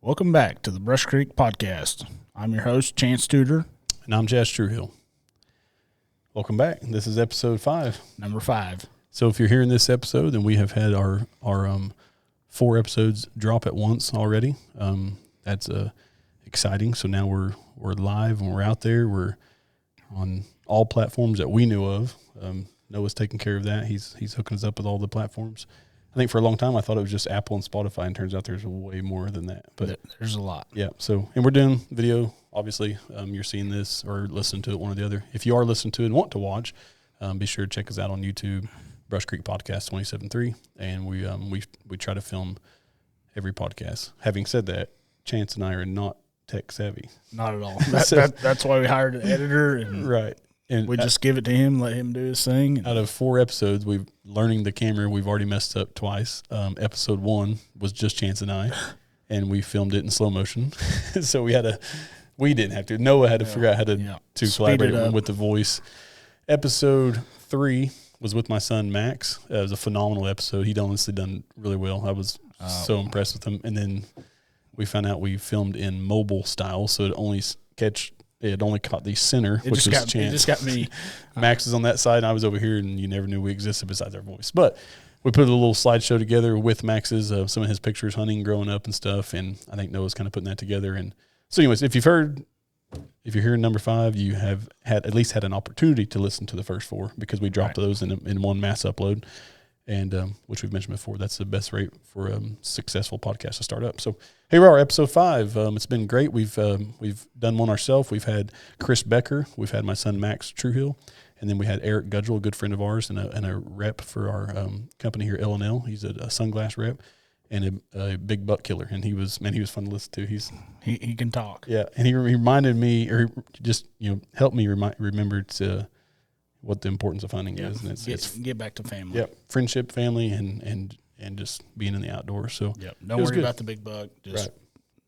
Welcome back to the Brush Creek Podcast. I'm your host, Chance Tudor. And I'm Jess Truehill. Welcome back. This is episode 5. Number 5. So if you're hearing this episode, then we have had our 4 episodes drop at once already. That's exciting. So now we're live and we're out there. We're on all platforms that we knew of. Noah's taking care of that. He's hooking us up with all the platforms. I think for a long time I thought it was just Apple and Spotify, and turns out there's way more than that. But there's a lot. Yeah. So, and we're doing video. Obviously, you're seeing this or listening to it, one or the other. If you are listening to it and want to watch, be sure to check us out on YouTube, Brush Creek Podcast 27.3, and we try to film every podcast. Having said that, Chance and I are not tech savvy. Not at all. That's why we hired an editor, and right. And we just give it to him, let him do his thing. Out of 4 episodes, we've learning the camera. We've already messed up twice. Episode 1 was just Chance and I, and we filmed it in slow motion. So we didn't have to. Noah had to figure out how to collaborate with the voice. Episode 3 was with my son Max. It was a phenomenal episode. He'd honestly done really well. I was so impressed with him. And then we found out we filmed in mobile style, so it only caught the center, which was Chance. It just got me. Max is on that side, and I was over here, and you never knew we existed besides our voice. But we put a little slideshow together with Max's, some of his pictures hunting, growing up and stuff, and I think Noah's kind of putting that together. And so anyways, if you're hearing number 5, you have at least had an opportunity to listen to the first 4, because we dropped those in one mass upload. And which we've mentioned before, that's the best rate for a successful podcast to start up. So here we are, episode 5. It's been great. We've done one ourselves. We've had Chris Becker. We've had my son Max Truehill, and then we had Eric Gudgel, a good friend of ours, and a rep for our company here, L&L. He's a sunglass rep and a big buck killer. And he was fun to listen to. He can talk. Yeah, and he reminded me, or just helped me remember to what the importance of hunting is, and it's get back to family. Yep, friendship, family, and just being in the outdoors. So don't worry about the big buck. Just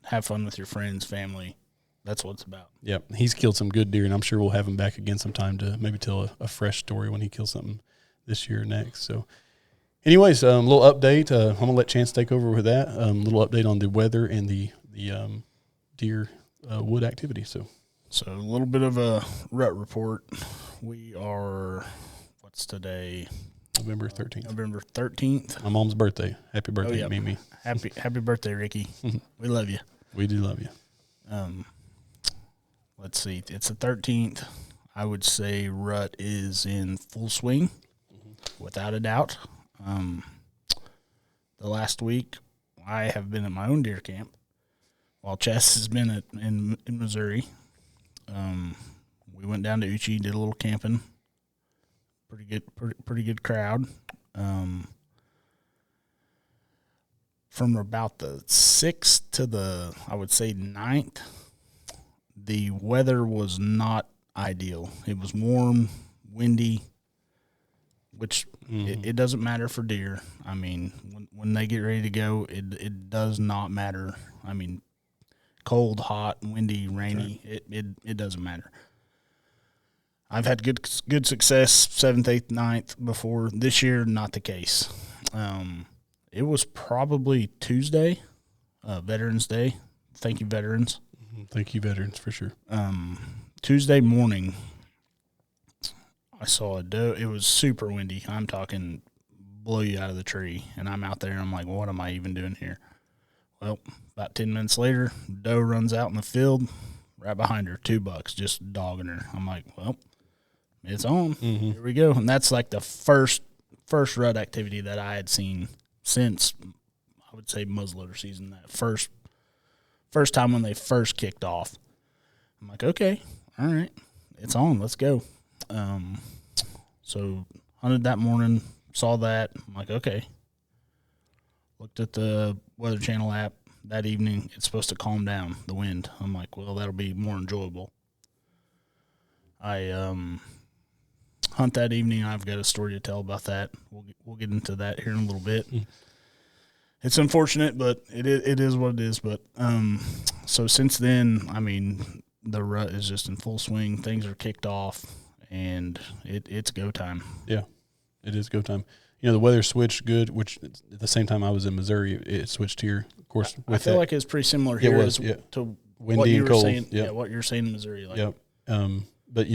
have fun with your friends, family. That's what it's about. Yep, he's killed some good deer, and I'm sure we'll have him back again sometime to maybe tell a fresh story when he kills something this year or next. So, anyways, a little update. I'm gonna let Chance take over with that. A little update on the weather and the deer wood activity. So a little bit of a rut report. We are, what's today? November 13th. November 13th. My mom's birthday. Happy birthday, Mimi. Happy birthday, Ricky. We love you. We do love you. Let's see. It's the 13th. I would say rut is in full swing, without a doubt. The last week, I have been at my own deer camp, while Chess has been in Missouri. We went down to Uchi, did a little camping. Pretty good crowd. From about the 6th to the, I would say, 9th, the weather was not ideal. It was warm, windy, which it doesn't matter for deer. I mean, when they get ready to go, it does not matter. I mean, cold, hot, windy, rainy, it doesn't matter. I've had good success 7th, 8th, 9th before. This year, not the case. It was probably Tuesday, Veterans Day. Thank you, veterans. Thank you, veterans, for sure. Tuesday morning, I saw a doe. It was super windy. I'm talking blow you out of the tree. And I'm out there, and I'm like, what am I even doing here? Well, about 10 minutes later, doe runs out in the field, right behind her, 2 bucks, just dogging her. I'm like, well, it's on. Here we go. And that's like the first rut activity that I had seen since, I would say, muzzleloader season. That first time when they first kicked off. I'm like, okay, all right, it's on. Let's go. So hunted that morning, saw that. I'm like, okay. Looked at the Weather Channel app that evening. It's supposed to calm down, the wind. I'm like, well, that'll be more enjoyable. I hunt that evening. I've got a story to tell about that. We'll get into that here in a little bit. It's unfortunate, but it is what it is. But so since then, I mean, the rut is just in full swing. Things are kicked off, and it's go time. Yeah, it is go time. The weather switched good, which at the same time I was in Missouri, it switched here course, I feel like it's pretty similar here to windy what you and were cold. saying. Yep. Yeah, what you're saying in Missouri. Like, Yep. But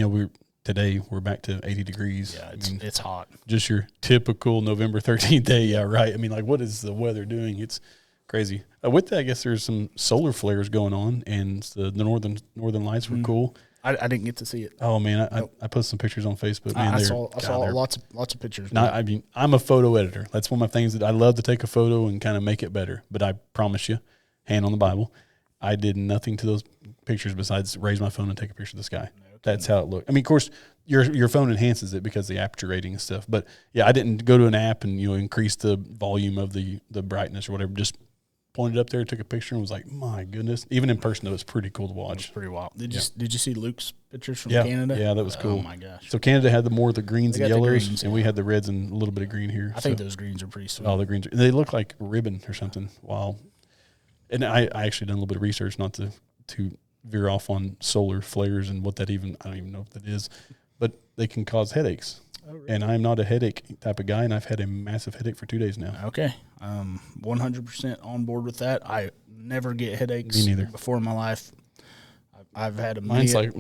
today we're back to 80 degrees. Yeah, it's hot. Just your typical November 13th day. Yeah, right. I mean, like, what is the weather doing? It's crazy. With that, I guess there's some solar flares going on, and the northern lights were cool. I didn't get to see it. Oh man, I posted some pictures on Facebook. Man, I saw lots of pictures. I mean, I'm a photo editor. That's one of my things that I love to take a photo and kind of make it better. But I promise you, hand on the Bible, I did nothing to those pictures besides raise my phone and take a picture of the sky. Okay. That's how it looked. I mean, of course, your phone enhances it because of the aperture rating and stuff. But yeah, I didn't go to an app and increase the volume of the brightness or whatever. Just pointed up there, took a picture, and was like, my goodness. Even in person, though, it's pretty cool to watch. It's pretty wild. Did you see Luke's pictures from yeah. Canada? Yeah, that was cool. Oh, my gosh. So Canada had more of the greens and yellows, greens, and we had the reds and a little bit of green here. I think those greens are pretty sweet. Oh, the greens. They look like ribbon or something. Wow. And I actually done a little bit of research, not to veer off on solar flares and what that I don't even know what that is, but they can cause headaches. Oh, really? And I'm not a headache type of guy, and I've had a massive headache for 2 days now. Okay. 100% on board with that. I never get headaches. Me neither. Before in my life. I've had a mine's like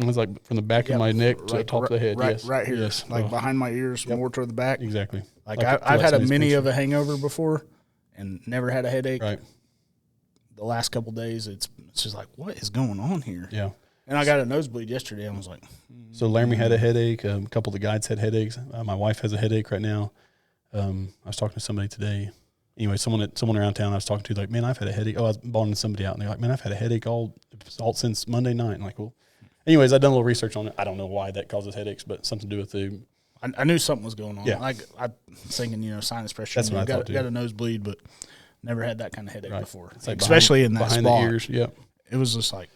from the back of my neck to the top of the head. Right here. Yes. Behind my ears, more toward the back. Exactly. Like I've had a mini of a hangover before and never had a headache. Right. The last couple of days, it's just like, what is going on here? Yeah. And I got a nosebleed yesterday. I was like, So Laramie had a headache. A couple of the guides had headaches. My wife has a headache right now. I was talking to somebody today. Anyway, someone around town I was talking to, like, man, I've had a headache. Oh, I was bonding somebody out, and they're like, man, I've had a headache all since Monday night. I'm like, well, anyways, I've done a little research on it. I don't know why that causes headaches, but something to do with the. I knew something was going on. Yeah. I was thinking, sinus pressure. That's what I thought too. Got a nosebleed, but never had that kind of headache before. It's like especially in that behind spot. The ears. Yep. It was just like,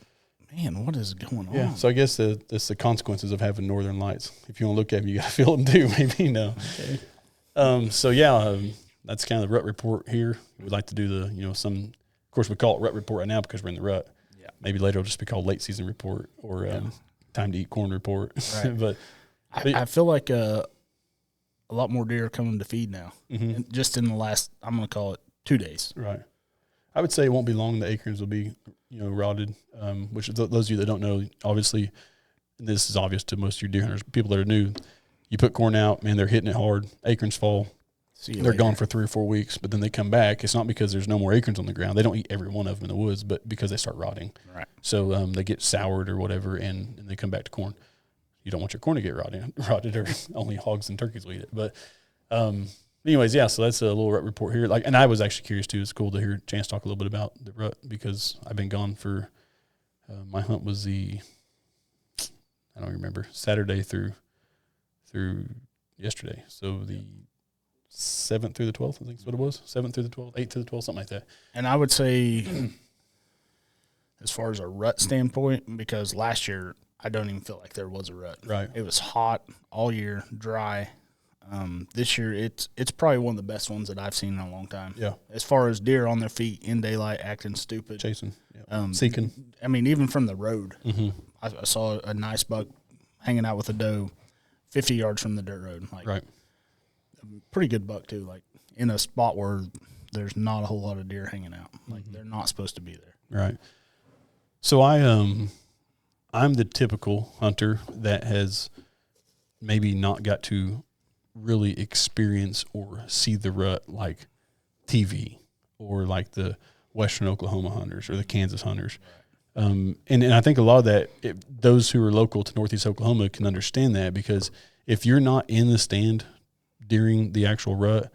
man, what is going on? Yeah. So I guess that's the consequences of having northern lights. If you want to look at them, you got to feel them too. Maybe Okay. So yeah, that's kind of the rut report here. We'd like to do the some. Of course, we call it rut report right now because we're in the rut. Yeah. Maybe later it'll just be called late season report or time to eat corn report. Right. but I feel like a lot more deer are coming to feed now. Mm-hmm. Just in the last, I'm going to call it 2 days. Right. I would say it won't be long. The acorns will be, rotted, which those of you that don't know, obviously, and this is obvious to most of your deer hunters, people that are new, you put corn out, man, they're hitting it hard. Acorns fall. They're gone for 3 or 4 weeks, but then they come back. It's not because there's no more acorns on the ground. They don't eat every one of them in the woods, but because they start rotting. Right. So they get soured or whatever, and they come back to corn. You don't want your corn to get rotted, or only hogs and turkeys will eat it. But anyways, yeah, so that's a little rut report here. And I was actually curious too. It's cool to hear Chance talk a little bit about the rut because I've been gone for my hunt was I don't remember, Saturday through yesterday. So the 7th through the 12th, I think is what it was. 7th through the 12th, 8th through the 12th, something like that. And I would say, as far as a rut standpoint, because last year I don't even feel like there was a rut. Right. It was hot all year, dry. This year it's probably one of the best ones that I've seen in a long time. Yeah. As far as deer on their feet in daylight, acting stupid, chasing, seeking. I mean, even from the road, mm-hmm. I saw a nice buck hanging out with a doe, 50 yards from the dirt road. Right. Pretty good buck too. Like in a spot where there's not a whole lot of deer hanging out. Like mm-hmm. they're not supposed to be there. Right. So I'm the typical hunter that has maybe not got to really experience or see the rut like TV or like the Western Oklahoma hunters or the Kansas hunters. And I think a lot of that, those who are local to Northeast Oklahoma can understand that because if you're not in the stand during the actual rut,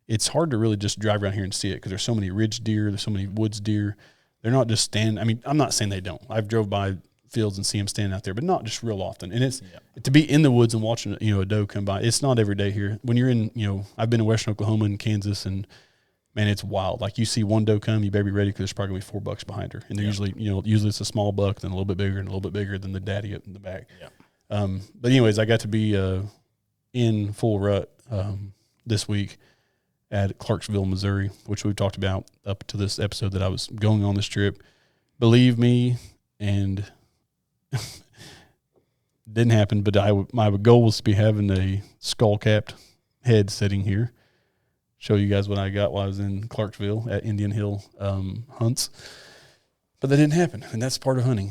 it's hard to really just drive around here and see it because there's so many ridge deer, there's so many woods deer. They're not just standing. I mean, I'm not saying they don't. I've drove by fields and see them standing out there, but not just real often. And it's to be in the woods and watching a doe come by. It's not every day here. When you're in, I've been in Western Oklahoma and Kansas, and man, it's wild. Like you see one doe come, you better be ready because there's probably gonna be 4 bucks behind her, and they're usually it's a small buck, then a little bit bigger and a little bit bigger than the daddy up in the back. Yeah. But anyways, I got to be in full rut this week at Clarksville, Missouri, which we've talked about up to this episode that I was going on this trip. Believe me, and didn't happen, but my goal was to be having a skull-capped head sitting here, show you guys what I got while I was in Clarksville at Indian Hill hunts. But that didn't happen, and that's part of hunting.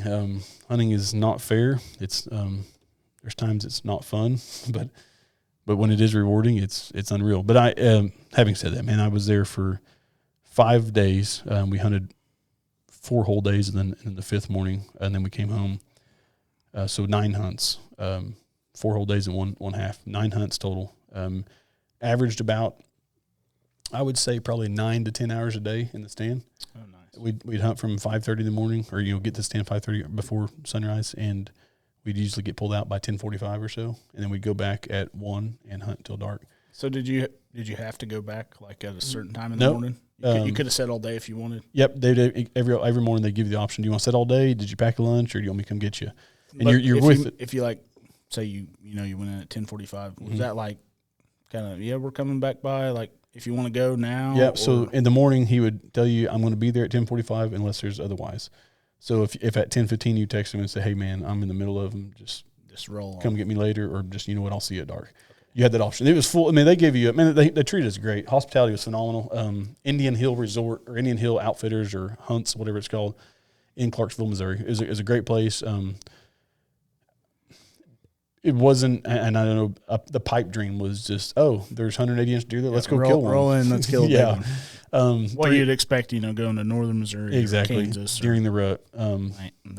Hunting is not fair. It's there's times it's not fun, but when it is rewarding, it's unreal. But I, having said that, man, I was there for 5 days. We hunted 4 whole days, and then the 5th morning, and then we came home. So 9 hunts, 4 whole days and one half, 9 hunts total. Averaged about, I would say, probably 9 to 10 hours a day in the stand. Oh, nice. We'd hunt from 5:30 in the morning, or get to the stand 5:30 before sunrise, and we'd usually get pulled out by 10:45 or so, and then we'd go back at 1 and hunt until dark. So did you have to go back like at a certain time in the morning? You could have said all day if you wanted. Yep, every morning they give you the option. Do you want to sit all day? Did you pack a lunch, or do you want me to come get you? And you're with it. If you like, say you went in at 10:45, was that like kind of we're coming back by, like if you want to go now? Yeah. So in the morning he would tell you, I'm going to be there at 10:45 unless there's otherwise. So if at 10:15 you text him and say, hey man, I'm in the middle of them, just roll come get me later, or just I'll see you at dark. You had that option. It was full. I mean, they gave you. They treated us great. Hospitality was phenomenal. Indian Hill Resort, or Indian Hill Outfitters, or Hunts, whatever it's called, in Clarksville, Missouri, is a great place. It wasn't, and I don't know, the pipe dream was just, there's 180-inch deer there. Let's go kill one. Roll in, let's kill yeah. What you'd expect, going to northern Missouri, exactly, or Kansas, during the rut.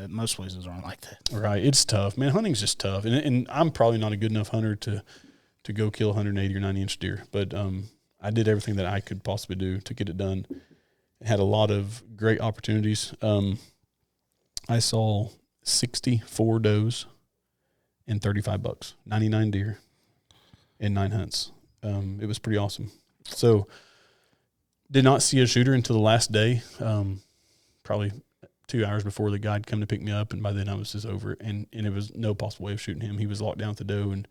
Most places aren't like that. Right, it's tough, man. Hunting's just tough, and I'm probably not a good enough hunter to go kill 180 or 90-inch deer, but I did everything that I could possibly do to get it done. I had a lot of great opportunities. I saw 64 does and 35 bucks, 99 deer, and 9 hunts. It was pretty awesome. So did not see a shooter until the last day, probably 2 hours before the guide come to pick me up, and by then I was just over it, and it was no possible way of shooting him. He was locked down at the doe and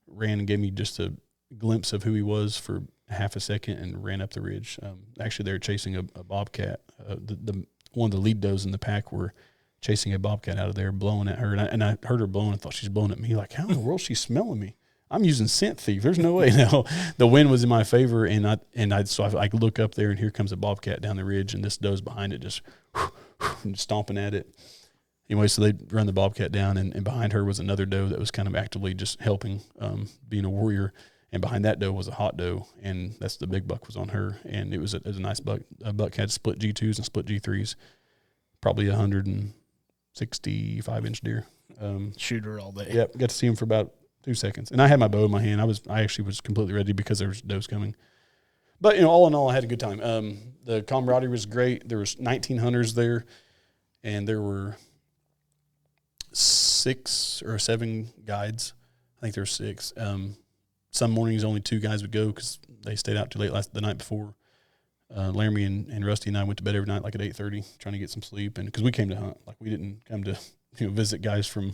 ran and gave me just a glimpse of who he was for half a second and ran up the ridge. Actually, they were chasing a bobcat. One of the lead does in the pack were chasing a bobcat out of there, blowing at her. And I heard her blowing. I thought she's blowing at me. Like, how in the world is she smelling me? I'm using scent thief. There's no way. No, the wind was in my favor, and I look up there, and here comes a bobcat down the ridge, and this doe's behind it, just stomping at it. Anyway, so they run the bobcat down, and behind her was another doe that was kind of actively just helping, being a warrior. And behind that doe was a hot doe, and that's the big buck was on her. And it was a nice buck. A buck had split G2s and split G3s, probably 165-inch deer. Shooter all day. Yep, got to see him for about 2 seconds. And I had my bow in my hand. I actually was completely ready because there was does coming. But, all in all, I had a good time. The camaraderie was great. There was 19 hunters there, and there were 6 or 7 guides. I think there were 6. Some mornings only 2 guys would go because they stayed out too late the night before. Laramie and Rusty and I went to bed every night like at 8:30 trying to get some sleep, and because we came to hunt. Like, we didn't come to visit guys from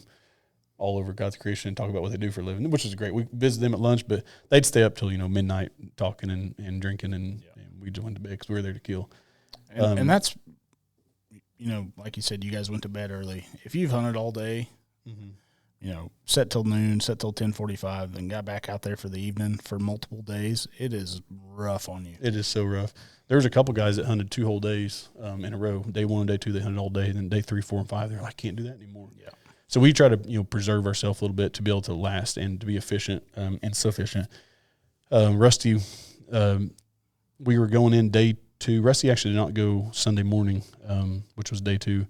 all over God's creation and talk about what they do for a living, which is great. We visited them at lunch, but they'd stay up till midnight talking and drinking, and we just went to bed because we were there to kill. And that's, like you said, you guys went to bed early. If you've hunted all day, set till noon, set till 10:45, then got back out there for the evening for multiple days, it is rough on you. It is so rough. There was a couple guys that hunted 2 whole days in a row. Day 1 and day 2, they hunted all day. And then day 3, 4, and 5, they're like, I can't do that anymore. Yeah. So we try to preserve ourselves a little bit to be able to last and to be efficient and sufficient. Rusty, we were going in day 2. Rusty actually did not go Sunday morning, which was day 2.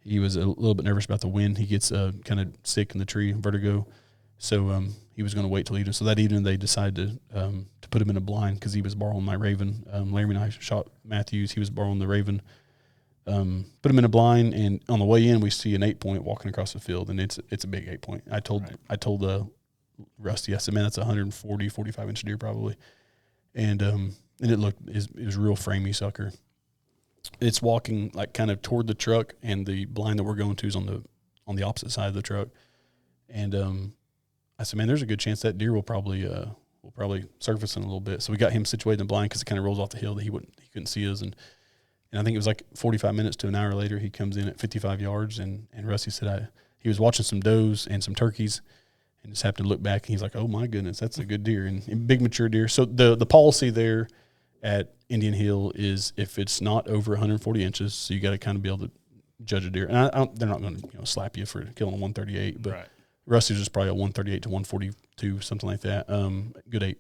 He was a little bit nervous about the wind. He gets kind of sick in the tree, vertigo. So he was going to wait till evening. So that evening they decided to put him in a blind because he was borrowing my Raven. Laramie and I shot Matthews. He was borrowing the Raven. Put him in a blind, and on the way in we see an 8-point walking across the field, and it's a big 8-point. I told Rusty, I said, man, that's a 140, 45-inch deer probably. And it was a real framey sucker. It's walking like kind of toward the truck, and the blind that we're going to is on the opposite side of the truck. And I said, man, there's a good chance that deer will probably surface in a little bit. So we got him situated in the blind because it kind of rolls off the hill that he couldn't see us. And I think it was like 45 minutes to an hour later, he comes in at 55 yards, and Rusty said he was watching some does and some turkeys, and just happened to look back, and he's like, oh my goodness, that's a good deer and big mature deer. So the policy there at Indian Hill is if it's not over 140 inches, so you got to kind of be able to judge a deer. And they're not going to slap you for killing a 138, but right. Rusty's is probably a 138 to 142, something like that. Good 8.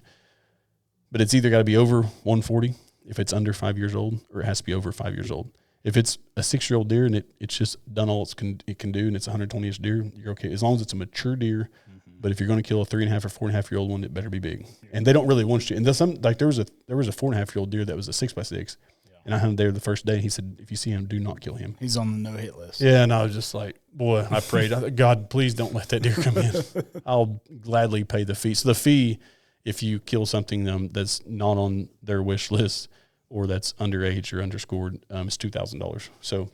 But it's either got to be over 140 if it's under 5 years old, or it has to be over 5 years old. If it's a 6-year-old deer and it's just done all it can do, and it's a 120-inch deer, you're okay. As long as it's a mature deer. But if you're going to kill a 3.5 or 4.5-year-old one, it better be big. And they don't really want you. And there's there was a 4.5-year-old deer that was a 6x6, and I hunted there the first day. He said, if you see him, do not kill him. He's on the no-hit list. Yeah, and I was just like, boy, I prayed, God, please don't let that deer come in. I'll gladly pay the fee. So the fee, if you kill something that's not on their wish list or that's underage or underscored, is $2,000. So,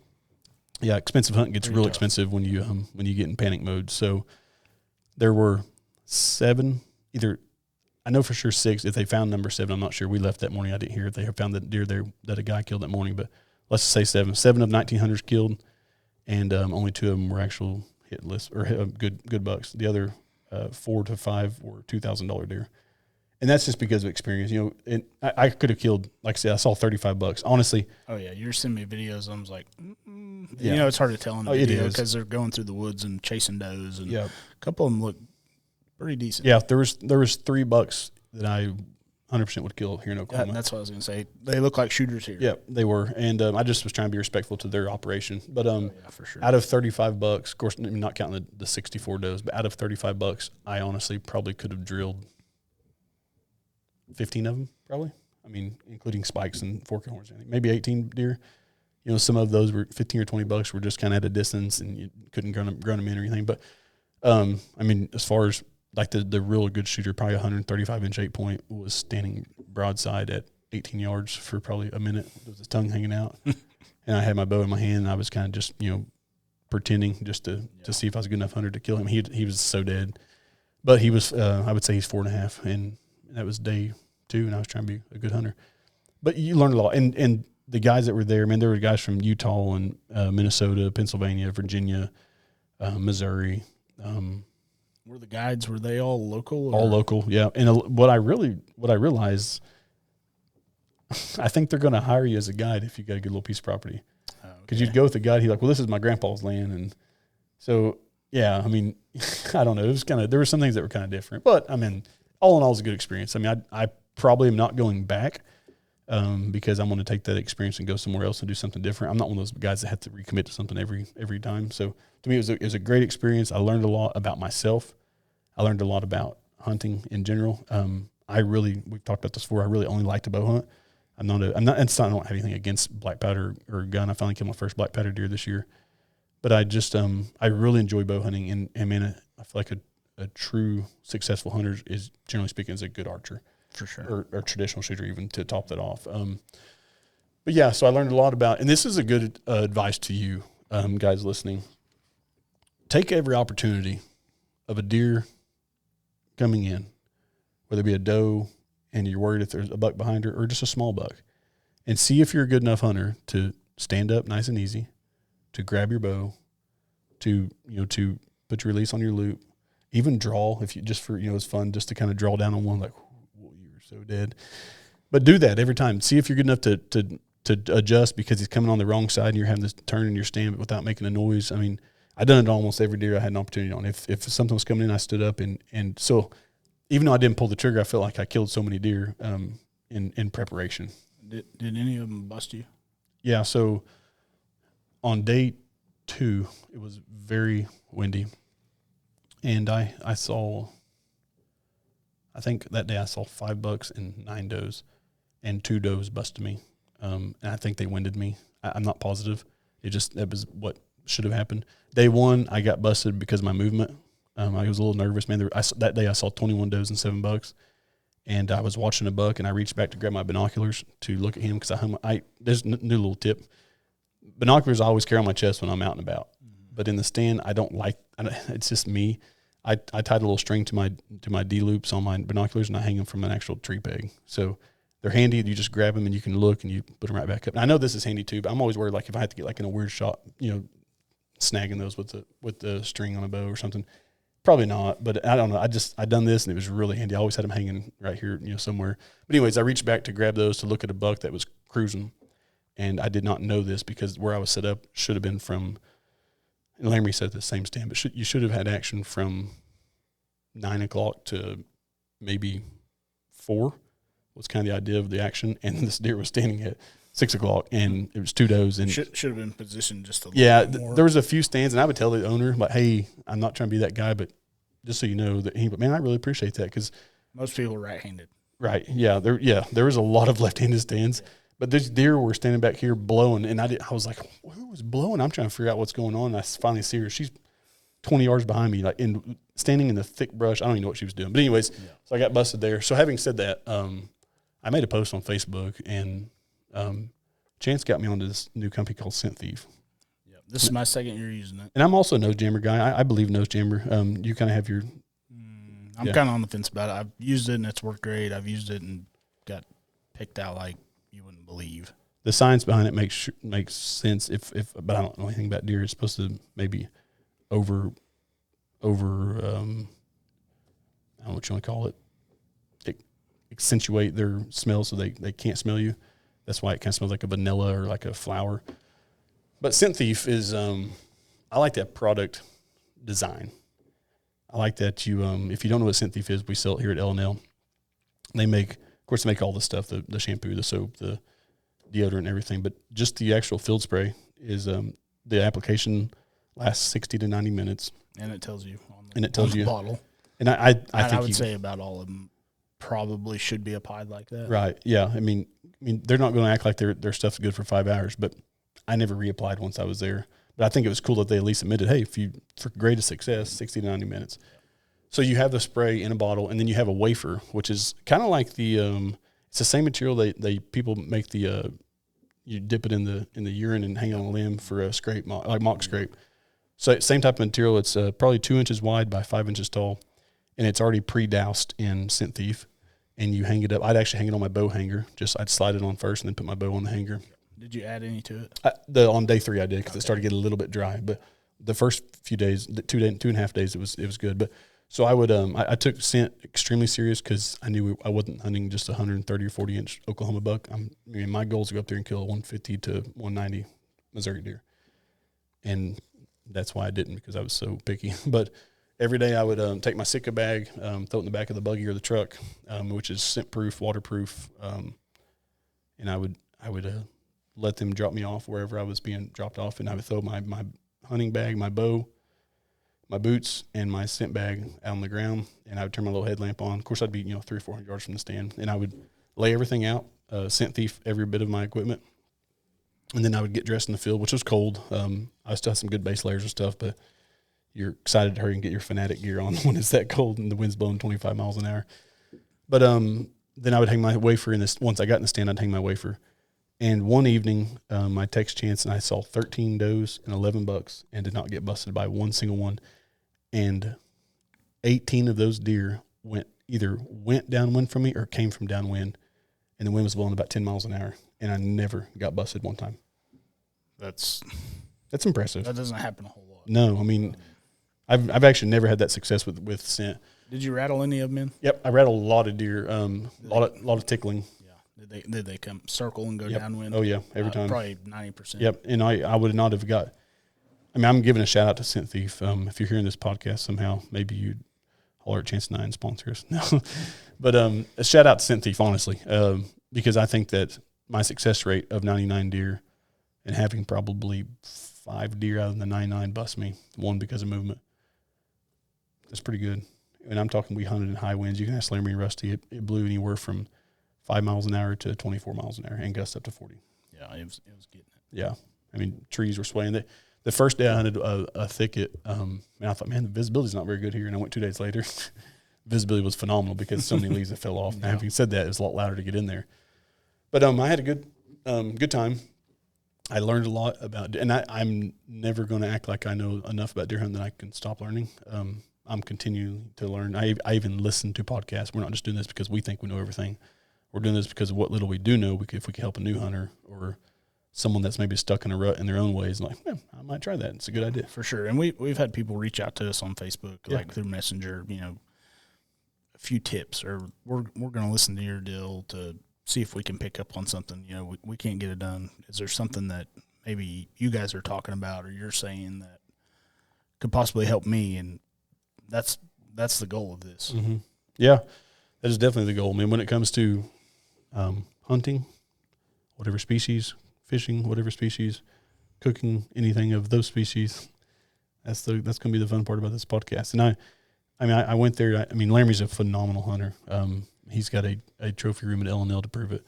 yeah, expensive hunting gets real expensive when you get in panic mode. So there were 7, I know for sure 6. If they found number 7, I'm not sure. We left that morning. I didn't hear if they had found the deer there that a guy killed that morning, but let's say 7. 7 of 19 hunters killed, and only 2 of them were actual hit list or good bucks. The other 4 to 5 were $2,000 deer. And that's just because of experience. And I could have killed, like I said, I saw $35. Honestly. Oh, yeah. You're sending me videos. I was like, yeah. It's hard to tell in the video because they're going through the woods and chasing does. And a couple of them look pretty decent. Yeah, there was 3 bucks that I 100% would kill here in Oklahoma. That's what I was going to say. They look like shooters here. Yeah, they were. And I just was trying to be respectful to their operation. But for sure. Out of $35, of course, not counting the 64 does, but out of $35, I honestly probably could have drilled 15 of them, probably. I mean, including spikes and forky horns. Maybe 18 deer. Some of those were 15 or $20 were just kind of at a distance, and you couldn't grunt them in or anything. But, I mean, as far as like the real good shooter, probably 135-inch 8-point was standing broadside at 18 yards for probably a minute with his tongue hanging out. And I had my bow in my hand, and I was kind of just, pretending just to see if I was a good enough hunter to kill him. He was so dead. But he was, I would say he's 4.5, and that was day 2, and I was trying to be a good hunter. But you learned a lot. And the guys that were there, man, there were guys from Utah and Minnesota, Pennsylvania, Virginia, Missouri. Were the guides, were they all local? All local, yeah. And what I realized, I think they're going to hire you as a guide if you got a good little piece of property. Because you'd go with the guide, he's like, well, this is my grandpa's land. And so, yeah, I mean, I don't know. It was there were some things that were kind of different. But, I mean, all in all, it was a good experience. I mean, I probably am not going back because I'm going to take that experience and go somewhere else and do something different. I'm not one of those guys that have to recommit to something every time. So, to me, it was a great experience. I learned a lot about myself. I learned a lot about hunting in general. We've talked about this before. I really only like to bow hunt. I don't have anything against black powder or gun. I finally killed my first black powder deer this year. But I just, I really enjoy bow hunting. And man, I feel like a true successful hunter is, generally speaking, is a good archer. For sure. Or traditional shooter even to top that off. But yeah, so I learned a lot about, and this is a good advice to you guys listening. Take every opportunity of a deer coming in, whether it be a doe and you're worried if there's a buck behind her or just a small buck, and see if you're a good enough hunter to stand up nice and easy, to grab your bow, to put your release on your loop, even draw if you just for it's fun just to kind of draw down on one like you're so dead. But do that every time. See if you're good enough to adjust because he's coming on the wrong side and you're having to turn in your stand without making a noise. I mean, I done it almost every deer I had an opportunity on. If something was coming in, I stood up and so even though I didn't pull the trigger, I felt like I killed so many deer in preparation. Did any of them bust you? Yeah. So on day 2, it was very windy, and I think that day I saw 5 bucks and 9 does, and 2 does busted me. And I think they winded me. I'm not positive. That was what should have happened. Day 1, I got busted because of my movement. I was a little nervous, man. That day I saw 21 does and 7 bucks, and I was watching a buck, and I reached back to grab my binoculars to look at him because there's a new little tip. Binoculars I always carry on my chest when I'm out and about, but in the stand it's just me. I tied a little string to my D loops on my binoculars, and I hang them from an actual tree peg. So they're handy. You just grab them and you can look and you put them right back up. And I know this is handy too, but I'm always worried like if I have to get like in a weird shot, snagging those with the string on a bow or something. Probably not, but I don't know. I done this and it was really handy. I always had them hanging right here, somewhere. But anyways, I reached back to grab those to look at a buck that was cruising, and I did not know this because where I was set up should have been from. And Laramie said the same stand, but you should have had action from 9 o'clock to maybe 4. Was kind of the idea of the action, and this deer was standing at 6 o'clock, and it was 2 does, and should have been positioned just a little bit more. There was a few stands, and I would tell the owner, like, hey, I'm not trying to be that guy, but just so you know that but man, I really appreciate that because most people are right-handed. Right, there was a lot of left-handed stands, but these deer were standing back here blowing, and I was like, who was blowing? I'm trying to figure out what's going on. And I finally see her. She's 20 yards behind me, like standing in the thick brush. I don't even know what she was doing, but anyways, so I got busted there. So having said that, I made a post on Facebook, and Chance got me onto this new company called Scent Thief. Yep. This is my second year using it. And I'm also a nose jammer guy. I believe nose jammer. You kind of have your... I'm kind of on the fence about it. I've used it, and it's worked great. I've used it and got picked out like you wouldn't believe. The science behind it makes sense, but I don't know anything about deer. It's supposed to maybe over I don't know what you want to call it, accentuate their smell so they can't smell you. That's why it kind of smells like a vanilla or like a flower. But Scent Thief is, I like that product design. I like that you, if you don't know what Scent Thief is, we sell it here at L&L. They make all the stuff, the shampoo, the soap, the deodorant, and everything. But just the actual field spray is, the application lasts 60 to 90 minutes. And it tells you on the bottle. And I think I would say about all of them probably should be applied like that. Right. Yeah. I mean, they're not going to act like their stuff's good for 5 hours, but I never reapplied once I was there. But I think it was cool that they at least admitted, hey, for greatest success, 60 to 90 minutes. So you have the spray in a bottle, and then you have a wafer, which is kind of like it's the same material people make you dip it in the urine and hang it on a limb for a scrape, like mock scrape. So same type of material. It's probably 2 inches wide by 5 inches tall, and it's already pre-doused in Scent Thief. And you hang it up. I'd actually hang it on my bow hanger. I'd slide it on first and then put my bow on the hanger. Did you add any to it? On day 3 I did because it started getting a little bit dry. But the first few days, 2.5 days, it was good. But so I would I took scent extremely serious because I knew I wasn't hunting just a 130 or 40 inch Oklahoma buck. My goal is to go up there and kill a 150 to 190 Missouri deer, and that's why I didn't, because I was so picky. But every day I would take my Sitka bag, throw it in the back of the buggy or the truck, which is scent proof, waterproof, and I would let them drop me off wherever I was being dropped off, and I would throw my hunting bag, my bow, my boots, and my scent bag out on the ground, and I would turn my little headlamp on. Of course, I'd be 300 or 400 yards from the stand, and I would lay everything out, Scent Thief every bit of my equipment, and then I would get dressed in the field, which was cold. I still had some good base layers and stuff, but you're excited to hurry and get your Fanatic gear on when it's that cold and the wind's blowing 25 miles an hour. But then I would hang my wafer in this. Once I got in the stand, I'd hang my wafer. And one evening, I text Chance, and I saw 13 does and 11 bucks and did not get busted by one single one. And 18 of those deer either went downwind from me or came from downwind, and the wind was blowing about 10 miles an hour, and I never got busted one time. That's impressive. That doesn't happen a whole lot. No, I mean, I've actually never had that success with scent. Did you rattle any of them in? Yep, I rattled a lot of deer, a lot of tickling. Yeah, did they come circle and go downwind? Oh yeah, every time. Probably 90%. Yep, and I would not have got. I mean, I'm giving a shout out to Scent Thief. If you're hearing this podcast somehow, maybe you'd holler at Chance 9 sponsor us. No, but a shout out to Scent Thief, honestly, because I think that my success rate of 99 deer and having probably 5 deer out of the 99 bust me, one because of movement. That's pretty good. And I'm talking, we hunted in high winds. You can ask Laramie and Rusty. It blew anywhere from 5 miles an hour to 24 miles an hour and gust up to 40. Yeah, it was getting it. Yeah. I mean, trees were swaying. The first day I hunted a thicket, and I thought, man, the visibility's not very good here. And I went 2 days later. Visibility was phenomenal because so many leaves that fell off. Yeah. Now, having said that, it was a lot louder to get in there. But I had a good time. I learned a lot about, and I'm never going to act like I know enough about deer hunting that I can stop learning. I'm continuing to learn. I even listen to podcasts. We're not just doing this because we think we know everything. We're doing this because of what little we do know. If we can help a new hunter or someone that's maybe stuck in a rut in their own ways, like, I might try that. It's a good idea. For sure. And we've had people reach out to us on Facebook, like through Messenger, a few tips, or we're going to listen to your deal to see if we can pick up on something. We can't get it done. Is there something that maybe you guys are talking about or you're saying that could possibly help me? And that's the goal of this. Mm-hmm. Yeah, that is definitely the goal. I mean, when it comes to hunting, whatever species, fishing, whatever species, cooking, anything of those species, that's going to be the fun part about this podcast. And I went there. Laramie's a phenomenal hunter. He's got a trophy room at L&L to prove it.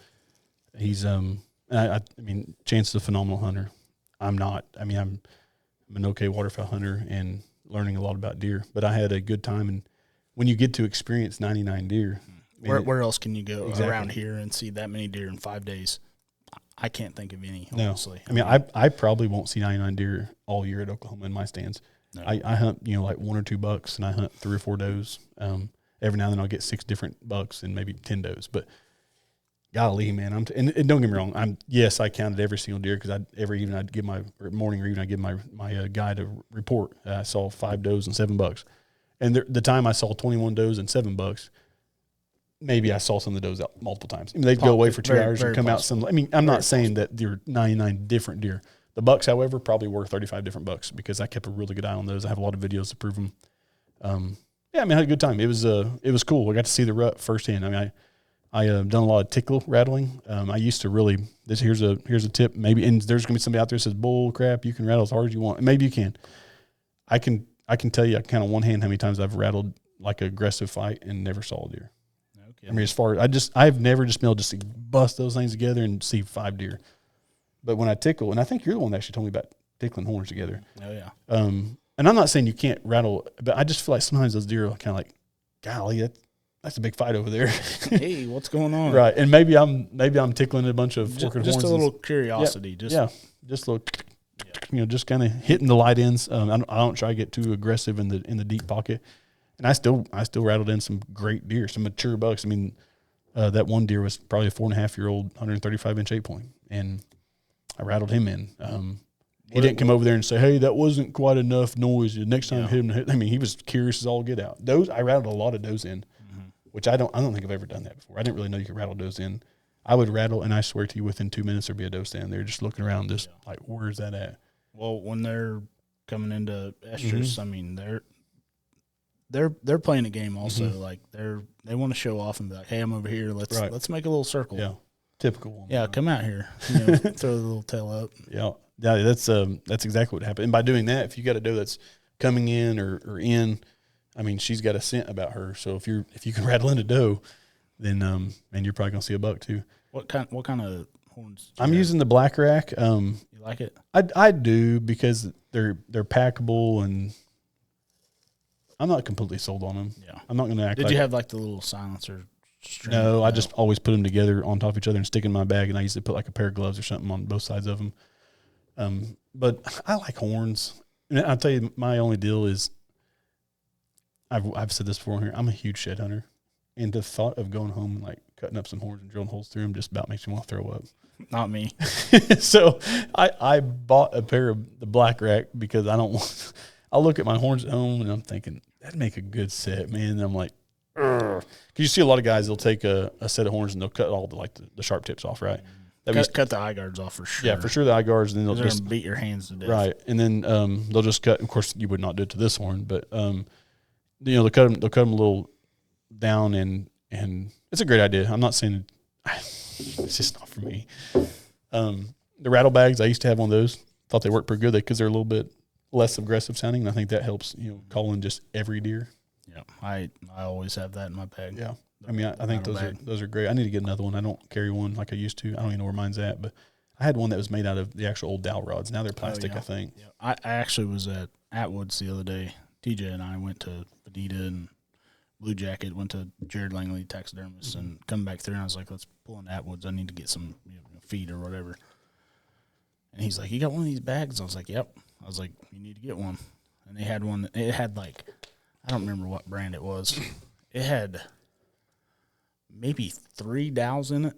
He's Chance is a phenomenal hunter. I'm not. I'm an okay waterfowl hunter and learning a lot about deer. But I had a good time, and when you get to experience 99 deer, where else can you go around here and see that many deer in 5 days? I can't think of any, honestly. No. I probably won't see 99 deer all year at Oklahoma in my stands. No. I hunt, like 1 or 2 bucks, and I hunt 3 or 4 does. Every now and then I'll get 6 different bucks and maybe 10 does. But golly, man, and don't get me wrong. I counted every single deer because every evening I'd give my guide a report. I saw 5 does and 7 bucks. And the time I saw 21 does and 7 bucks, maybe I saw some of the does out multiple times. They'd go away for 2 hours and come possible. Out some. I'm not saying that there are 99 different deer. The bucks, however, probably were 35 different bucks because I kept a really good eye on those. I have a lot of videos to prove them. I had a good time. It was cool. I got to see the rut firsthand. I done a lot of tickle rattling. I used to really. Here's a tip. Maybe, and there's gonna be somebody out there that says, "Bull crap! You can rattle as hard as you want." Maybe you can. I can tell you, I count on one hand how many times I've rattled like an aggressive fight and never saw a deer. Okay. As far as I've never just been able to bust those things together and see 5 deer. But when I tickle, and I think you're the one that actually told me about tickling horns together. Oh yeah. And I'm not saying you can't rattle, but I just feel like sometimes those deer are kind of like, golly, that's a big fight over there. Hey, what's going on? Right, and maybe I'm tickling a bunch of forked horns. Just a little curiosity. Just a little, just kind of hitting the light ends. I don't try to get too aggressive in the deep pocket. And I still rattled in some great deer, some mature bucks. That one deer was probably a 4.5-year-old, 135-inch 8-point, and I rattled him in. He didn't come over there and say, "Hey, that wasn't quite enough noise. The next time I hit him," he was curious as all get out. I rattled a lot of does in, which I don't think I've ever done that before. I didn't really know you could rattle does in. I would rattle, and I swear to you, within 2 minutes there'd be a doe standing there, just looking around, like, where's that at? Well, when they're coming into estrus, they're playing a game also. Like they want to show off and be like, "Hey, I'm over here. Let's make a little circle." Yeah, typical one. Yeah, come out here. Throw the little tail up. Yeah, that's exactly what happened. And by doing that, if you got a doe that's coming in or in, she's got a scent about her. So if you can rattle in a doe, then you're probably gonna see a buck too. What kind of horns? I'm using the black rack. You like it? I do because they're packable, and I'm not completely sold on them. Yeah, I'm not gonna act. Did you have like the little silencer? No, I just always put them together on top of each other and stick in my bag, and I usually put like a pair of gloves or something on both sides of them. But I like horns. And I'll tell you, my only deal is, I've said this before here, I'm a huge shed hunter. And the thought of going home and like cutting up some horns and drilling holes through them just about makes me want to throw up. Not me. So I bought a pair of the black rack because I look at my horns at home and I'm thinking, that'd make a good set, man. And I'm like, because you see a lot of guys, they'll take a set of horns and they'll cut all the sharp tips off, right? Cut the eye guards off for sure. Yeah, for sure the eye guards, and then they'll just beat your hands to death. Right, and then they'll just cut. Of course, you would not do it to this horn, but they'll cut them a little down, and it's a great idea. I'm not saying it's just not for me. The rattle bags, I used to have one of those. Thought they worked pretty good because they're a little bit less aggressive sounding, and I think that helps. Call in just every deer. Yeah, I always have that in my bag. Yeah. I think those are great. I need to get another one. I don't carry one like I used to. I don't even know where mine's at, but I had one that was made out of the actual old dowel rods. Now they're plastic, I think. Yeah. I actually was at Atwoods the other day. TJ and I went to Bonita and Blue Jacket, went to Jared Langley, taxidermist, and come back through, and I was like, let's pull in Atwoods. I need to get some feed or whatever. And he's like, you got one of these bags? I was like, yep. I was like, you need to get one. And they had one. It had like, I don't remember what brand it was. It had maybe 3 dowels in it,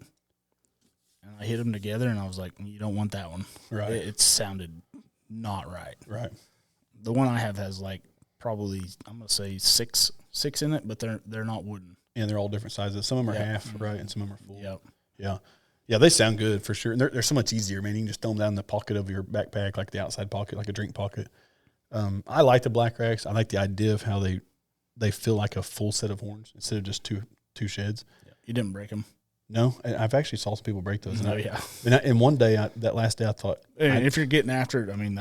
and I hit them together, and I was like, you don't want that one. Right. It sounded not right. Right. The one I have has like probably, I'm going to say six in it, but they're not wooden. And they're all different sizes. Some of them are half, right, and some of them are full. Yep. Yeah. Yeah, they sound good for sure. And they're so much easier, man. You can just throw them down in the pocket of your backpack, like the outside pocket, like a drink pocket. I like the black racks. I like the idea of how they feel like a full set of horns instead of just two sheds. Yeah. You didn't break them. No, I've actually saw some people break those. Oh, yeah. And one day, that last day, I thought. And if you're getting after it, I mean,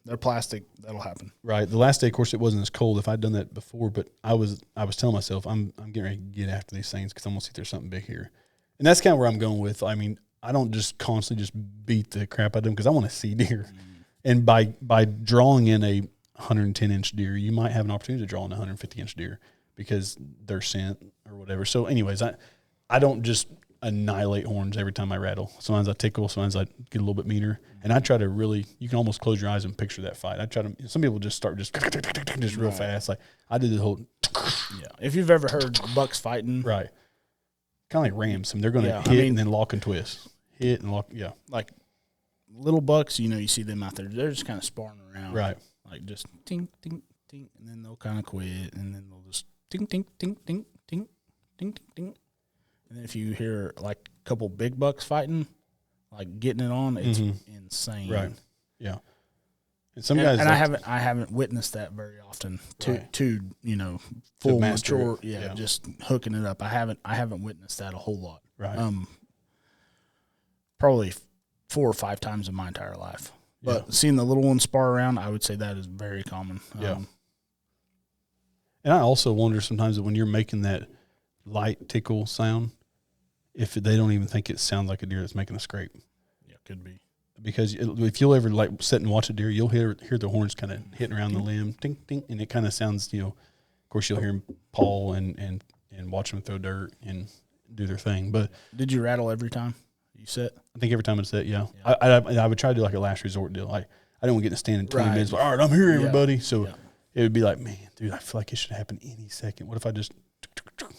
they're plastic. That'll happen. Right. The last day, of course, it wasn't as cold if I'd done that before, but I was telling myself, I'm getting ready to get after these things because I'm going to see if there's something big here. And that's kind of where I'm going with. I mean, I don't just constantly just beat the crap out of them because I want to see deer. And by drawing in a 110-inch deer, you might have an opportunity to draw in a 150-inch deer because they're scent or whatever. So anyways, I don't just annihilate horns every time I rattle. Sometimes I tickle, sometimes I get a little bit meaner. And I try to really, you can almost close your eyes and picture that fight. Some people just start just real fast. Like I did the whole. Yeah. If you've ever heard bucks fighting. Right. Kind of like rams. I mean, they're going to hit and then lock and twist. Hit and lock. Yeah. Like little bucks, you see them out there. They're just kind of sparring around. Right. Like just ting, ting, ting, and then they'll kind of quit, and then they'll just ting, ting, ting, ting, ting, ting, ting, ting. And then if you hear like a couple big bucks fighting, like getting it on, it's insane. Right. Yeah. And some guys, and I haven't witnessed that very often. To full mature, just hooking it up. I haven't witnessed that a whole lot. Right. Probably 4 or 5 times in my entire life. But seeing the little ones spar around, I would say that is very common. Yeah. And I also wonder sometimes that when you're making that light tickle sound, if they don't even think it sounds like a deer that's making a scrape. Yeah, could be. Because if you'll ever like sit and watch a deer, you'll hear the horns kind of hitting around the limb, ding, ding, and it kind of sounds, of course you'll hear them paw and watch them throw dirt and do their thing. But did you rattle every time you sit? I think every time it's set, yeah. I would try to do like a last resort deal. I don't want to get in a stand in 20 minutes. Like, all right, I'm here, everybody. So it would be like, man, dude, I feel like it should happen any second. What if I just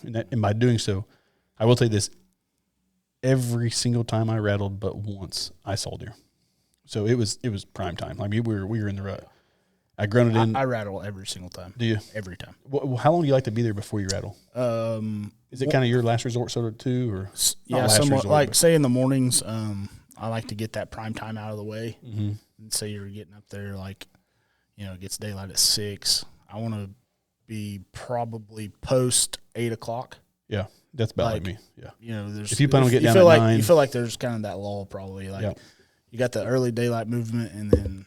and by doing so, I will tell you this: every single time I rattled, but once I saw deer. So it was prime time. Like we were in the rut. I grunted in. I rattle every single time. Do you? Every time. Well, how long do you like to be there before you rattle? Is it kind of your last resort sort of too, or somewhat? Like say in the mornings, I like to get that prime time out of the way. Mm-hmm. And say you're getting up there, like it gets daylight at 6. I want to be probably post 8 o'clock. Yeah, that's about like me. Yeah. There's if you plan on getting down at 9, you feel like there's kind of that lull probably. Like you got the early daylight movement, and then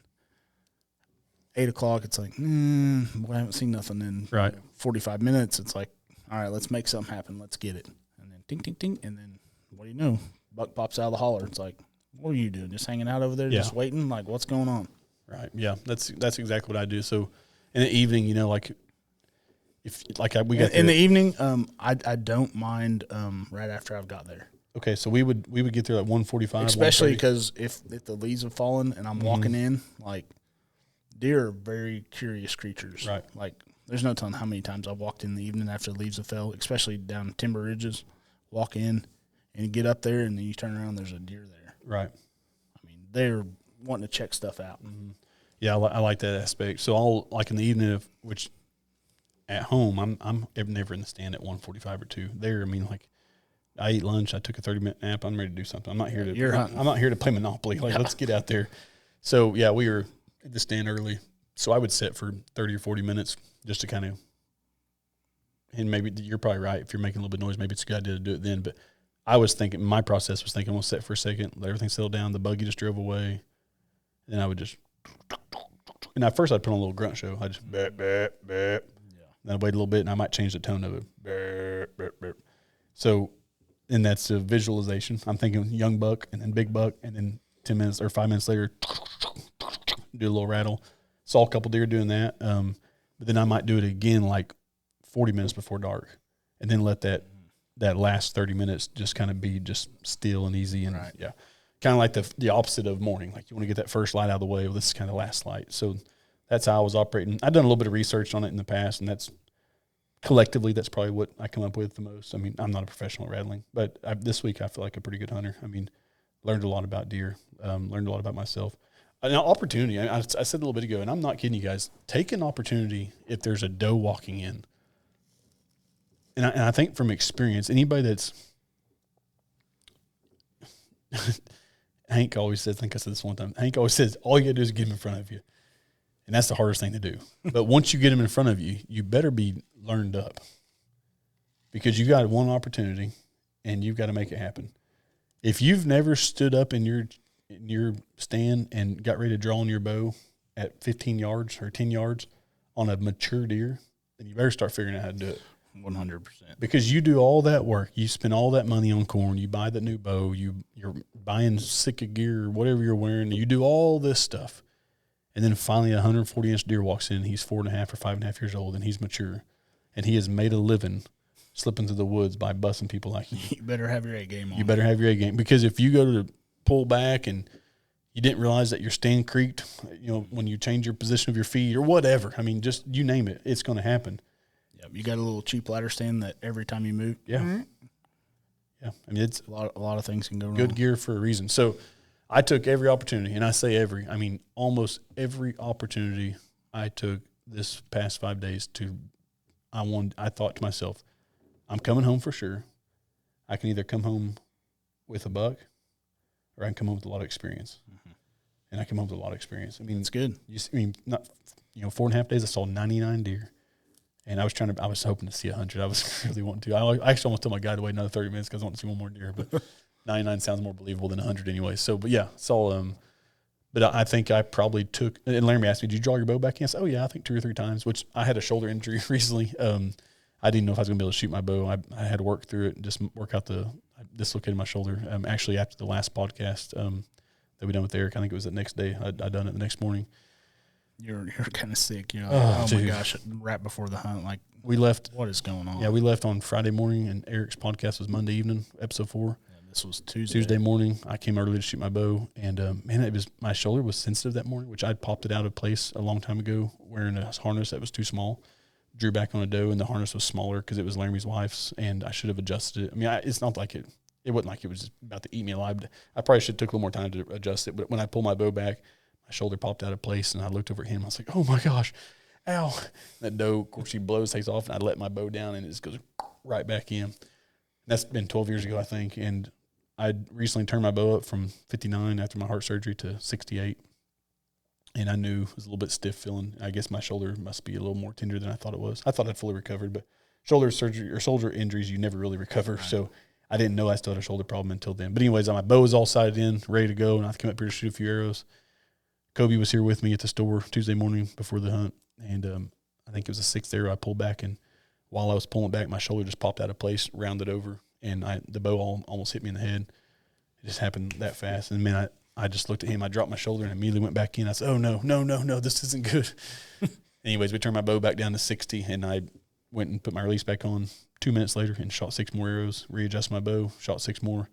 8 o'clock, it's like, I haven't seen nothing in 45 minutes. It's like, all right, let's make something happen. Let's get it. And then ting, ting, ting. And then what do you know? Buck pops out of the holler. It's like, what are you doing? Just hanging out over there, just waiting? Like, what's going on? Right. Yeah, that's exactly what I do. So in the evening, like if like we got in the evening, I don't mind right after I've got there. Okay, so we would get there at 1:45, especially because if the leaves have fallen and I'm walking in, like deer are very curious creatures. Right. Like there's no telling how many times I've walked in the evening after the leaves have fell, especially down timber ridges. Walk in and get up there, and then you turn around, and there's a deer there. Right. I mean, they're wanting to check stuff out. Mm-hmm. Yeah, I like that aspect. So I'll like in the evening, which at home I'm never in the stand at 1:45 or 2. There, I mean, like I ate lunch, I took a 30-minute nap. I'm ready to do something. I'm not here to play Monopoly. Like let's get out there. So yeah, we were at the stand early. So I would sit for 30 or 40 minutes just to kind of, and maybe you're probably right. If you're making a little bit of noise, maybe it's a good idea to do it then. But I was thinking, my process was thinking, I'm going to sit for a second, let everything settle down. The buggy just drove away. Then I would just, and at first I'd put on a little grunt show. I just, bap, bap, bap. Yeah. Then I'd wait a little bit and I might change the tone of it. Bap, bap, bap. So, and that's a visualization. I'm thinking young buck and then big buck, and then 10 minutes or 5 minutes later, do a little rattle. Saw a couple deer doing that. But then I might do it again like 40 minutes before dark, and then let that last 30 minutes just kind of be just still and easy. And kind of like the opposite of morning. Like you want to get that first light out of the way. Well, this is kind of the last light. So that's how I was operating. I've done a little bit of research on it in the past, and that's probably what I come up with the most. I mean, I'm not a professional at rattling, but this week I feel like a pretty good hunter. I mean, Learned a lot about deer. Learned a lot about myself. Now, opportunity. I said a little bit ago, and I'm not kidding you guys. Take an opportunity if there's a doe walking in. And I think from experience, anybody that's Hank always says, I think I said this one time, Hank always says, all you got to do is get him in front of you. And that's the hardest thing to do. But once you get him in front of you, you better be learned up. Because you got one opportunity, and you've got to make it happen. If you've never stood up in your stand and got ready to draw on your bow at 15 yards or 10 yards on a mature deer, then you better start figuring out how to do it. 100%. Because you do all that work. You spend all that money on corn. You buy the new bow. You're buying Sitka gear or whatever you're wearing. You do all this stuff. And then finally a 140-inch deer walks in. He's 4.5 or 5.5 years old, and he's mature. And he has made a living slipping through the woods by busting people like you. You better have your A game on. You better have your A game. Because if you go to pull back and you didn't realize that your stand creaked, when you change your position of your feet or whatever, I mean, just you name it, it's going to happen. You got a little cheap ladder stand that every time you move. Yeah. Mm-hmm. Yeah. I mean, it's a lot of things can go wrong. Good gear for a reason. So I took every opportunity, and I say every, I mean, almost every opportunity I took this past 5 days I thought to myself, I'm coming home for sure. I can either come home with a buck or I can come home with a lot of experience. Mm-hmm. And I come home with a lot of experience. I mean, it's good. 4.5 days, I saw 99 deer. And I was hoping to see 100. I was really wanting to. I actually almost told my guy to wait another 30 minutes because I want to see one more deer. But 99 sounds more believable than 100 anyway. So, but yeah, saw. But I think I probably took. And Laramie asked me, "Did you draw your bow back in?" I said, "Oh yeah, I think 2 or 3 times." Which I had a shoulder injury recently. I didn't know if I was going to be able to shoot my bow. I had to work through it and just work out I dislocated my shoulder. Actually, after the last podcast that we done with Eric, I think it was the next day. I done it the next morning. You're kind of sick, oh my gosh! Right before the hunt, like we left. What is going on? Yeah, we left on Friday morning, and Eric's podcast was Monday evening, episode 4. Yeah, this was Tuesday. Tuesday morning, I came early to shoot my bow, and my shoulder was sensitive that morning, which I'd popped it out of place a long time ago, wearing a harness that was too small. Drew back on a doe, and the harness was smaller because it was Laramie's wife's, and I should have adjusted it. I mean, it's not like it wasn't like it was just about to eat me alive. I probably should have took a little more time to adjust it, but when I pulled my bow back, my shoulder popped out of place, and I looked over at him. I was like, oh, my gosh, ow. And that doe, of course, she takes off, and I let my bow down, and it just goes right back in. That's been 12 years ago, I think, and I recently turned my bow up from 59 after my heart surgery to 68, and I knew it was a little bit stiff feeling. I guess my shoulder must be a little more tender than I thought it was. I thought I'd fully recovered, but shoulder surgery or shoulder injuries, you never really recover, so I didn't know I still had a shoulder problem until then. But anyways, my bow was all sighted in, ready to go, and I came up here to shoot a few arrows. Kobe was here with me at the store Tuesday morning before the hunt, and I think it was the 6th arrow I pulled back, and while I was pulling back, my shoulder just popped out of place, rounded over, and the bow almost hit me in the head. It just happened that fast, and man, I just looked at him. I dropped my shoulder and immediately went back in. I said, oh, no, this isn't good. Anyways, we turned my bow back down to 60, and I went and put my release back on 2 minutes later and shot 6 more arrows, readjusted my bow, shot 6 more.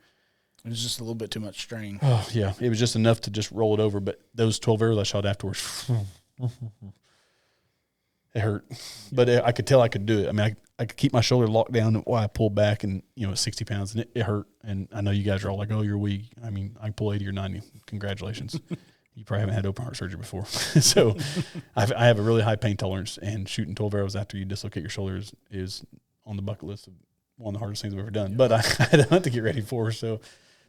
It was just a little bit too much strain. Oh, yeah. It was just enough to just roll it over. But those 12 arrows I shot afterwards, it hurt. But I could tell I could do it. I mean, I could keep my shoulder locked down while I pulled back, and, at 60 pounds, and it hurt. And I know you guys are all like, oh, you're weak. I mean, I can pull 80 or 90. Congratulations. You probably haven't had open heart surgery before. So I have a really high pain tolerance, and shooting 12 arrows after you dislocate your shoulder is on the bucket list of one of the hardest things I've ever done. But I had a hunt to get ready for, So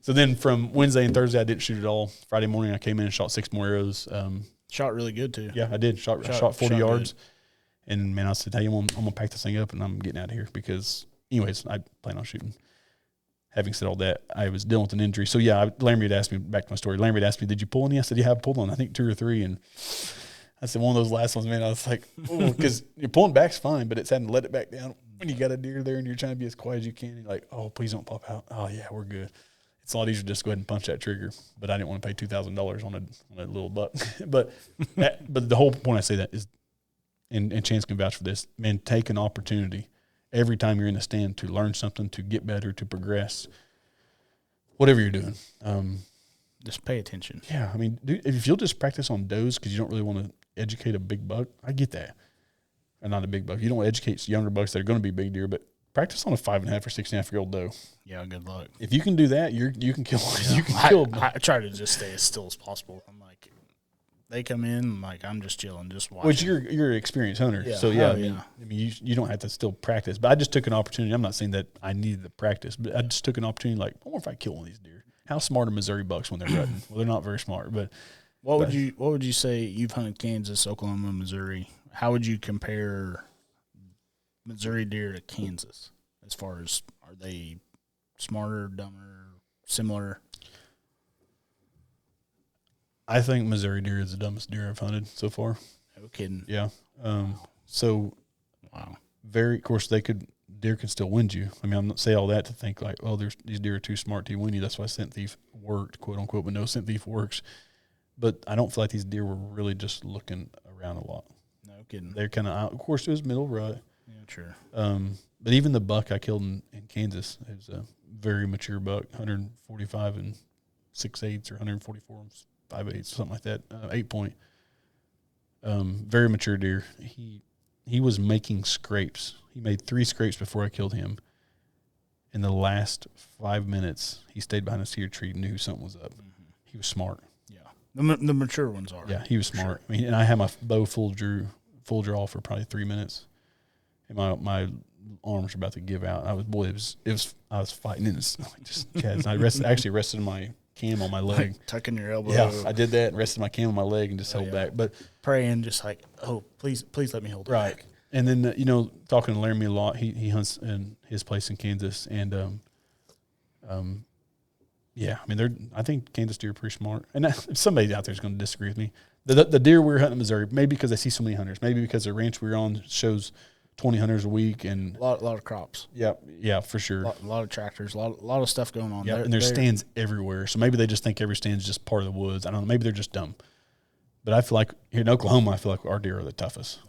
then from Wednesday and Thursday, I didn't shoot at all. Friday morning, I came in and shot 6 more arrows. Shot really good, too. Yeah, I did. Shot 40 yards. Good. And, man, I said, hey, I'm going to pack this thing up, and I'm getting out of here because, anyways, I plan on shooting. Having said all that, I was dealing with an injury. So, yeah, Laramie had asked me, back to my story, Laramie had asked me, did you pull any? I said, yeah, I pulled one, I think 2 or 3. And I said, one of those last ones, man, I was like, oh, because you're pulling back's fine, but it's having to let it back down. When you got a deer there and you're trying to be as quiet as you can, and you're like, oh, please don't pop out. Oh, yeah, we're good. It's a lot easier to just go ahead and punch that trigger, but I didn't want to pay $2,000 on a little buck. but the whole point I say that is, and Chance can vouch for this, man, take an opportunity every time you're in the stand to learn something, to get better, to progress, whatever you're doing. Just pay attention. Yeah, I mean, dude, if you'll just practice on does because you don't really want to educate a big buck, I get that. Or not a big buck. You don't want to educate younger bucks that are going to be big deer, but practice on a 5.5 or 6.5-year-old doe. Yeah, good luck. If you can do that, you can kill. Yeah. You can kill. I try to just stay as still as possible. I'm like, they come in, like I'm just chilling, just watching. Which you're an experienced hunter, Yeah. so yeah. Oh, I mean, you don't have to still practice. But I just took an opportunity. I'm not saying that I needed the practice, but I just took an opportunity. Like, I wonder if I kill one of these deer. How smart are Missouri bucks when they're rutting? Well, they're not very smart. But what would you say? You've hunted Kansas, Oklahoma, Missouri. How would you compare Missouri deer to Kansas as far as, are they smarter, dumber, similar? I think Missouri deer is the dumbest deer I've hunted so far. No kidding. Yeah. So, Wow. of course, deer can still wind you. I mean, I'm not saying all that to think like, oh, these deer are too smart to win you. That's why Scent Thief worked, quote unquote. But no, Scent Thief works. But I don't feel like these deer were really just looking around a lot. No kidding. They're kind of out. Of course, it was middle rut. Yeah, sure. But even the buck I killed in Kansas is a very mature buck, 145 and 6/8 or 144 and 5/8, something like that, 8-point. Very mature deer. He was making scrapes. He made 3 scrapes before I killed him. In the last 5 minutes, he stayed behind a cedar tree, knew something was up. Mm-hmm. He was smart. Yeah, the mature ones are. Yeah, he was smart. Sure. I mean, and I had my bow full draw for probably 3 minutes, and my arms were about to give out. I was fighting in this just chads. I rested my cam on my leg, like tucking your elbow. Yeah, I did that and rested my cam on my leg and just held back. But praying, just like, oh, please let me hold it back. And then talking to Laramie a lot. He hunts in his place in Kansas, and yeah, I mean I think Kansas deer are pretty smart. And somebody out there is going to disagree with me. The deer we were hunting in Missouri, maybe because I see so many hunters, maybe because the ranch we were on shows 20 hunters a week, and a lot of crops. Yeah, for sure. A lot of tractors, a lot of stuff going on. Yeah, and there's stands everywhere. So maybe they just think every stand is just part of the woods. I don't know. Maybe they're just dumb. But I feel like here in Oklahoma, I feel like our deer are the toughest,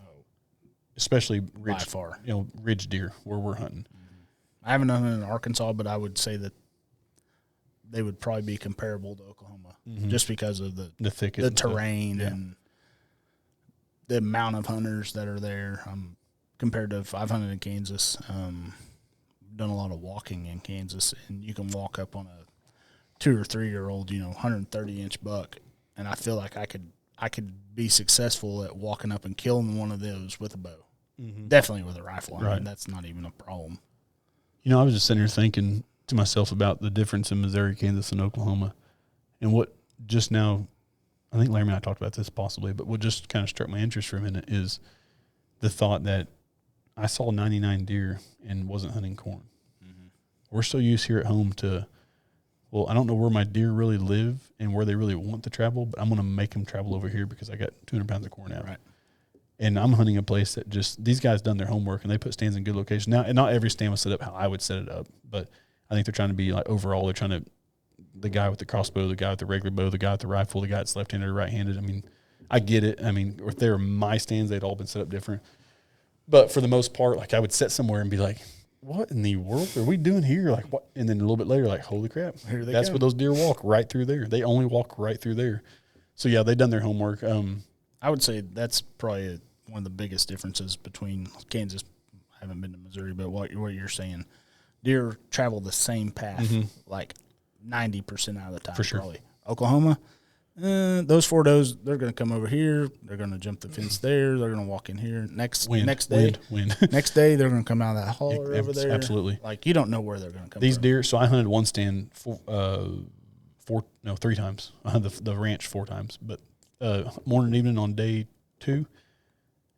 especially ridge, by far. Ridge deer where we're hunting. I haven't hunted in Arkansas, but I would say that they would probably be comparable to Oklahoma, just because of the thicket, the terrain, and the amount of hunters that are there. Compared to if I've hunted in Kansas, done a lot of walking in Kansas, and you can walk up on a 2 or 3 year old, 130-inch buck, and I feel like I could be successful at walking up and killing one of those with a bow. Mm-hmm. Definitely with a rifle. I mean, that's not even a problem. I was just sitting here thinking to myself about the difference in Missouri, Kansas, and Oklahoma, and what just now, I think Larry and I talked about this possibly, but what just kind of struck my interest for a minute is the thought that I saw 99 deer and wasn't hunting corn. Mm-hmm. We're so used here at home to, well, I don't know where my deer really live and where they really want to travel, but I'm going to make them travel over here because I got 200 pounds of corn out. Right. And I'm hunting a place that these guys done their homework and they put stands in good locations. Now, and not every stand was set up how I would set it up, but I think they're trying to be like overall, they're trying to, the guy with the crossbow, the guy with the regular bow, the guy with the rifle, the guy that's left-handed or right-handed. I mean, I get it. I mean, if they were my stands, they'd all been set up different. But for the most part, like I would sit somewhere and be like, what in the world are we doing here? Like what? And then a little bit later, like, holy crap, that's where those deer walk, right through there. They only walk right through there. So yeah, they've done their homework. I would say that's probably one of the biggest differences between Kansas. I haven't been to Missouri, but what you're saying, deer travel the same path like 90% out of the time. For sure. Probably. Oklahoma, those 4 does, they're going to come over here. They're going to jump the fence there. They're going to walk in here. Next day, next day, they're going to come out of that holler over there. Absolutely. Like, you don't know where they're going to come These from. deer, so I hunted one stand 3 times. I hunted the ranch 4 times, but morning and evening on day 2,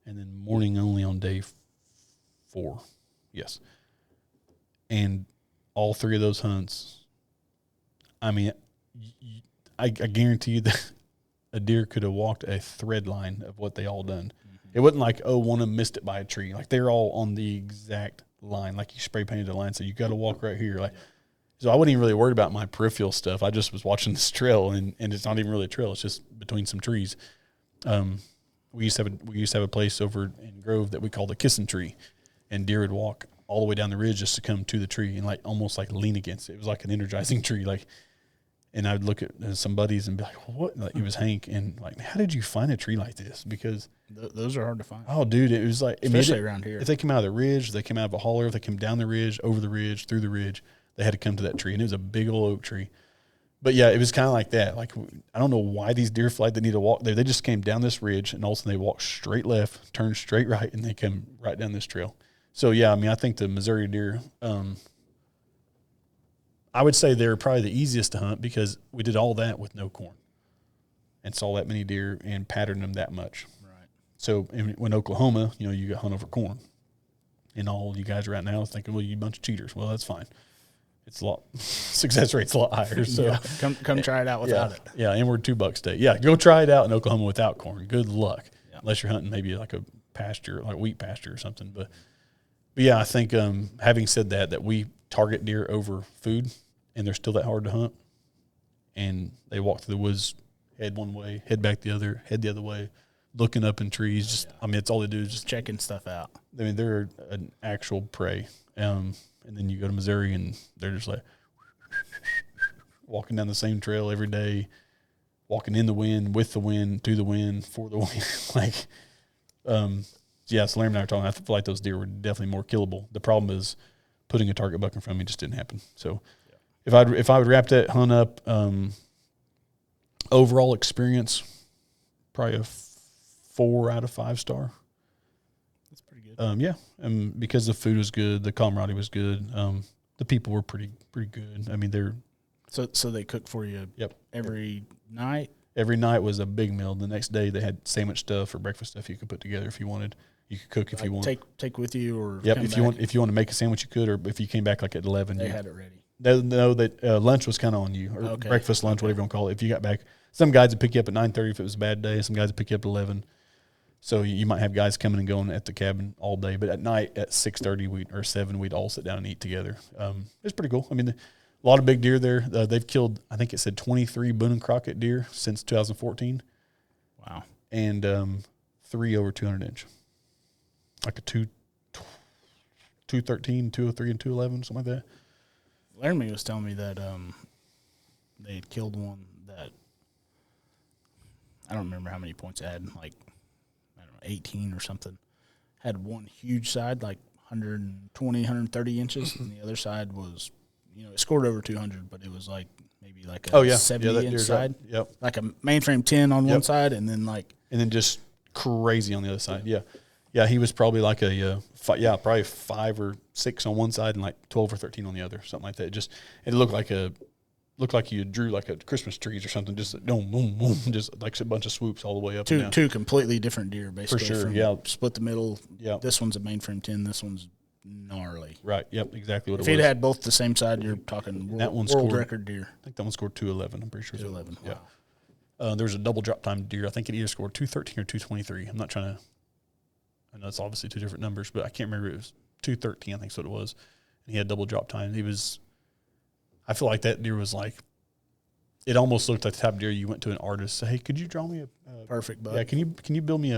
and then morning only on day 4. Yes. And all 3 of those hunts, I mean, I guarantee you that a deer could have walked a thread line of what they all done. Mm-hmm. It wasn't like, one of them missed it by a tree. Like, they're all on the exact line. Like, you spray painted a line, so you got to walk right here. Like, so I wasn't even really worried about my peripheral stuff. I just was watching this trail, and it's not even really a trail. It's just between some trees. We used to have a place over in Grove that we called the Kissing Tree, and deer would walk all the way down the ridge just to come to the tree and like almost like lean against it. It was like an energizing tree, like. And I'd look at some buddies and be like, what? Like, it was Hank. And like, how did you find a tree like this? Because those are hard to find. Oh, dude, it was like, especially around here. If they came out of the ridge, they came out of a holler, if they came down the ridge, over the ridge, through the ridge, they had to come to that tree. And it was a big old oak tree. But yeah, it was kind of like that. Like, I don't know why these deer feel like they need to walk there. They just came down this ridge, and all of a sudden they walked straight left, turned straight right, and they come right down this trail. So yeah, I mean, I think the Missouri deer, I would say they're probably the easiest to hunt because we did all that with no corn and saw that many deer and patterned them that much. Right. So when Oklahoma, you got hunt over corn. And all you guys right now is thinking, well, you a bunch of cheaters. Well, that's fine. It's a lot, success rate's a lot higher. So yeah, come try it out without it. Yeah, and we're $2 state. Yeah, go try it out in Oklahoma without corn. Good luck. Yeah. Unless you're hunting maybe like a pasture, like wheat pasture or something. But yeah, I think having said that we target deer over food, and they're still that hard to hunt. And they walk through the woods, head one way, head back the other, head the other way, looking up in trees. Just, I mean, it's all they do is just checking stuff out. I mean, they're an actual prey. And then you go to Missouri, and they're just like walking down the same trail every day, walking in the wind, with the wind, to the wind, for the wind. Like, yeah, so Larry and I were talking. I feel like those deer were definitely more killable. The problem is putting a target buck in front of me just didn't happen. So if I would wrap that hunt up, overall experience, probably a 4 out of 5 star. That's pretty good. Yeah, because the food was good, the camaraderie was good, the people were pretty good. I mean, they're so they cook for you. Yep. Every night. Every night was a big meal. The next day they had sandwich stuff or breakfast stuff you could put together if you wanted. You could cook if you want. Take with you or yep. If you want to make a sandwich, you could. Or if you came back like at 11, they had it ready. They know that lunch was kind of on you, or breakfast, lunch, whatever you want to call it. If you got back, some guys would pick you up at 9:30 if it was a bad day. Some guys would pick you up at 11. So you might have guys coming and going at the cabin all day, but at night at 6:30 or 7, we'd all sit down and eat together. It's pretty cool. I mean, a lot of big deer there. They've killed, I think it said 23 Boone and Crockett deer since 2014. Wow. And 3 over 200 inch, like a 213, 203, and 211, something like that. Laramie was telling me that they had killed one that I don't remember how many points it had, like 18 or something. Had one huge side, like 120, 130 inches, and the other side was, it scored over 200, but it was like maybe like a 70-inch side. Right. Yep. Like a mainframe 10 on one side, and then just crazy on the other side. Yeah. Yeah, he was probably like probably 5 or 6 on one side and like 12 or 13 on the other, something like that. It looked like you drew like a Christmas trees or something, just boom, boom, boom, just like a bunch of swoops all the way up. Two completely different deer, basically. For sure, Split the middle. Yeah. This one's a mainframe 10. This one's gnarly. Right. Yep. Exactly what it was. If he'd had both the same side, you're talking world record deer. I think that one scored 211. I'm pretty sure. 211. Yeah. Wow. There was a double drop time deer. I think it either scored 213 or 223. I'm not trying to. I know it's obviously two different numbers, but I can't remember. It was 213, I think is what it was. And he had double drop time. I feel like that deer was like, it almost looked like the type of deer you went to an artist. Say, hey, could you draw me a perfect buck? Yeah, can you build me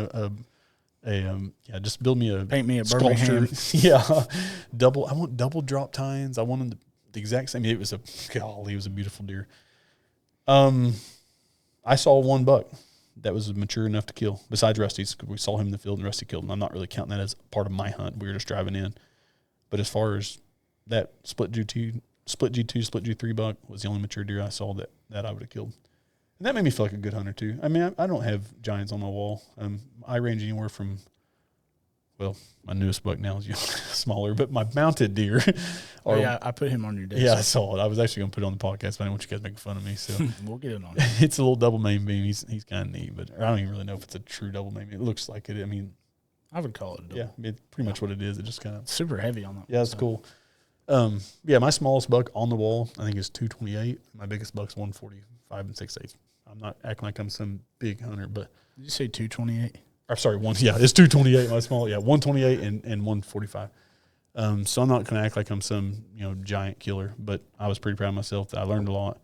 just build me paint me a sculpture. Birmingham. Yeah, I want double drop tines. I want them the exact same. It was a beautiful deer. I saw one buck that was mature enough to kill, besides Rusty's. We saw him in the field and Rusty killed him. I'm not really counting that as part of my hunt. We were just driving in. But as far as that split G2, split G3 buck was the only mature deer I saw that I would have killed. And that made me feel like a good hunter too. I mean, I don't have giants on my wall. I range anywhere from, my newest buck now is smaller, but my mounted deer I put him on your desk. Yeah, I saw it. I was actually going to put it on the podcast, but I didn't want you guys making fun of me. So we'll get it on. It's a little double main beam. He's kind of neat, but I don't even really know if it's a true double main beam. It looks like it. I mean, I would call it a double. Yeah, it's pretty much what it is. It just kind of super heavy on that. Yeah, it's cool. My smallest buck on the wall, I think, is 228. My biggest buck's 145 and 6/8. I'm not acting like I'm some big hunter, but did you say 228? Or sorry, it's 228. My small, 128 and 145. So I'm not going to act like I'm some giant killer, but I was pretty proud of myself that I learned a lot,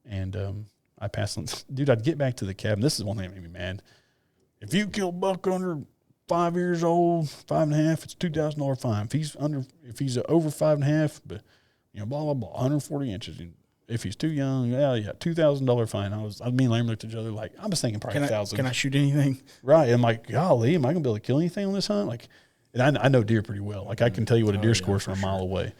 and I passed on. Dude, I'd get back to the cabin. This is one thing that made me mad. If you kill a buck under 5 years old, 5.5, it's $2,000 fine. If he's over 5.5, but blah blah blah, 140 inches. if he's too young, yeah, $2,000 fine. Me and Larry looked at each other like, I was thinking probably 1,000. Can I shoot anything? Right. And I'm like, golly, am I gonna be able to kill anything on this hunt? Like, and I know deer pretty well. Like I can tell you what a deer scores from a mile away.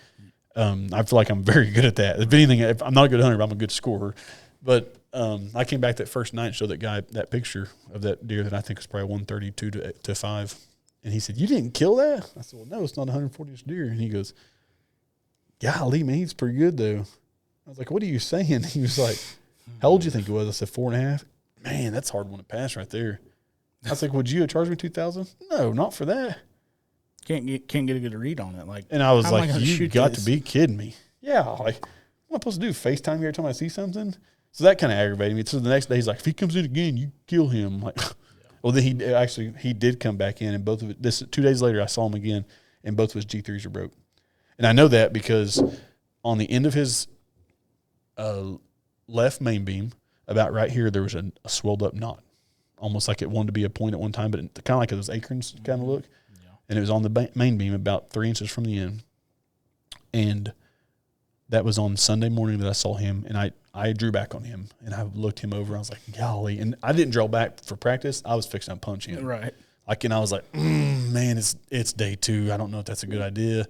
I feel like I'm very good at that. If anything, if I'm not a good hunter, but I'm a good scorer. But I came back that first night and showed that guy that picture of that deer that I think was probably 132 to 5. And he said, "You didn't kill that?" I said, "Well, no, it's not a 140-inch deer." And he goes, "Golly, man, he's pretty good though." I was like, "What are you saying?" He was like, "How old do you think it was?" I said, 4.5. Man, that's a hard one to pass right there. I was like, "Would you have charged me $2,000?" No, not for that. Can't get a good read on it. Like, and I was like, "You got to be kidding me!" Yeah, like, what am I supposed to do? FaceTime you every time I see something? So that kind of aggravated me. So the next day, he's like, "If he comes in again, you kill him." I'm like, well, then he did come back in, and both of it. 2 days later, I saw him again, and both of his G3s were broke. And I know that because on the end of his left main beam, about right here, there was a swelled up knot, almost like it wanted to be a point at one time, but kind of like those acorns kind of look. Yeah. And it was on the main beam about 3 inches from the end. And that was on Sunday morning that I saw him, and I drew back on him, and I looked him over. I was like, golly. And I didn't draw back for practice. I was fixing to punch him. Right. Like, and I was like, man, it's day 2. I don't know if that's a good idea.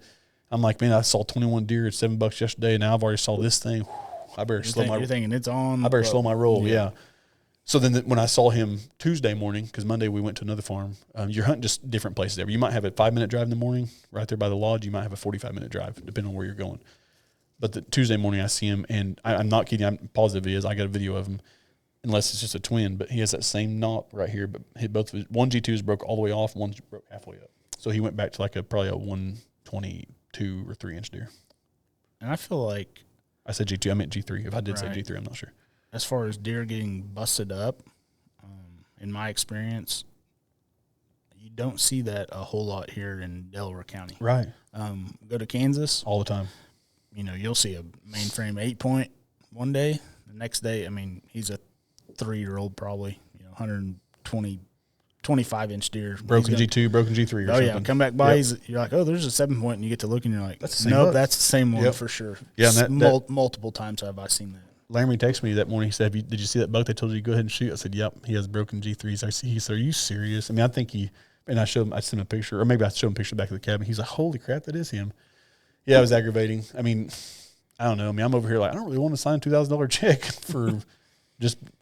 I'm like, man, I saw 21 deer at $7 yesterday. Now I've already saw this thing. I better slow my. You're thinking it's on. I better slow my roll. Yeah. So then when I saw him Tuesday morning, because Monday we went to another farm, you're hunting just different places there. You might have a 5-minute drive in the morning right there by the lodge. You might have a 45-minute drive, depending on where you're going. But the Tuesday morning I see him, and I'm not kidding. I'm positive he is. I got a video of him, unless it's just a twin. But he has that same knot right here. But hit both of his, one G2s broke all the way off, one broke halfway up. So he went back to like probably a 122 or 3-inch deer. And I feel like I said G2. I meant G3. If I did say G3, I'm not sure. As far as deer getting busted up, in my experience, you don't see that a whole lot here in Delaware County. Right. Go to Kansas all the time. You know, you'll see a mainframe 8-point one day. The next day, I mean, he's a 3-year-old probably, 120, 25-inch deer. Broken G2, broken G3 or something. Oh, yeah. Come back by, you're like, oh, there's a 7-point, and you get to look, and you're like, that's the same one for sure. Yeah, and multiple times have I seen that. Larry texted me that morning. He said, did you see that buck they told you to go ahead and shoot? I said, yep, he has broken G3s. He said, are you serious? I mean, I think and I sent him a picture, or maybe I showed him a picture back of the cabin. He's like, holy crap, that is him. Yeah, it was aggravating. I mean, I don't know. I mean, I'm over here like, I don't really want to sign a $2,000 check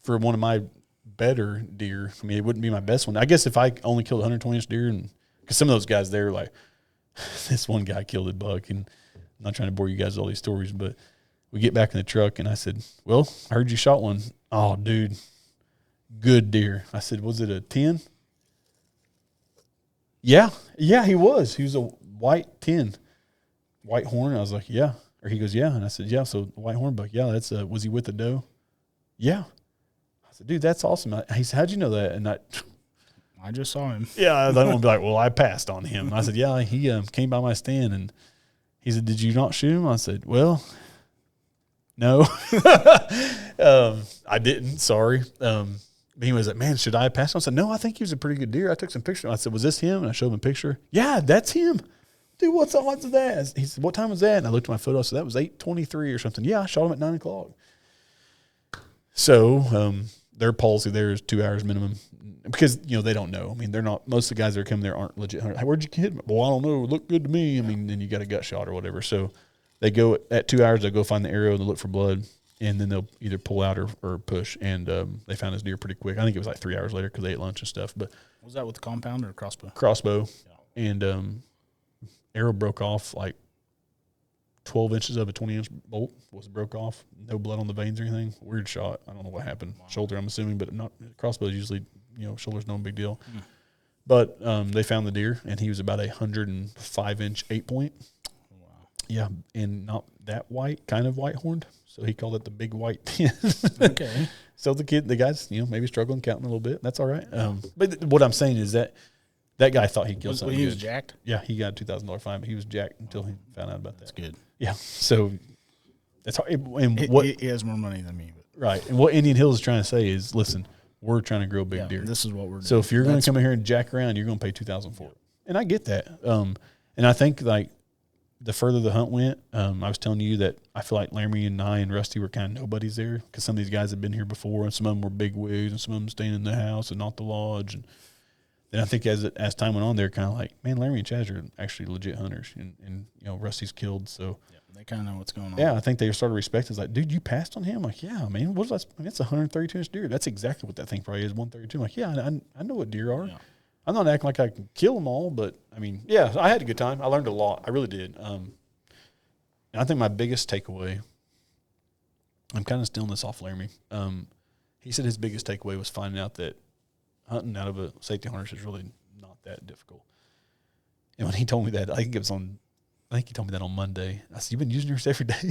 for one of my better deer. I mean, it wouldn't be my best one. I guess if I only killed a 120-inch deer, and because some of those guys there, like, this one guy killed a buck, and I'm not trying to bore you guys with all these stories, but we get back in the truck, and I said, well, I heard you shot one. Oh, dude, good deer. I said, was it a 10? Yeah, he was. He was a white 10. White horn. I was like, yeah. Or he goes, yeah. And I said, yeah. So white horn buck. Yeah. That's was he with the doe? Yeah. I said, dude, that's awesome. He said, how'd you know that? And I just saw him. Yeah. I don't want to be like, well, I passed on him. And I said, yeah, he came by my stand, and he said, did you not shoot him? I said, well, no, I didn't. Sorry. He was like, man, should I pass on? I said, no, I think he was a pretty good deer. I took some pictures. I said, was this him? And I showed him a picture. Yeah, that's him. Dude, what's the odds of that? He said, what time was that? And I looked at my photo. I said, that was 8:23 or something. Yeah, I shot him at 9 o'clock. So their policy there is 2 hours minimum because, they don't know. I mean, they're not – most of the guys that are coming there aren't legit hunters. Hey, where'd you hit him? Well, I don't know. It looked good to me. I mean, then you got a gut shot or whatever. So they go at 2 hours, they'll go find the arrow and they'll look for blood, and then they'll either pull out or push. And they found his deer pretty quick. I think it was like 3 hours later because they ate lunch and stuff. But was that with the compound or crossbow? Crossbow. Yeah. And arrow broke off like 12 inches of a 20-inch bolt broke off. No blood on the veins or anything. Weird shot. I don't know what happened. Wow. Shoulder, I'm assuming, but not crossbows usually, shoulder's no big deal. Mm. But they found the deer, and he was about 105-inch 8-point. Wow. Yeah, and not that white, kind of white horned. So he called it the big white 10. Okay. So the guy's, maybe struggling counting a little bit. That's all right. But what I'm saying is that guy thought he'd kill something. He good. was jacked? Yeah, he got a $2,000 fine, but he was jacked until he found out about that. That's good. Yeah, so that's hard. And he has more money than me. But. Right, and what Indian Hills is trying to say is, listen, we're trying to grow big deer. This is what we're doing. So if you're going to come in here and jack around, you're going to pay $2,000 for it. And I get that. And I think, like, the further the hunt went, I was telling you that I feel like Laramie and I and Rusty were kind of nobodies there because some of these guys had been here before, and some of them were big wigs, and some of them staying in the house and not the lodge. And then I think as time went on, they're kind of like, man, Laramie and Chaz are actually legit hunters, and Rusty's killed, so yeah, they kind of know what's going on. yeah, I think they started respecting. It's like, dude, you passed on him? I'm like, yeah, man. What was that? I mean, it's a 132-inch deer. That's exactly what that thing probably is, 132. I'm like, yeah, I know what deer are. Yeah. I'm not acting like I can kill them all, but I mean, yeah, I had a good time. I learned a lot. I really did. And I think my biggest takeaway, I'm kind of stealing this off Laramie. He said his biggest takeaway was finding out that hunting out of a safety harness is really not that difficult. And when he told me that, I think he told me that on Monday. I said, "You've been using yours every day."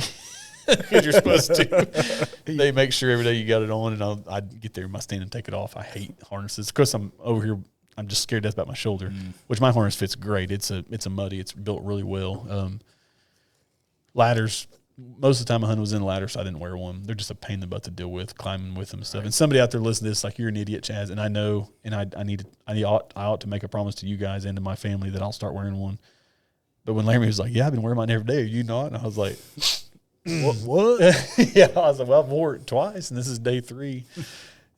Because you're supposed to. They make sure every day you got it on, and I'd get there in my stand and take it off. I hate harnesses. Of course, I'm over here. I'm just scared to death about my shoulder, which my harness fits great. It's a muddy. It's built really well. Ladders. Most of the time I hunted was in ladders, so I didn't wear one. They're just a pain in the butt to deal with, climbing with them and stuff. Right. And somebody out there listening to this, like, you're an idiot, Chaz, and I know, and I ought to make a promise to you guys and to my family that I'll start wearing one. But when Laramie was like, yeah, I've been wearing mine every day, are you not? And I was like, what? Yeah, I was like, well, I've worn it twice, and this is day 3.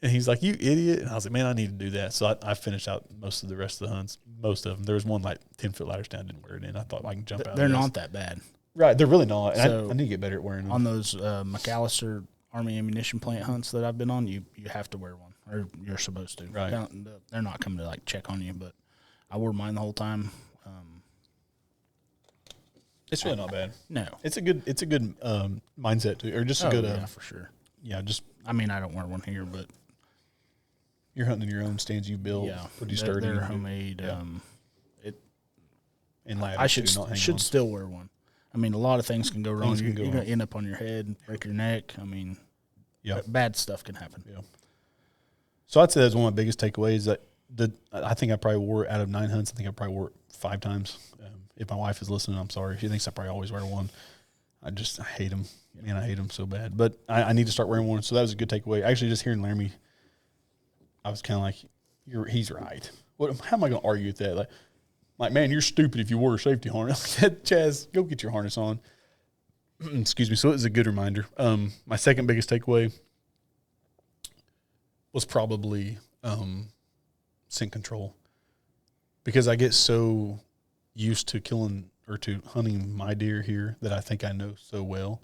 And he's like, you idiot. And I was like, man, I need to do that. So I finished out most of the rest of the hunts, most of them. There was one like 10-foot ladder stand, I didn't wear it in. I thought I can jump out. They're not that bad. Right, they're really not. So I need to get better at wearing them. On those McAllister Army ammunition plant hunts that I've been on, you have to wear one, or you're supposed to. Right. They're not coming to like check on you, but I wore mine the whole time. It's really not bad. No, it's a good mindset to, or just a good. Yeah, for sure. Yeah, just. I mean, I don't wear one here, but you're hunting in your own stands you built. Yeah, pretty sturdy. They're homemade. Yeah. And I should still wear one. I mean, a lot of things can go wrong. You're going to end up on your head and break your neck. I mean, bad stuff can happen. Yeah. So I'd say that's one of my biggest takeaways. That I think I probably wore it out of 9 hunts. I think I probably wore it 5 times. If my wife is listening, I'm sorry. She thinks I probably always wear one. I hate them. Man, I hate them so bad. But I need to start wearing one. So that was a good takeaway. Actually, just hearing Laramie, I was kind of like, he's right. How am I going to argue with that? Like, man, you're stupid if you wore a safety harness. Chaz, go get your harness on. Excuse me. So it was a good reminder. My second biggest takeaway was probably scent control, because I get so used to killing or to hunting my deer here that I think I know so well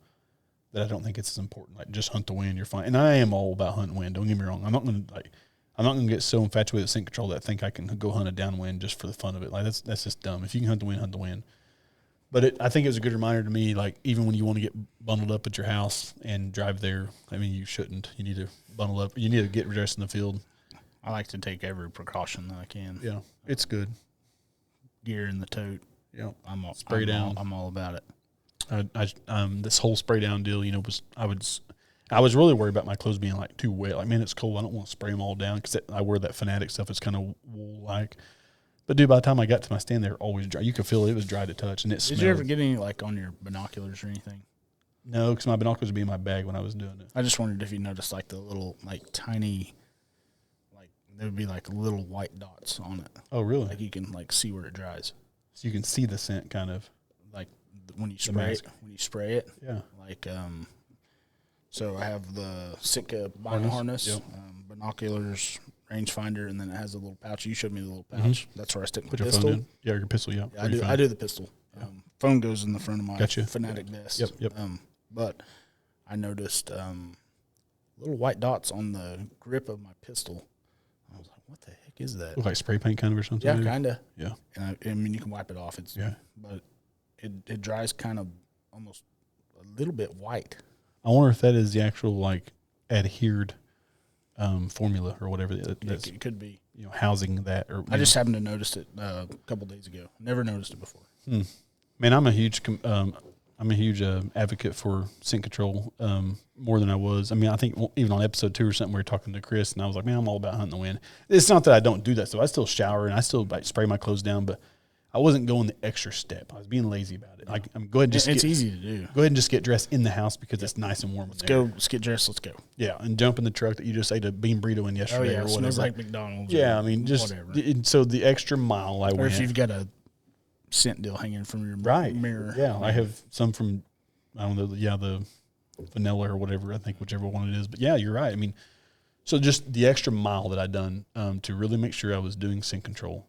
that I don't think it's as important. Like, just hunt the wind, you're fine. And I am all about hunting wind. Don't get me wrong. I'm not going to get so infatuated with scent control that I think I can go hunt a downwind just for the fun of it. Like, that's just dumb. If you can hunt the wind, hunt the wind. But I think it was a good reminder to me, like, even when you want to get bundled up at your house and drive there, I mean, you shouldn't. You need to bundle up. You need to get dressed in the field. I like to take every precaution that I can. Yeah, it's good. Gear in the tote. Yeah, I'm down. I'm all about it. This whole spray down deal, I was really worried about my clothes being like too wet. Like, man, it's cold. I don't want to spray them all down because I wear that Fanatic stuff. It's kind of wool like. But dude, by the time I got to my stand, they're always dry. You could feel it was dry to touch, and it smelled. Did you ever get any like on your binoculars or anything? No, because my binoculars would be in my bag when I was doing it. I just wondered if you noticed like the little like tiny, like there would be like little white dots on it. Oh, really? Like you can like see where it dries. So you can see the scent, kind of like when you spray it. When you spray it, yeah. Like so I have the Sitka bino harness, yep. Binoculars, rangefinder, and then it has a little pouch. You showed me the little pouch. Mm-hmm. That's where I stick my pistol. Phone in. Yeah, your pistol. Yeah, I do the pistol. Yeah. Phone goes in the front of my Fanatic vest. Yep. But I noticed little white dots on the grip of my pistol. I was like, "What the heck is that?" Look like spray paint kind of or something. Yeah, kind of. Yeah. And I mean, you can wipe it off. But it dries kind of almost a little bit white. I wonder if that is the actual like adhered formula or whatever. It could be. Housing that. Or I just happened to notice it a couple days ago. Never noticed it before. Man, I'm a huge advocate for scent control more than I was. I mean, I think even on episode 2 or something, we were talking to Chris, and I was like, man, I'm all about hunting the wind. It's not that I don't do that. So I still shower and I still spray my clothes down, but I wasn't going the extra step. I was being lazy about it. I'm go ahead and just it's easy to do. Go ahead and just get dressed in the house because it's nice and warm. Let's get dressed. Let's go. Yeah, and jump in the truck that you just ate a bean burrito in yesterday or whatever. Smells like McDonald's. Yeah, I mean, just whatever. So the extra mile I went. Or if you've got a scent deal hanging from your mirror. Yeah, I have some from, I don't know, the vanilla or whatever, I think whichever one it is. But yeah, you're right. I mean, so just the extra mile that I done to really make sure I was doing scent control,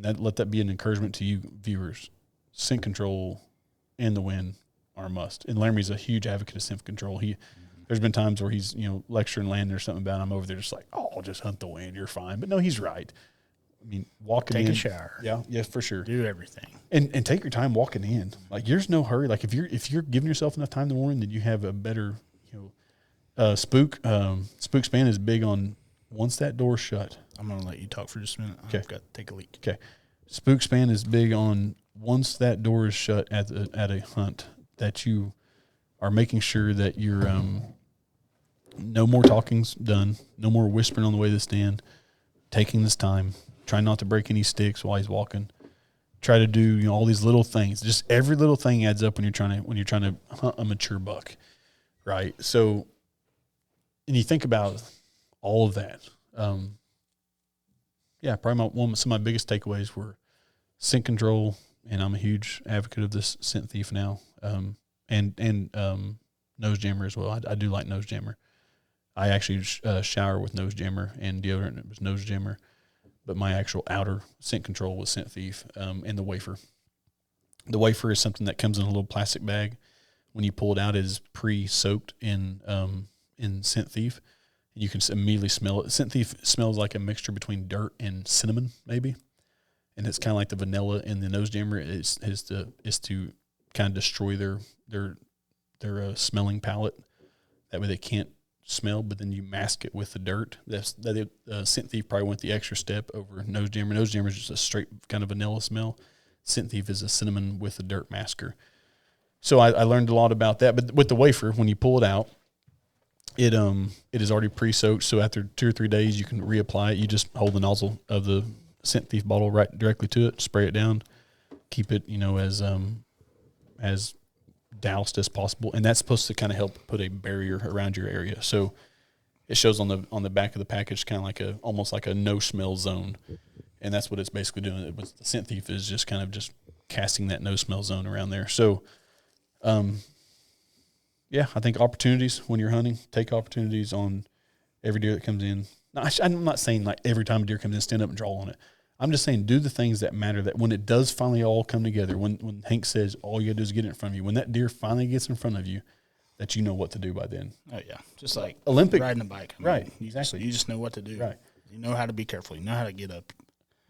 and let that be an encouragement to you viewers. Scent control in the wind are a must. And Laramie's a huge advocate of scent control. There's been times where he's, lecturing Landon or something about it. I'm over there just like, oh, just hunt the wind. You're fine. But no, he's right. I mean, walking in. Take a shower. Yeah, for sure. Do everything. And take your time walking in. Like, there's no hurry. Like, if you're giving yourself enough time in the morning, then you have a better, spook span is big on once that door's shut. I'm going to let you talk for just a minute. Okay. I've got to take a leak. Okay. Spook span is big on once that door is shut at a hunt, that you are making sure that you're no more talking's done, no more whispering on the way to the stand, taking this time, try not to break any sticks while he's walking. Try to do all these little things. Just every little thing adds up when you're trying to hunt a mature buck, right? So, and you think about all of that. Probably some of my biggest takeaways were scent control, and I'm a huge advocate of this scent thief now, and nose jammer as well. I do like nose jammer. I actually shower with nose jammer and deodorant. It was nose jammer, but my actual outer scent control was scent thief, and the wafer. The wafer is something that comes in a little plastic bag. When you pull it out, it is pre-soaked in scent thief. You can immediately smell it. Scent thief smells like a mixture between dirt and cinnamon, maybe, and it's kind of like the vanilla in the nose jammer is to kind of destroy their smelling palate. That way they can't smell, but then you mask it with the dirt. Scent thief probably went the extra step over nose jammer. Nose jammer is just a straight kind of vanilla smell. Scent thief is a cinnamon with a dirt masker. So I learned a lot about that. But with the wafer, when you pull it out, it is already pre-soaked. So after 2 or 3 days, you can reapply it. You just hold the nozzle of the scent thief bottle right directly to it, spray it down, keep it as doused as possible, and that's supposed to kind of help put a barrier around your area. So it shows on the back of the package kind of like almost like a no smell zone, and that's what it's basically doing. The scent thief is just kind of just casting that no smell zone around there. So, I think opportunities when you're hunting, take opportunities on every deer that comes in. Now, I'm not saying like every time a deer comes in, stand up and draw on it. I'm just saying do the things that matter, that when it does finally all come together, when Hank says all you got to do is get it in front of you, when that deer finally gets in front of you, that you know what to do by then. Oh, yeah. Just like Olympic riding a bike. Right. Exactly. You just know what to do. Right. You know how to be careful. You know how to get up.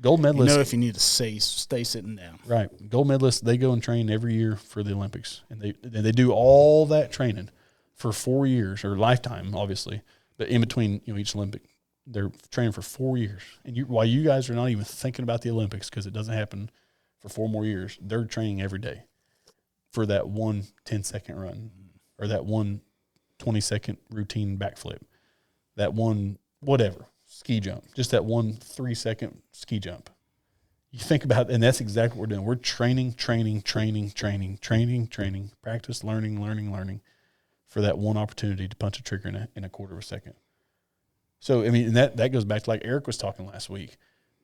Gold medalists. You know if you need to stay sitting down. Right. Gold medalists, they go and train every year for the Olympics. And they do all that training for 4 years, or lifetime, obviously. But in between each Olympic, they're training for 4 years. And while you guys are not even thinking about the Olympics because it doesn't happen for 4 more years, they're training every day for that one 10-second run, or that one 20-second routine backflip, that one whatever, ski jump, just that one 3-second ski jump. You think about it, and that's exactly what we're doing. We're training, practice, learning for that one opportunity to punch a trigger in a quarter of a second. So, I mean, and that goes back to like Eric was talking last week.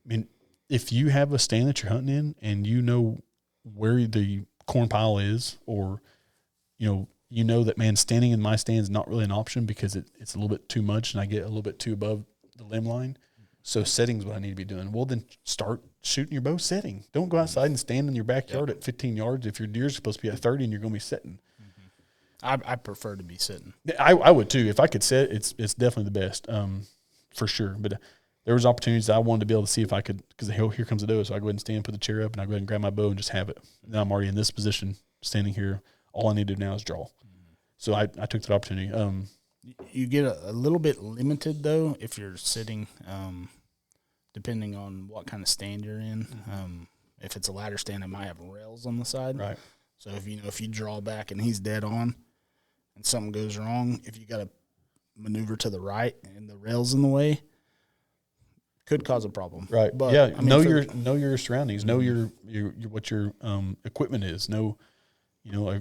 I mean, if you have a stand that you're hunting in and you know where the corn pile is, or, you know that, man, standing in my stand is not really an option because it's a little bit too much and I get a little bit too above the limb line. So setting's what I need to be doing. Well, then start shooting your bow setting. Don't go outside and stand in your backyard at 15 yards if your deer's supposed to be at 30 and you're going to be setting. I prefer to be sitting. I would too. If I could sit, it's definitely the best, for sure. But there was opportunities I wanted to be able to see if I could, because here comes the doe, so I go ahead and stand, put the chair up, and I go ahead and grab my bow and just have it. Now I'm already in this position, standing here. All I need to do now is draw. So I took that opportunity. You get a little bit limited, though, if you're sitting, depending on what kind of stand you're in. If it's a ladder stand, it might have rails on the side. Right. So if you draw back and he's dead on and something goes wrong, if you got to maneuver to the right and the rail's in the way, could cause a problem. Right. But yeah. I mean, know your surroundings. Know your what your equipment is. Know,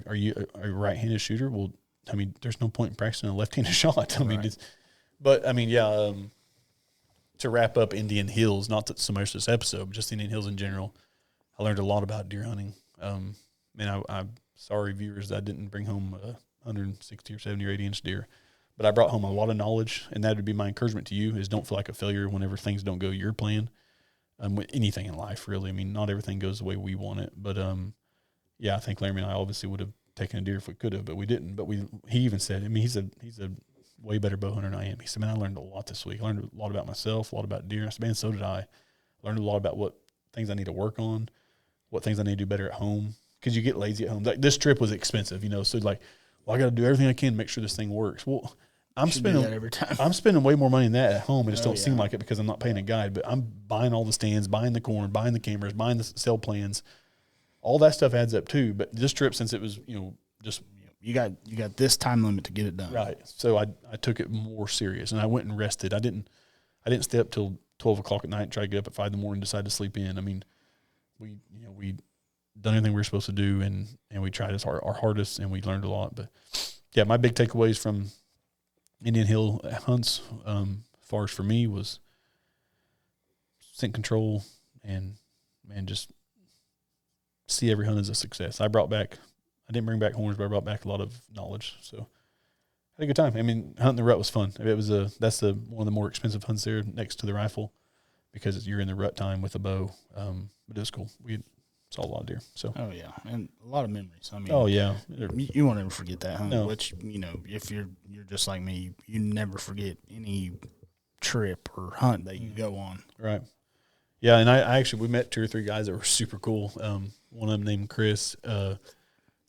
are you a right-handed shooter? Well, I mean, there's no point in practicing a left-handed shot. I mean, to wrap up Indian Hills, not that so much this episode, but just Indian Hills in general, I learned a lot about deer hunting. I'm sorry, viewers, that I didn't bring home 160 or 70 or 80 inch deer, but I brought home a lot of knowledge, and that would be my encouragement to you: is don't feel like a failure whenever things don't go your plan. With anything in life, really. I mean, not everything goes the way we want it, but yeah, I think Laramie and I obviously would have taken a deer if we could have, but we didn't. But he even said, I mean, he's a way better bow hunter than I am. He said, man, I learned a lot this week. I learned a lot about myself, a lot about deer. I said, man, so did I. Learned a lot about what things I need to work on, what things I need to do better at home, because you get lazy at home. Like, this trip was expensive, so like, well, I got to do everything I can to make sure this thing works. Well, I'm spending that every time. I'm spending way more money than that at home. It just don't seem like it because I'm not paying a guide, but I'm buying all the stands, buying the corn, buying the cameras, buying the cell plans. All that stuff adds up too. But this trip, since it was, just you got this time limit to get it done. Right. So I took it more serious, and I went and rested. I didn't stay up till 12 o'clock at night and try to get up at 5 in the morning and decide to sleep in. I mean, we done everything we were supposed to do, and we tried our hardest, and we learned a lot. But yeah, my big takeaways from Indian Hill hunts, as far as for me, was scent control and just see every hunt as a success. I didn't bring back horns, but I brought back a lot of knowledge. So I had a good time. I mean, hunting the rut was fun. That's one of the more expensive hunts there next to the rifle, because you're in the rut time with a bow. But it was cool. We saw a lot of deer. So yeah, and a lot of memories. I mean, yeah, you won't ever forget that hunt. No. Which if you're just like me, you never forget any trip or hunt that you go on. Right. Yeah, and I actually, we met 2 or 3 guys that were super cool. One of them named Chris,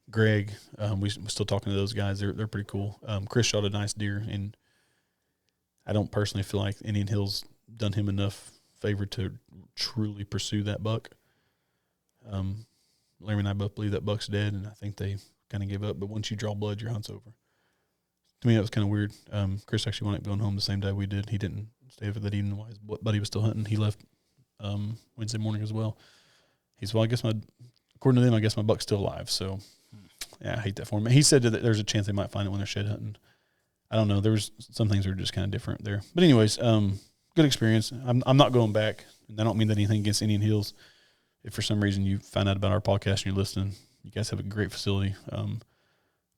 Greg. We're still talking to those guys. They're pretty cool. Chris shot a nice deer, and I don't personally feel like Indian Hill's done him enough favor to truly pursue that buck. Larry and I both believe that buck's dead, and I think they kind of gave up. But once you draw blood, your hunt's over. To me, that was kind of weird. Chris actually wound up going home the same day we did. He didn't stay over that evening while his buddy was still hunting. He left Wednesday morning as well. He's, well, according to them, I guess my buck's still alive. So, yeah, I hate that for him. He said that there's a chance they might find it when they're shed hunting. I don't know. There was some things that were just kind of different there. But anyways, good experience. I'm not going back, and I don't mean that anything against Indian Hills. If for some reason you find out about our podcast and you're listening, you guys have a great facility.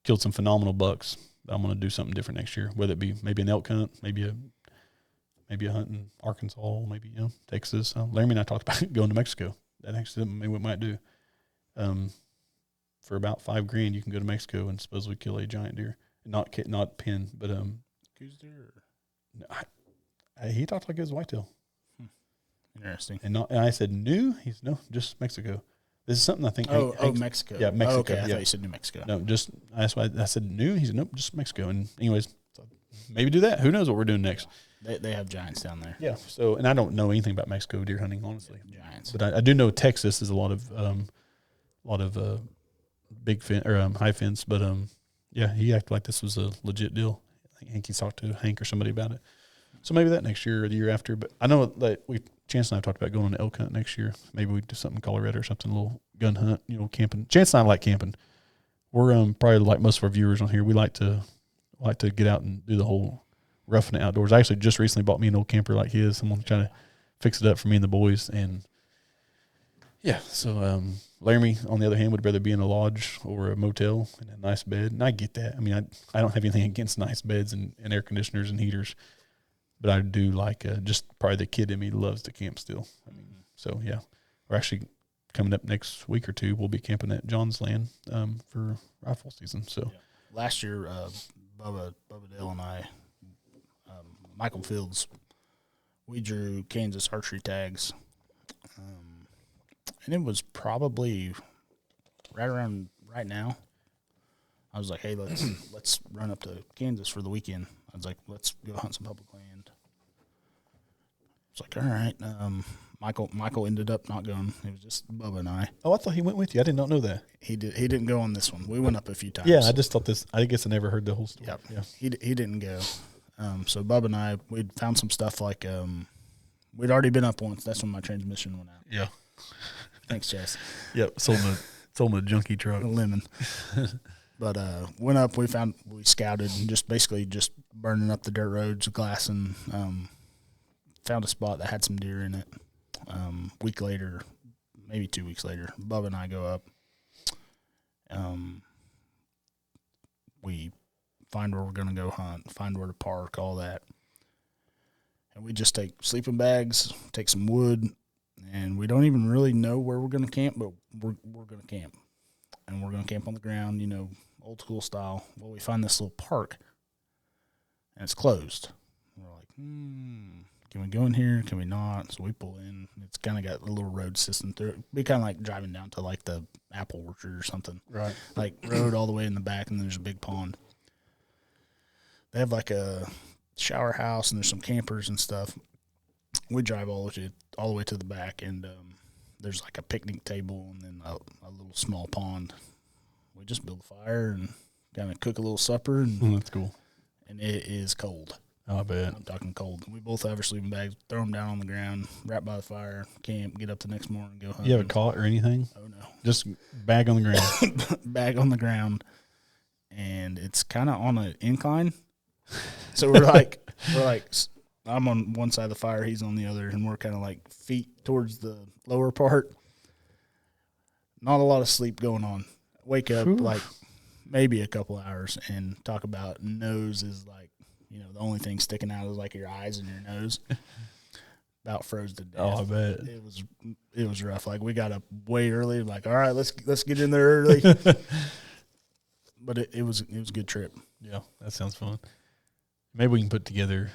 Killed some phenomenal bucks. I'm going to do something different next year, whether it be maybe an elk hunt, maybe a hunt in Arkansas, maybe Texas. Laramie and I talked about going to Mexico. That actually maybe we might do. For about $5,000, you can go to Mexico and supposedly kill a giant deer, not pin, but goose deer. He talked like it was whitetail. Interesting. And I said new. He's no, just Mexico. This is something I think. Mexico. Yeah, Mexico. Okay, I yeah. thought you said New Mexico. No, that's why I said new. He said nope, just Mexico. And anyways, so maybe do that. Who knows what we're doing next? They have giants down there. Yeah. So, and I don't know anything about Mexico deer hunting, honestly. Giants. But I do know Texas is a lot of big fin or high fence. But yeah, he acted like this was a legit deal. I think Hanky's talked to Hank or somebody about it. So maybe that next year or the year after. But I know that Chance and I have talked about going on an elk hunt next year. Maybe we do something in Colorado or something, a little gun hunt, camping. Chance and I like camping. We're probably like most of our viewers on here. We like to get out and do the whole roughing it outdoors. I actually just recently bought me an old camper like his. I'm trying to fix it up for me and the boys. And yeah, so Laramie, on the other hand, would rather be in a lodge or a motel in a nice bed. And I get that. I mean, I don't have anything against nice beds and air conditioners and heaters. But I do like just probably the kid in me loves to camp still. I mean, so yeah, we're actually coming up next week or two. We'll be camping at John's Land for rifle season. So last year, Bubba Dale and I, Michael Fields, we drew Kansas archery tags, and it was probably right now. I was like, hey, let's run up to Kansas for the weekend. I was like, let's go hunt some public land. It's like, all right. Michael ended up not going. It was just Bubba and I. Oh, I thought he went with you. I did not know that. He didn't go on this one. We went up a few times. Yeah, I just thought this. I guess I never heard the whole story. Yep. Yeah. He didn't go. So Bubba and I, we'd found some stuff like we'd already been up once. That's when my transmission went out. Yeah. Thanks, Jess. Yep. Sold me a junkie truck. A lemon. But went up, we scouted and just burning up the dirt roads, glassing. Found a spot that had some deer in it. Week later, maybe 2 weeks later, Bubba and I go up. We find where we're going to go hunt, find where to park, all that. And we just take sleeping bags, take some wood, and we don't even really know where we're going to camp, but we're going to camp. And we're going to camp on the ground, old school style. Well, we find this little park, and it's closed. We're like, can we go in here? Can we not? So we pull in. It's kind of got a little road system through it. Be kind of like driving down to like the apple orchard or something. Right. Like road all the way in the back, and there's a big pond. They have like a shower house, and there's some campers and stuff. We drive all the way to the back, and there's like a picnic table and then a little small pond. We just build a fire and kind of cook a little supper. And, that's cool. And it is cold. Oh, I bet. I'm talking cold. We both have our sleeping bags, throw them down on the ground, right by the fire, camp, get up the next morning, go hunt. You have a cot or anything? Oh, no. Just bag on the ground. Bag on the ground. And it's kind of on an incline. So we're like, I'm on one side of the fire, he's on the other, and we're kind of like feet towards the lower part. Not a lot of sleep going on. Wake up like maybe a couple hours and talk about nose is like, the only thing sticking out is like your eyes and your nose. About froze to death. Oh, I bet. It was rough. Like we got up way early. Like, all right, let's get in there early. But it was a good trip. Yeah, that sounds fun. Maybe we can put together.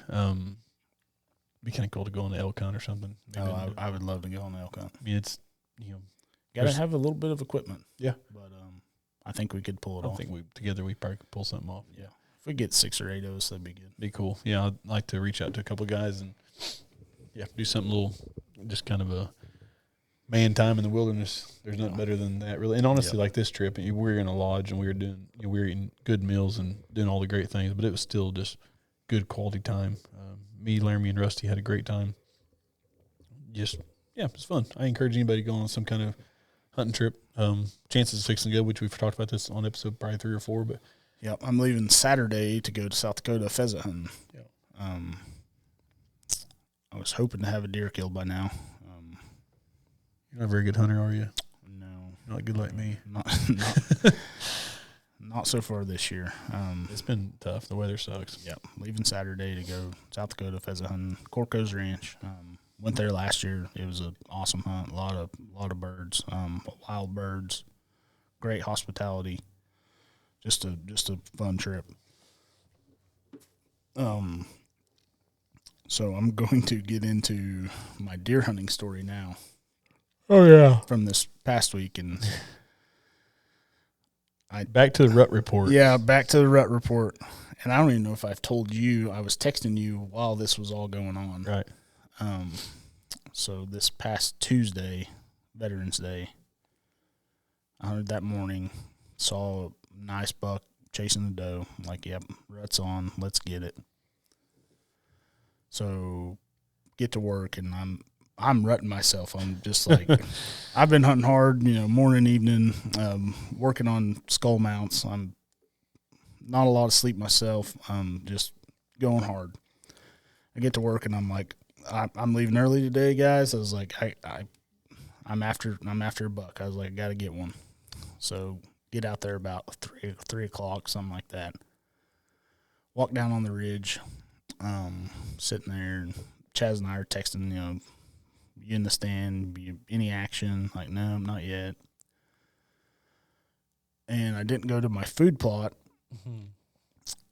Be kind of cool to go on the elk hunt or something. Maybe I would love to go on the elk hunt. I mean, it's got to have a little bit of equipment. Yeah, but I think we could pull it off. I think we probably could pull something off. Yeah, if we get 6 or 8 of us, that'd be good. Be cool. Yeah, I'd like to reach out to a couple of guys and do something little, just kind of a man time in the wilderness. There's nothing better than that, really. And honestly, like this trip, we were in a lodge and we were doing, we were eating good meals and doing all the great things, but it was still just good quality time. Me, Laramie, and Rusty had a great time. Just, it was fun. I encourage anybody to go on some kind of hunting trip. Chances of fixing to go, which we've talked about this on episode probably 3 or 4, but I'm leaving Saturday to go to South Dakota pheasant hunting. I was hoping to have a deer killed by now. You're not a very good hunter, are you? No, you're not good like me. Not so far this year. It's been tough. The weather sucks. Leaving Saturday to go South Dakota pheasant hunting, Corco's Ranch. Went there last year. It was an awesome hunt. A lot of birds, wild birds, great hospitality. Just a fun trip. So I'm going to get into my deer hunting story now. Oh yeah, from this past week, and back to the rut report. Yeah, back to the rut report. And I don't even know if I've told you. I was texting you while this was all going on. Right. So this past Tuesday, Veterans Day, I hunted that morning, saw a nice buck chasing the doe. I'm like, yep, rut's on. Let's get it. So get to work, and I'm rutting myself. I'm just like, I've been hunting hard, morning, evening, working on skull mounts. I'm not a lot of sleep myself. I'm just going hard. I get to work, and I'm like, I'm leaving early today, guys. I was like, I'm after a buck. I was like, I got to get one. So get out there about 3 o'clock, something like that. Walk down on the ridge, sitting there, and Chaz and I are texting, you in the stand, any action? Like, no, not yet. And I didn't go to my food plot,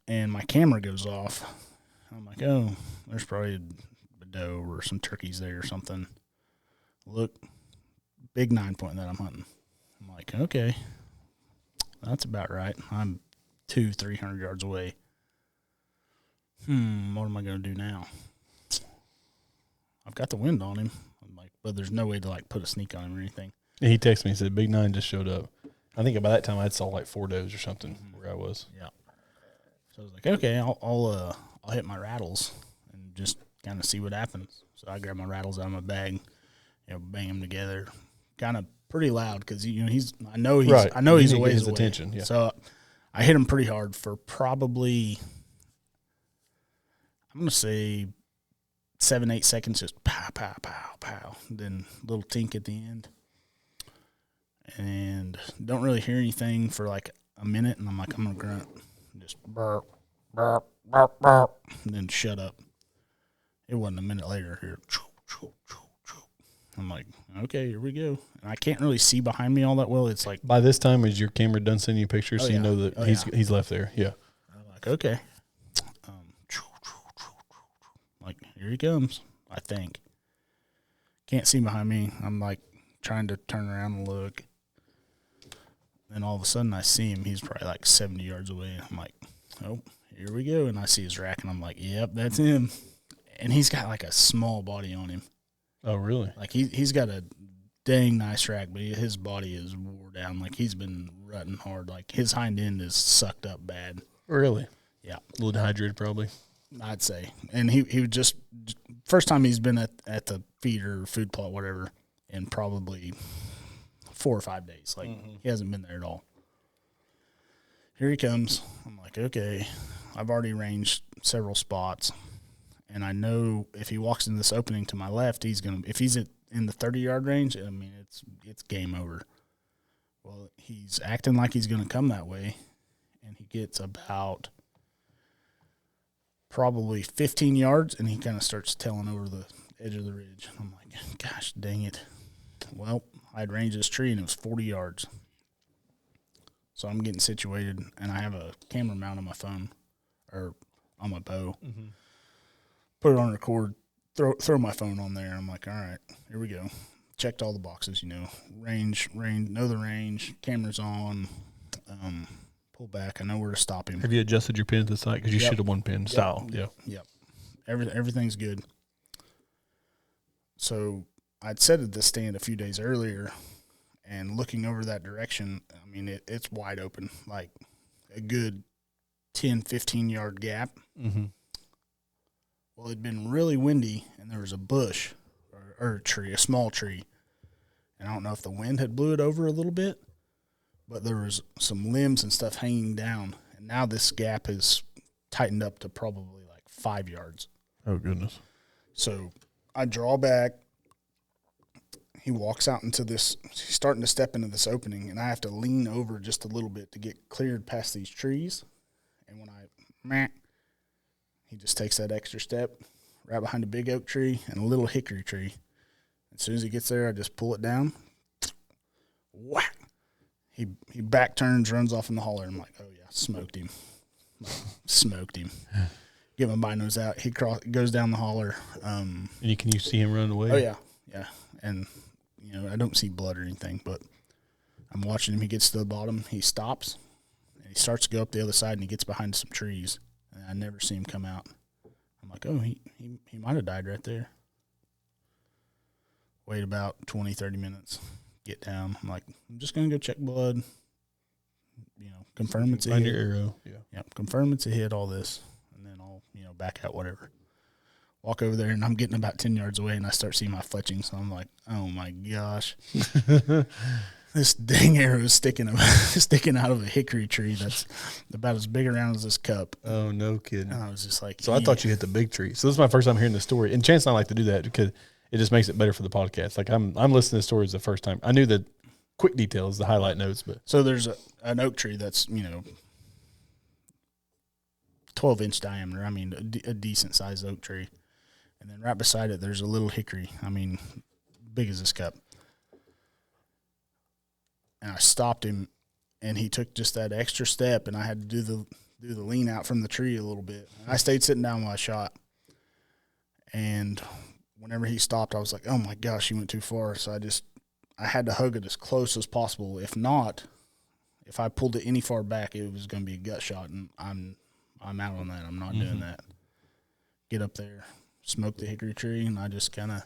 and my camera goes off. I'm like, oh, there's probably a doe or some turkeys there or something. Look, big 9-point that I'm hunting. I'm like, okay, that's about right. I'm 200-300 yards away. What am I going to do now? I've got the wind on him. I'm like, but there's no way to like put a sneak on him or anything. And he texted me and said, Big 9 just showed up. I think by that time I'd saw like 4 does or something where I was. Yeah. So I was like, okay, I'll hit my rattles and just kind of see what happens. So I grab my rattles out of my bag, bang them together, kind of pretty loud because I know he's right. He's a ways his away. attention. Yeah. So I hit him pretty hard for probably, I'm gonna say 7-8 seconds, just pow pow pow pow. Then a little tink at the end. and don't really hear anything for like a minute, and I'm like, I'm gonna grunt, just burp, burp, burp, burp, and then shut up. It wasn't a minute later here. I'm like, okay, here we go. And I can't really see behind me all that well. It's like By this time, is your camera done sending you pictures, so you know that he's left there? Yeah. I'm like, okay. Like, here he comes, I think. Can't see behind me. I'm like trying to turn around and look. Then all of a sudden I see him. He's probably like 70 yards away. I'm like, oh, here we go. And I see his rack, and I'm like, yep, that's him. And he's got like a small body on him. Oh, really? Like he's got a dang nice rack, but his body is wore down. Like he's been rutting hard. Like his hind end is sucked up bad. Really? Yeah. A little dehydrated probably. I'd say. And he was just first time he's been at the feeder, food plot, whatever, in probably 4 or 5 days. Like he hasn't been there at all. Here he comes. I'm like, okay. I've already ranged several spots. And I know if he walks in this opening to my left, if he's in the 30-yard range, I mean, it's game over. Well, he's acting like he's going to come that way, and he gets about probably 15 yards, and he kind of starts tailing over the edge of the ridge. I'm like, gosh, dang it. Well, I'd ranged this tree, and it was 40 yards. So I'm getting situated, and I have a camera mount on my phone or on my bow. Mm-hmm. Put it on record, throw my phone on there. I'm like, all right, here we go. Checked all the boxes, range, know the range, camera's on, pull back. I know where to stop him. Have you adjusted your pin to the side? Because you should have one pin style. Yep. Everything's good. So I'd set at this stand a few days earlier, and looking over that direction, I mean, it's wide open, like a good 10, 15-yard gap. Mm-hmm. Well, it'd been really windy, and there was a bush or a tree, a small tree. And I don't know if the wind had blew it over a little bit, but there was some limbs and stuff hanging down. And now this gap is tightened up to probably like 5 yards. Oh, goodness. So I draw back. He walks out into this. He's starting to step into this opening, and I have to lean over just a little bit to get cleared past these trees. And when he just takes that extra step right behind a big oak tree and a little hickory tree. As soon as he gets there, I just pull it down. Whack! He back turns, runs off in the holler. I'm like, oh, yeah, smoked him. Get my binos out. He goes down the holler. And can you see him running away? Oh, yeah. And, I don't see blood or anything, but I'm watching him. He gets to the bottom. He stops, and he starts to go up the other side, and he gets behind some trees. And I never see him come out. I'm like, oh, he might have died right there. Wait about 20, 30 minutes. Get down. I'm like, I'm just going to go check blood. Confirm it's a hit. Find your arrow. Yeah, confirm it's a hit, all this. And then I'll, back out, whatever. Walk over there, and I'm getting about 10 yards away, and I start seeing my fletching. So I'm like, oh, my gosh. This dang arrow is sticking out of a hickory tree that's about as big around as this cup. Oh, no kidding. And I was just like, so I thought you hit the big tree. So this is my first time hearing the story. And Chance and I like to do that because it just makes it better for the podcast. Like I'm listening to the stories the first time. I knew the quick details, the highlight notes, but so there's an oak tree that's 12-inch diameter. I mean, a decent sized oak tree, and then right beside it there's a little hickory. I mean, big as this cup. And I stopped him, and he took just that extra step, and I had to do the lean out from the tree a little bit. I stayed sitting down while I shot, and whenever he stopped, I was like, oh my gosh, he went too far. So I had to hug it as close as possible. If not, if I pulled it any far back, it was going to be a gut shot, and I'm out on that. I'm not doing that. Get up there, smoke the hickory tree, and I just kind of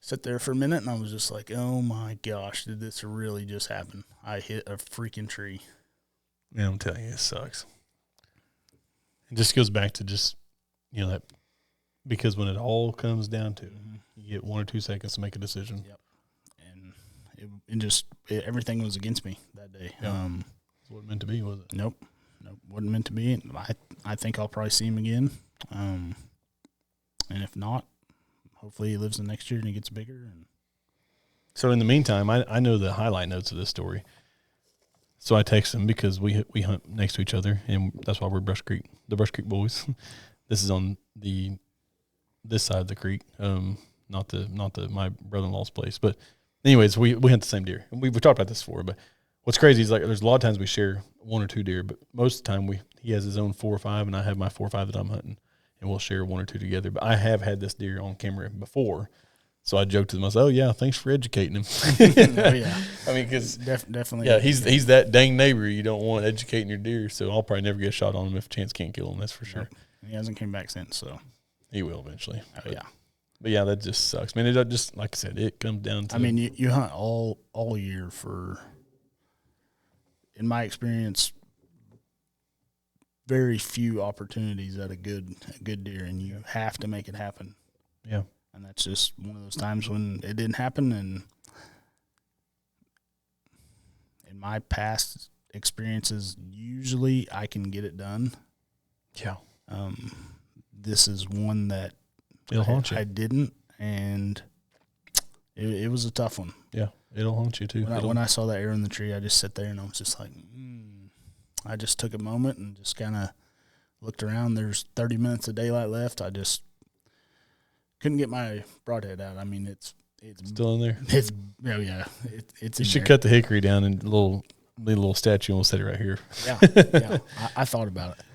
sit there for a minute, and I was just like, oh my gosh, did this really just happen? I hit a freaking tree. Yeah, I'm telling you, it sucks. It just goes back to just, that, because when it all comes down to it, you get 1 or 2 seconds to make a decision. Yep. And everything was against me that day. Yeah. It wasn't meant to be, was it? Nope, wasn't meant to be. I think I'll probably see him again. And if not, hopefully he lives the next year and he gets bigger. And So in the meantime, I know the highlight notes of this story. So I text him because we hunt next to each other, and that's why we're the Brush Creek boys. This is on this side of the creek, not my brother-in-law's place. But anyways, we hunt the same deer, and we've talked about this before. But what's crazy is like there's a lot of times we share 1 or 2 deer, but most of the time he has his own 4 or 5, and I have my 4 or 5 that I'm hunting, and we'll share 1 or 2 together. But I have had this deer on camera before. So I joked to him. I said, "Oh yeah, thanks for educating him." Oh yeah, I mean, because definitely, yeah, he's that dang neighbor you don't want educating your deer. So I'll probably never get a shot on him if Chance can't kill him. That's for sure. He hasn't came back since, so he will eventually. Yeah, but yeah, that just sucks, man. It just like I said, it comes down to. I mean, you hunt all year for, in my experience, very few opportunities at a good deer, and you have to make it happen. Yeah. And that's just one of those times when it didn't happen. And in my past experiences, usually I can get it done. Yeah. This is one that it'll haunt you. I didn't, and it was a tough one. Yeah, it'll haunt you too. When I saw that arrow in the tree, I just sat there and I was just like, I just took a moment and just kind of looked around. There's 30 minutes of daylight left. I just couldn't get my broadhead out. I mean, it's still in there. It's it's. You should cut the hickory down and leave a little statue, and we'll set it right here. Yeah. I thought about it,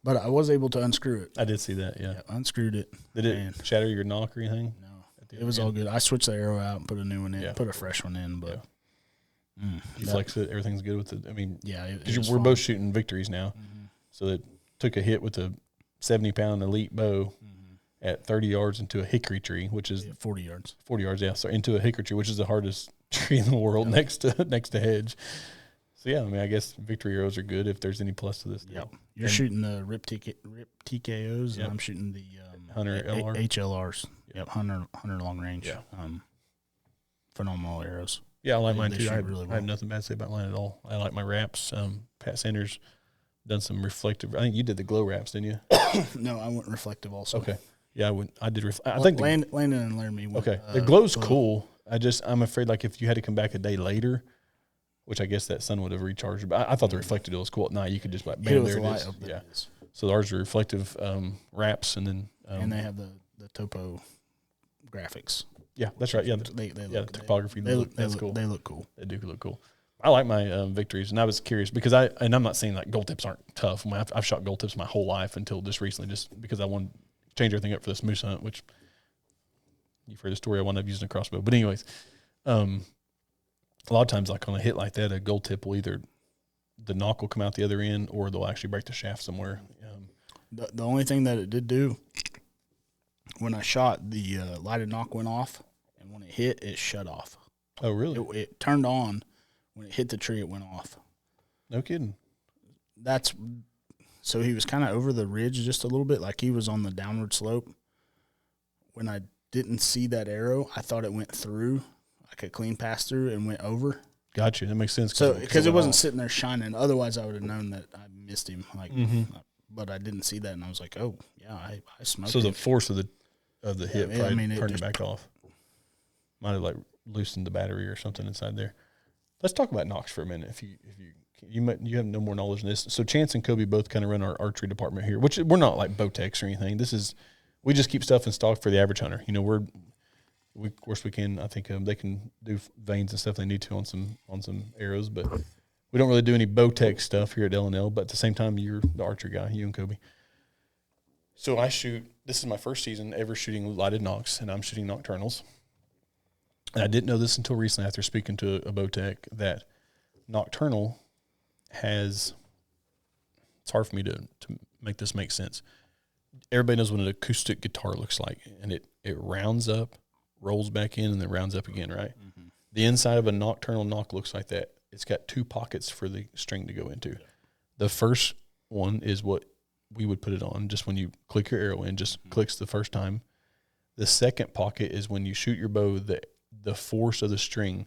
but I was able to unscrew it. I did see that. Yeah, unscrewed it. Did it shatter your knock or anything? No, it was all good. I switched the arrow out and put a new one in. Put a fresh one in, but you flex it. Everything's good with it. I mean, because we're both shooting victories now, so it took a hit with a 70-pound elite bow. At 30 yards into a hickory tree, which is 40 yards. 40 yards, yeah. So into a hickory tree, which is the hardest tree in the world next to hedge. So yeah, I mean, I guess victory arrows are good if there's any plus to this. Yeah, you're shooting the Rip TKOs, and I'm shooting the Hunter LR HLRs. Yep, Hunter long range. Yeah, phenomenal arrows. Yeah, I like mine too. I have nothing bad to say about mine at all. I like my wraps. Pat Sanders done some reflective. I think you did the glow wraps, didn't you? No, I went reflective also. Okay. Yeah, I did. I think Landon and Laramie went, okay. The glow's cool. I'm afraid like if you had to come back a day later, which I guess that sun would have recharged. But I thought the reflective deal was cool at night. You could just like, bam, there it is. Yeah. So ours are reflective wraps, and then and they have the topo graphics. Yeah, that's right. Yeah, they the look, topography. That's cool. They look cool. They do look cool. I like my victories, and I was curious because I'm not saying like gold tips aren't tough. I've shot gold tips my whole life until just recently, just because I wanted to change everything up for this moose hunt, which you've heard the story. I wound up using a crossbow. But anyways, a lot of times like on a hit like that, a gold tip will either the knock will come out the other end or they'll actually break the shaft somewhere. The only thing that it did do when I shot, the lighted knock went off, and when it hit, it shut off. Oh, really? It turned on. When it hit the tree, it went off. No kidding. So he was kind of over the ridge just a little bit, like he was on the downward slope. When I didn't see that arrow, I thought it went through, like a clean pass through, and went over. Gotcha. That makes sense. So because it wasn't sitting there shining, otherwise I would have known that I missed him. But I didn't see that, and I was like, oh yeah, I smoked. So the force of the hit probably turned it back off. Might have like loosened the battery or something inside there. Let's talk about knocks for a minute. If you have no more knowledge than this. So Chance and Kobe both kind of run our archery department here, which we're not like Bowtechs or anything. We just keep stuff in stock for the average hunter. You know, of course we can. I think they can do veins and stuff they need to on some arrows, but we don't really do any Bowtech stuff here at L&L. But at the same time, you're the archery guy, you and Kobe. So I shoot. This is my first season ever shooting lighted knocks, and I'm shooting nocturnals. And I didn't know this until recently after speaking to a Bowtech that nocturnal has, it's hard for me to make this make sense. Everybody knows what an acoustic guitar looks like, and it rounds up, rolls back in, and then rounds up again, right? Mm-hmm. The inside of a nocturnal knock looks like that. It's got 2 pockets for the string to go into. Yeah. The first one is what we would put it on, just when you click your arrow in, just clicks the first time. The second pocket is when you shoot your bow, the force of the string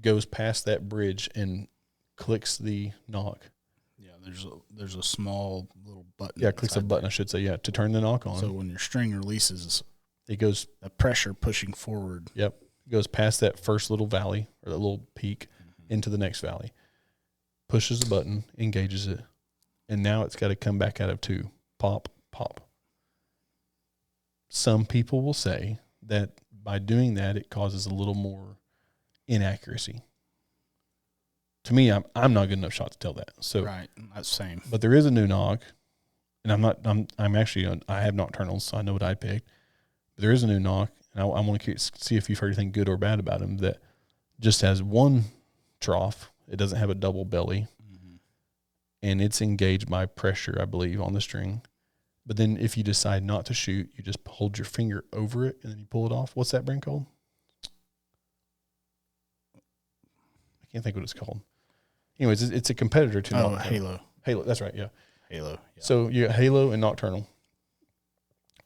goes past that bridge and clicks the knock. Yeah, there's a small little button. Yeah, clicks a button, I should say, yeah, to turn the knock on. So when your string releases, it goes the pressure pushing forward. Yep. goes past that first little valley or that little peak into the next valley, pushes the button, engages it, and now it's got to come back out of 2. Pop, pop. Some people will say that by doing that, it causes a little more inaccuracy. To me, I'm not good enough shot to tell that. So right, that's same. But there is a new knock, and I have nocturnals, so I know what I picked. But there is a new knock, and I want to see if you've heard anything good or bad about him that just has 1 trough. It doesn't have a double belly, and it's engaged by pressure, I believe, on the string. But then if you decide not to shoot, you just hold your finger over it, and then you pull it off. What's that brand called? I can't think what it's called. Anyways, it's a competitor to Nocturnal. Halo. Halo, that's right, yeah. Halo. Yeah. So you got Halo and Nocturnal.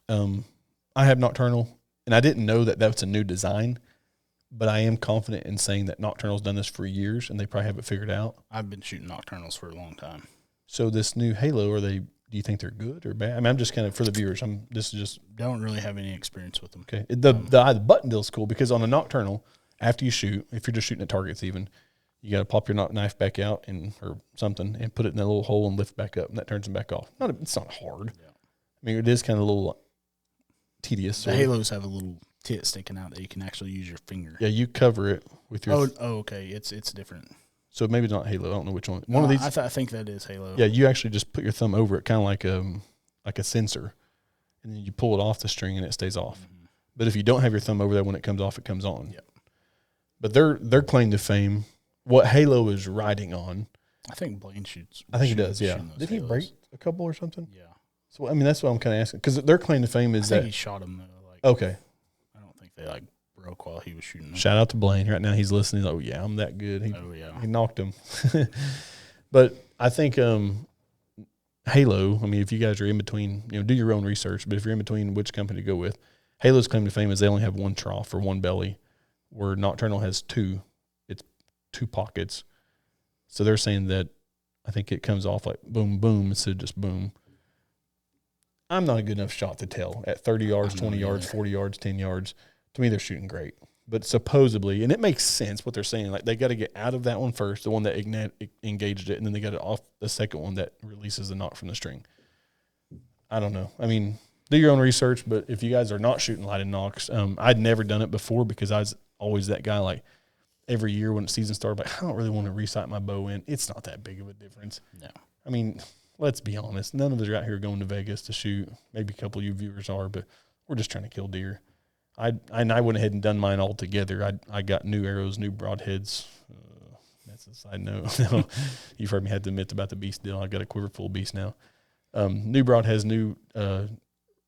I have Nocturnal, and I didn't know that that's a new design, but I am confident in saying that Nocturnal's done this for years, and they probably have it figured out. I've been shooting Nocturnals for a long time. So this new Halo, do you think they're good or bad? I mean, I'm just kind of, for the viewers, this is just. Don't really have any experience with them. Okay. The button deal's cool because on a Nocturnal, after you shoot, if you're just shooting at targets even, you got to pop your knife back out or something and put it in that little hole and lift back up, and that turns them back off. It's not hard. Yeah. I mean, it is kind of a little tedious. The Halos have a little tit sticking out that you can actually use your finger. Yeah, you cover it with your. Okay. It's different. So maybe it's not Halo. I don't know which one. One of these. I think that is Halo. Yeah, you actually just put your thumb over it, kind of like a sensor, and then you pull it off the string and it stays off. Mm-hmm. But if you don't have your thumb over there, when it comes off, it comes on. Yep. But their claim to fame, what Halo is riding on. I think Blaine shoots. I think he does. Yeah. Did he break a couple or something? Yeah. So I mean, that's what I'm kind of asking because their claim to fame is that he shot him though. Okay. I don't think they broke while he was shooting them. Shout out to Blaine. Right now he's listening. Like, oh yeah, I'm that good. He knocked him. But I think Halo, I mean, if you guys are in between, do your own research, but if you're in between which company to go with, Halo's claim to fame is they only have 1 trough or 1 belly, where Nocturnal has 2. It's 2 pockets. So they're saying that I think it comes off like boom, boom, instead of just boom. I'm not a good enough shot to tell at 30 yards, 20 yards, 40 yards, 10 yards. To me, they're shooting great. But supposedly, and it makes sense what they're saying, like they got to get out of that one first, the one that engaged it, and then they got it off the second one that releases the knock from the string. I don't know. I mean, do your own research, but if you guys are not shooting lighted knocks, I'd never done it before because I was always that guy, like every year when the season started, like I don't really want to re-sight my bow in. It's not that big of a difference. No. I mean, let's be honest. None of us are out here going to Vegas to shoot. Maybe a couple of you viewers are, but we're just trying to kill deer. I went ahead and done mine all together. I got new arrows, new broadheads. That's a side note. You've heard me have to admit about the beast deal. I got a quiver full beast now. New broadheads, new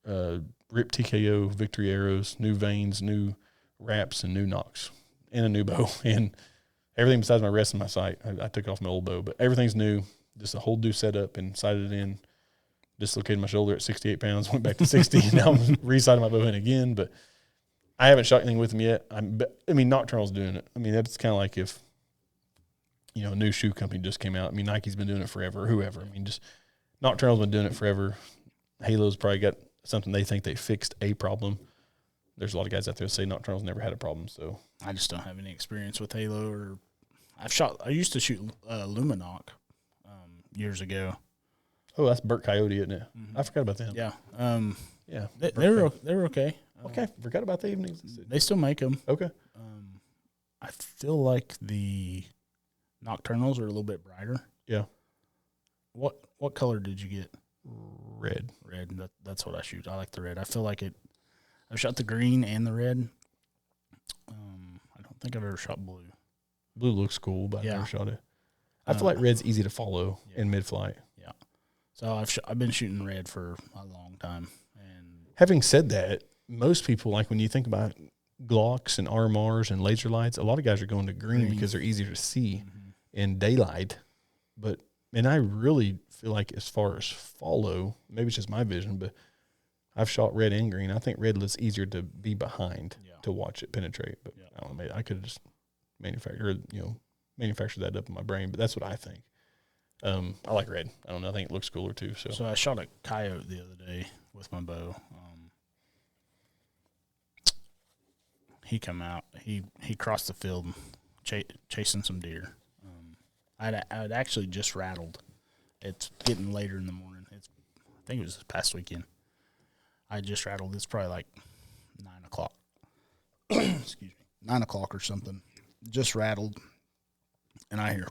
Rip TKO victory arrows, new vanes, new wraps, and new nocks, and a new bow. And everything besides my rest and my sight. I took off my old bow, but everything's new. Just a whole new setup and sighted it in. Dislocated my shoulder at 68 pounds, went back to 60, and now I'm re-sighting my bow in again, but I haven't shot anything with them yet. I mean, Nocturnal's doing it. I mean, that's kind of like if, a new shoe company just came out. I mean, Nike's been doing it forever, whoever. I mean, just Nocturnal's been doing it forever. Halo's probably got something they think they fixed a problem. There's a lot of guys out there that say Nocturnal's never had a problem. So I just don't have any experience with Halo I used to shoot Luminoc years ago. Oh, that's Burt Coyote, isn't it? Mm-hmm. I forgot about them. Yeah. Yeah. They were okay. Okay, forgot about the evenings. They still make them. Okay. I feel like the Nocturnals are a little bit brighter. Yeah. What color did you get? Red. Red. That's what I shoot. I like the red. I feel like it. I've shot the green and the red. I don't think I've ever shot blue. Blue looks cool, but I've never shot it. I feel like red's easy to follow in mid-flight. Yeah. So I've been shooting red for a long time. And having said that, most people, like when you think about Glocks and RMRs and laser lights, a lot of guys are going to green because they're easier to see in daylight. And I really feel like as far as follow, maybe it's just my vision, but I've shot red and green. I think red looks easier to be behind to watch it penetrate. But I don't know, maybe I could have just manufactured that up in my brain. But that's what I think. I like red. I don't know. I think it looks cooler too. So I shot a coyote the other day with my bow. he come out. He crossed the field chasing some deer. I'd actually just rattled. It's getting later in the morning. I think it was this past weekend. I just rattled. It's probably like 9 o'clock. Excuse me, 9 o'clock or something. Just rattled, and I hear.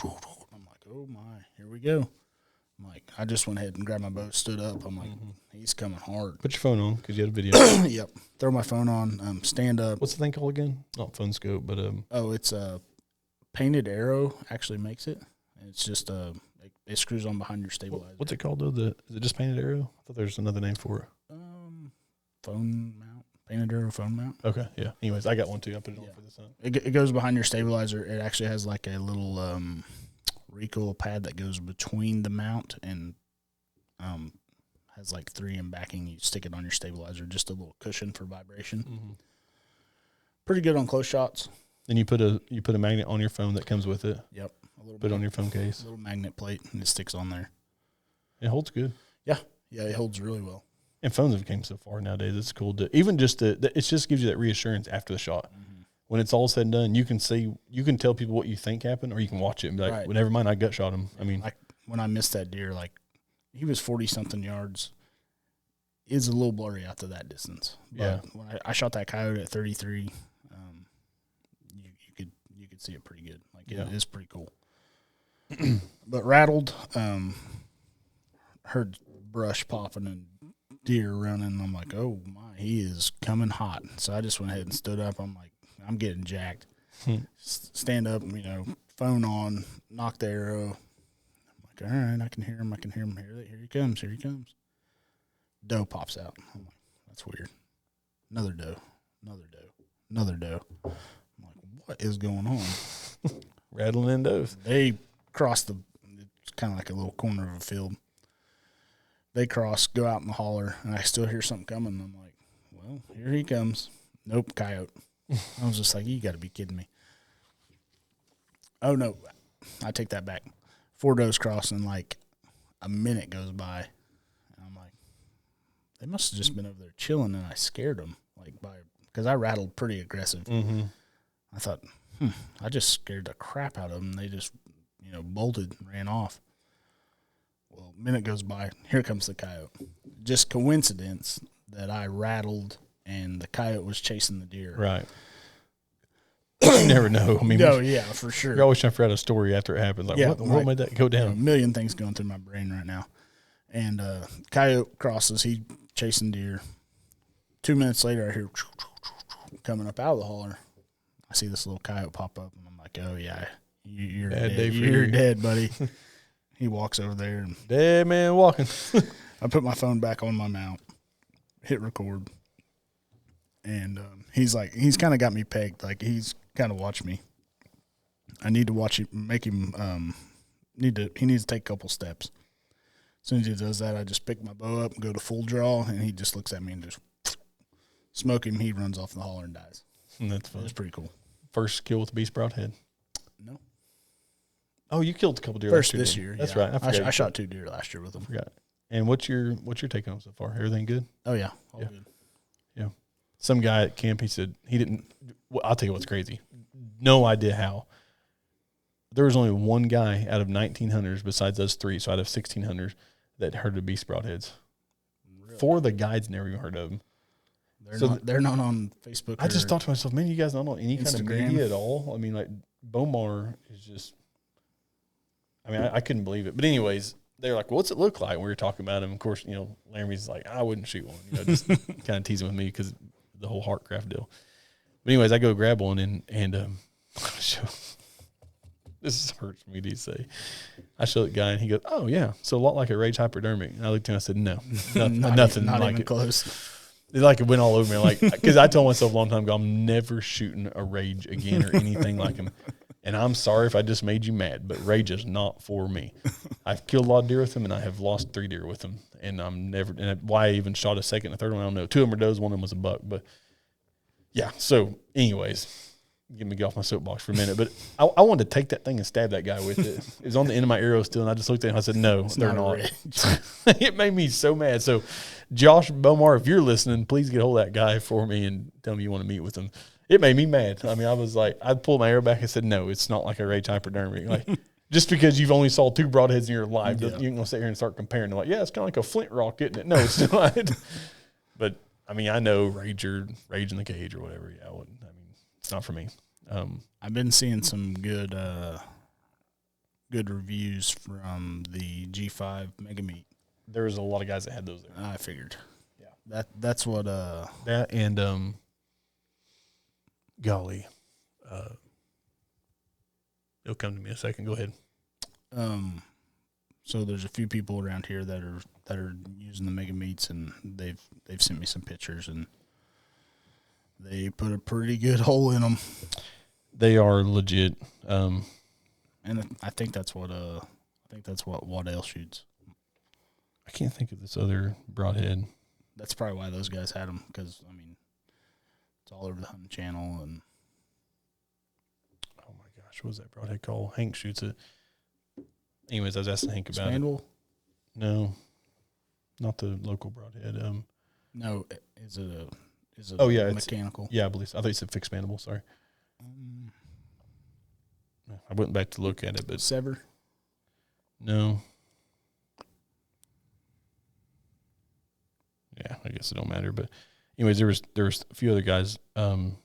I'm like, oh my, here we go. I'm like, I just went ahead and grabbed my bow, stood up. I'm like, he's coming hard. Put your phone on because you had a video. Yep. Throw my phone on. Stand up. What's the thing called again? Not phone scope, but Oh, it's a Painted Arrow. Actually makes it. It's just it screws on behind your stabilizer. What's it called though? Is it just Painted Arrow? I thought there's another name for it. Phone mount. Painted Arrow phone mount. Okay, yeah. Anyways, I got one too. I put it on for this hunt. It goes behind your stabilizer. It actually has like a little recoil pad that goes between the mount and has like 3M backing. You stick it on your stabilizer, just a little cushion for vibration. Mm-hmm. Pretty good on close shots. Then you put a magnet on your phone that comes with it. Yep, a little Put it on your phone case. A little magnet plate, and it sticks on there. It holds good. Yeah, it holds really well. And phones have came so far nowadays. It's cool to even just it just gives you that reassurance after the shot. Mm-hmm. When it's all said and done, you can tell people what you think happened, or you can watch it and be like, well, never mind, I gut shot him. I mean, like when I missed that deer, like he was 40-something yards. It's a little blurry out to that distance. But when I shot that coyote at 33, you could see it pretty good. Like it is pretty cool. But rattled, heard brush popping and deer running. I'm like, oh my, he is coming hot. So I just went ahead and stood up. I'm like, I'm getting jacked. Stand up, phone on, knock the arrow. I'm like, all right, I can hear him. Here he comes. Doe pops out. I'm like, that's weird. Another doe. I'm like, what is going on? Rattling in does. They crossed it's kind of like a little corner of a field. They cross, go out in the holler, and I still hear something coming. I'm like, well, here he comes. Nope, coyote. I was just like, you got to be kidding me. Oh, no. I take that back. 4 does cross, and like a minute goes by. And I'm like, they must have just been over there chilling, and I scared them. Because I rattled pretty aggressive. Mm-hmm. I thought, I just scared the crap out of them. They just, bolted and ran off. Well, a minute goes by. Here comes the coyote. Just coincidence that I rattled and the coyote was chasing the deer. Right. You never know. I mean, no, yeah, for sure. You're always trying to figure out a story after it happens. Like, what made that go down? A million things going through my brain right now. And coyote crosses. He chasing deer. 2 minutes later, I hear coming up out of the holler. I see this little coyote pop up, and I'm like, oh, yeah, you're dead. You're dead, buddy. He walks over there. And dead man walking. I put my phone back on my mount, hit record, and he's kind of got me pegged. Like, he's kind of watched me. I need to watch him, make him, he needs to take a couple steps. As soon as he does that, I just pick my bow up and go to full draw, and he just looks at me and just smoke him. He runs off the holler and dies. And that's fun. It's pretty cool. First kill with a beast broadhead? No. Oh, you killed a couple deer first this year. That's yeah. right. I shot 2 deer last year with them. I forgot. And what's your take on them so far? Everything good? Oh, yeah. All good. Yeah. Some guy at camp, he said he didn't – I'll tell you what's crazy. No idea how. There was only one guy out of 19 hunters besides us 3, so out of 16 hunters, that heard of beast broadheads. Really? 4 of the guides never even heard of them. They're not on Facebook. I just thought to myself, man, you guys not on any Instagram. kind of media at all? I mean, like, Bomar is just – I mean, I couldn't believe it. But anyways, they're like, well, what's it look like? We were talking about him. Of course, Laramie's like, I wouldn't shoot one. Just kind of teasing with me because the whole Heartcraft deal. But anyways, I go grab one and this hurts me to say. I show the guy and he goes, oh, yeah, so a lot like a rage hypodermic. And I looked at him and I said, no, nothing not like even it. Close. It like it went all over me, like because I told myself a long time ago, I'm never shooting a rage again or anything like him. And I'm sorry if I just made you mad, but rage is not for me. I've killed a lot of deer with him, and I have lost 3 deer with him. And I'm never. And why I even shot a second, and a third one, I don't know. 2 of them were does, one of them was a buck. But yeah. So, anyways, get me off my soapbox for a minute. But I wanted to take that thing and stab that guy with it. It was on the end of my arrow still, and I just looked at him. And I said, "No, they're not." It made me so mad. So, Josh Bomar, if you're listening, please get a hold of that guy for me and tell me you want to meet with him. It made me mad. I mean, I was like, I pulled my arrow back and said, no, it's not like a rage hypodermic. Like, just because you've only saw 2 broadheads in your life, you ain't gonna sit here and start comparing. They're like, yeah, it's kind of like a flint rock, isn't it? No, it's not. But I mean, I know rage in the cage or whatever. Yeah, I mean, it's not for me. I've been seeing some good reviews from the G5 Mega Meat. There was a lot of guys that had those there. I figured. Yeah, that's what. That and golly, it'll come to me in a second. Go ahead. So there's a few people around here that are using the Mega Meats, and they've sent me some pictures, and they put a pretty good hole in them. They are legit. And I think that's what Waddell shoots. I can't think of this other broadhead. That's probably why those guys had them, because I mean, it's all over the hunting channel. And oh my gosh, what was that broadhead called? Hank shoots it. Anyways, I was asking Hank about Spandrel? it. No, not the local broadhead. No, is it oh yeah, mechanical? Yeah, I believe so. I thought you said fixed mandible. Sorry. I went back to look at it, but Sever? No. Yeah, I guess it don't matter. But anyways, there was a few other guys. Grim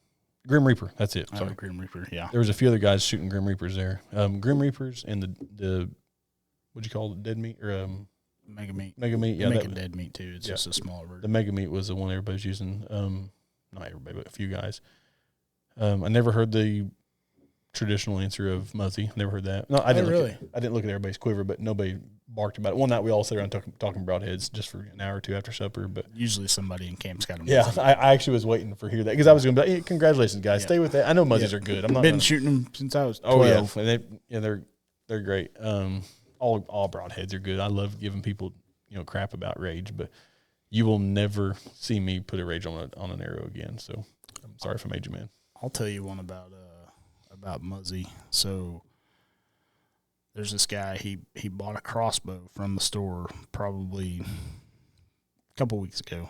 Reaper, that's it. Sorry. Grim Reaper, yeah. There was a few other guys shooting Grim Reapers there. Grim Reapers and the what'd you call it? Dead meat or Mega Meat. Mega Meat, yeah. Make a dead meat too. It's just a smaller version. The Mega Meat was the one everybody's using. Not everybody, but a few guys. I never heard the traditional answer of Muzzy. Never heard that. No, I didn't. I didn't look at everybody's quiver, but nobody barked about it. One night we all sat around talking broadheads just for an hour or two after supper. But usually somebody in camp's got them. Yeah, I actually was waiting for hear that because I was going to be like, hey, congratulations, guys. Stay with that. I know Muzzies are good. I'm not been shooting them since I was 12. Oh yeah, and they're great. All broadheads are good. I love giving people crap about rage, but you will never see me put a rage on an arrow again. So I'm sorry if I made you mad. I'll tell you one about Muzzy. So there's this guy, he bought a crossbow from the store probably a couple weeks ago.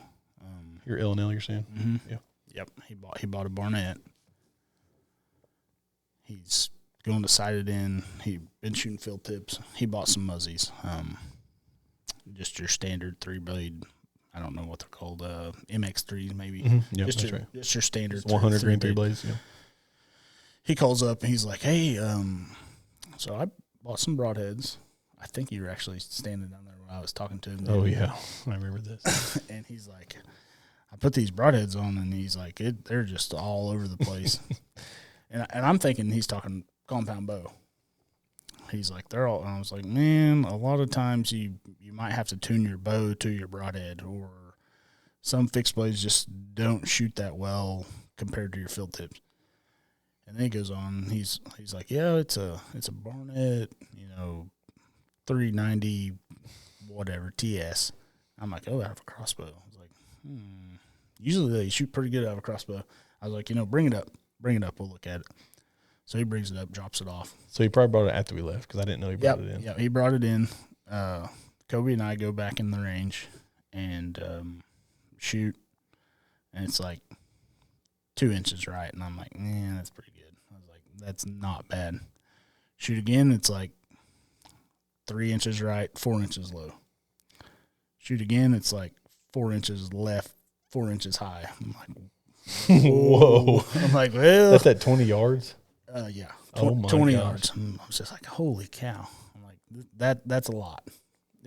You're Illinois, you're saying? Mm-hmm. Yeah. Yep. He bought a Barnett. He's going to sight it in. He been shooting field tips. He bought some Muzzies. Just your standard 3-blade. I don't know what they're called. MX3s maybe. Mm-hmm. Yep, just your standard 100 grain 3-blades. Yeah. He calls up and he's like, "Hey, so I bought some broadheads. I think you were actually standing down there when I was talking to him. Oh yeah, I remember this." And he's like, "I put these broadheads on," and he's like, "They're just all over the place." and I'm thinking he's talking compound bow. He's like, "They're all." And I was like, "Man, a lot of times you might have to tune your bow to your broadhead, or some fixed blades just don't shoot that well compared to your field tips." And then he goes on. He's like, "Yeah, it's a Barnett, 390, whatever TS." I'm like, "Oh, out of a crossbow." I was like, Usually they shoot pretty good out of a crossbow. I was like, bring it up, we'll look at it. So he brings it up, drops it off. So he probably brought it after we left because I didn't know he brought it in. Yeah, he brought it in. Kobe and I go back in the range and shoot, and it's like 2 inches right, and I'm like, that's pretty good. I was like, that's not bad. Shoot again, it's like 3 inches right, 4 inches low. Shoot again, it's like 4 inches left, 4 inches high. I'm like, whoa. I'm like, well, that's at 20 yards. Yeah, 20 yards. I was just like, holy cow! I'm like, that's a lot,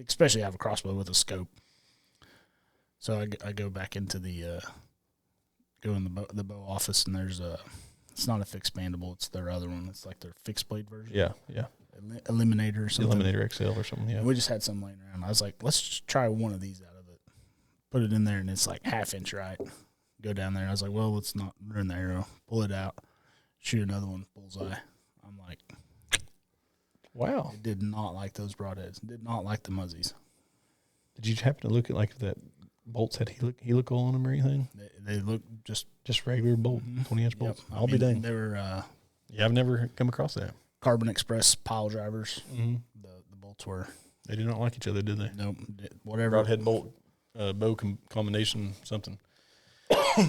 especially have a crossbow with a scope. So I go back into the the bow office, and there's it's not a fixed mandible, it's their other one. It's like their fixed blade version. Yeah. Eliminator or something. Eliminator XL or something. Yeah. And we just had some laying around. I was like, let's just try one of these out of it. Put it in there, and it's like 1/2 inch right. Go down there. I was like, well, let's not ruin the arrow. Pull it out. Shoot another one, bullseye. I'm like, wow. I did not like those broadheads. Did not like the Muzzies. Did you happen to look at like that bolts had helical on them or anything? They look just regular bolt, 20-inch bolts. Yep. I'll be dang. They were yeah, I've never come across that. Carbon Express pile drivers. Mm-hmm. The bolts were. They did not like each other, did they? Nope. Whatever. Broadhead bolt, bow combination, something.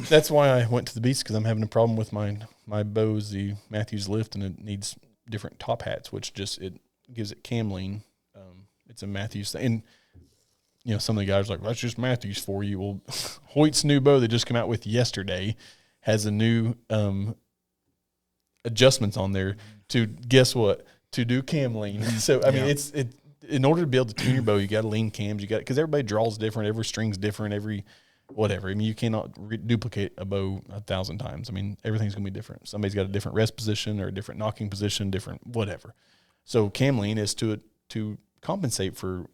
That's why I went to the Beast, because I'm having a problem with my bow is the Matthews Lift, and it needs different top hats, which just it gives it cam lean. It's a Matthews thing. And, you know, some of the guys are like, that's just Matthews for you. Well, Hoyt's new bow that just came out with yesterday has a new adjustments on there to, guess what, to do cam lean. So, I mean, it's in order to be able to tune your bow, you got to lean cams. You got, because everybody draws different, every string's different, every whatever. I mean, you cannot duplicate a bow 1,000 times. I mean, everything's going to be different. Somebody's got a different rest position or a different knocking position, different whatever. So cam lean is to compensate for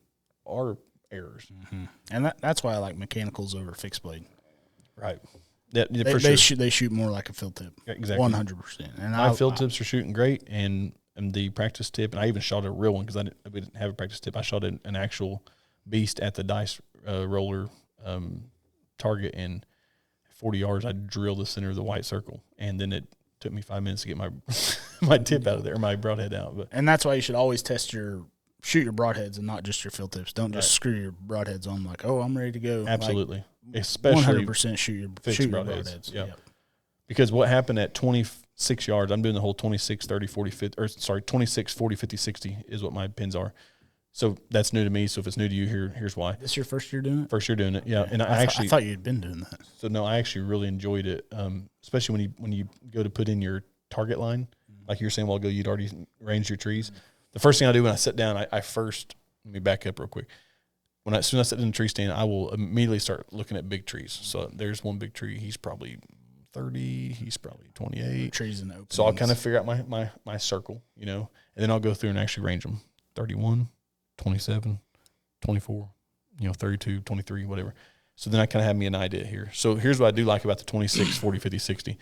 our errors. And that's why I like mechanicals over fixed blade. Right. They shoot more like a field tip. Exactly. 100%. And my field tips are shooting great, and the practice tip, and I even shot a real one because we didn't have a practice tip. I shot an actual Beast at the dice roller target, and 40 yards, I drilled the center of the white circle, and then it took me 5 minutes to get my my tip out of there, my broadhead out. But and that's why you should always shoot your broadheads and not just your field tips. Don't just screw your broadheads on like, oh, I'm ready to go. Absolutely. Like, especially 100% shoot your broadheads. Yeah. Because what happened at 26 yards, I'm doing the whole 26, 30, 40, 50, or sorry, 26, 40, 50, 60 is what my pins are. So that's new to me. So if it's new to you, here's why. This your first year doing it? First year doing it, yeah. Okay. And I thought you'd been doing that. So no, I actually really enjoyed it, especially when you go to put in your target line. Like you were saying a while ago, you'd already ranged your trees. The first thing I do when I sit down, I first, let me back up real quick. As soon as I sit in the tree stand, I will immediately start looking at big trees. So there's one big tree. He's probably 30. He's probably 28. Trees in the open. So I'll kind of figure out my circle, you know, and then I'll go through and actually range them. 31, 27, 24, 32, 23, whatever. So then I kind of have me an idea here. So here's what I do like about the 26, 40, 50, 60.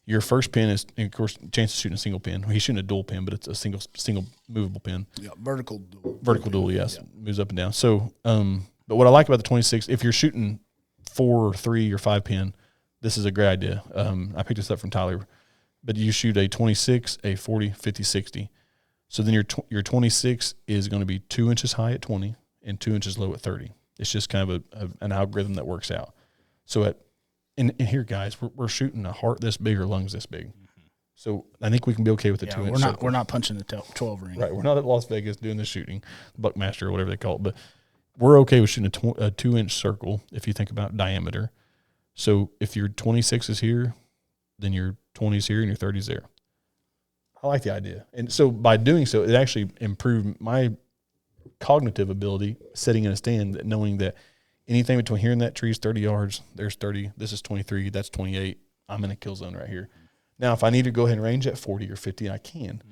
Your first pin is, of course, chance of shooting a single pin. He's shooting a dual pin, but it's a single movable pin. Yeah, vertical dual. Vertical dual, yes. Yeah. Moves up and down. So, but what I like about the 26, if you're shooting 4, 3, or 5 pin, this is a great idea. I picked this up from Tyler. But you shoot a 26, a 40, 50, 60. So then your 26 is going to be 2 inches high at 20 and 2 inches low at 30. It's just kind of an algorithm that works out. So and here, guys, we're shooting a heart this big or lungs this big. So I think we can be okay with the 2 inch circle. We're not punching the 12 ring. Right. We're not at Las Vegas doing the shooting, Buckmaster or whatever they call it. But we're okay with shooting a 2 inch circle if you think about diameter. So if your 26 is here, then your 20 is here and your 30 is there. I like the idea. And so by doing so, it actually improved my cognitive ability sitting in a stand, knowing that anything between here and that tree is 30 yards, there's 30, this is 23, that's 28, I'm in a kill zone right here. Now, if I need to go ahead and range at 40 or 50, I can.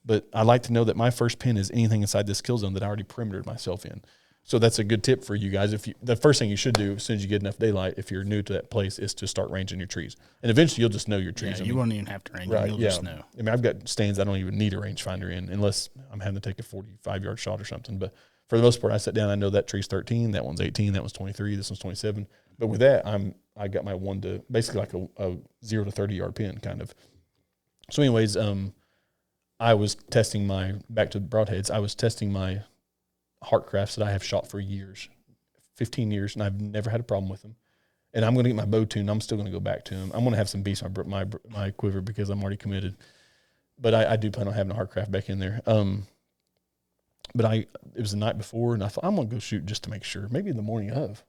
But I like to know that my first pin is anything inside this kill zone that I already perimetered myself in. So that's a good tip for you guys. The first thing you should do as soon as you get enough daylight, if you're new to that place, is to start ranging your trees. And eventually you'll just know your trees. Yeah, you won't even have to range right, them. You'll just know. I mean, I've got stands I don't even need a rangefinder in unless I'm having to take a 45-yard shot or something. But for the most part, I sit down, I know that tree's 13, that one's 18, that one's 23, this one's 27. But with that, I got my one to basically like a 0 to 30-yard pin kind of. So anyways, I was testing back to broadheads, I was testing my Heartcrafts that I have shot for years, 15 years, and I've never had a problem with them. And I'm going to get my bow tuned. I'm still going to go back to them. I'm going to have some beasts on my quiver because I'm already committed. But I do plan on having a Heartcraft back in there. But it was the night before, and I thought, I'm going to go shoot just to make sure. Maybe in the morning of.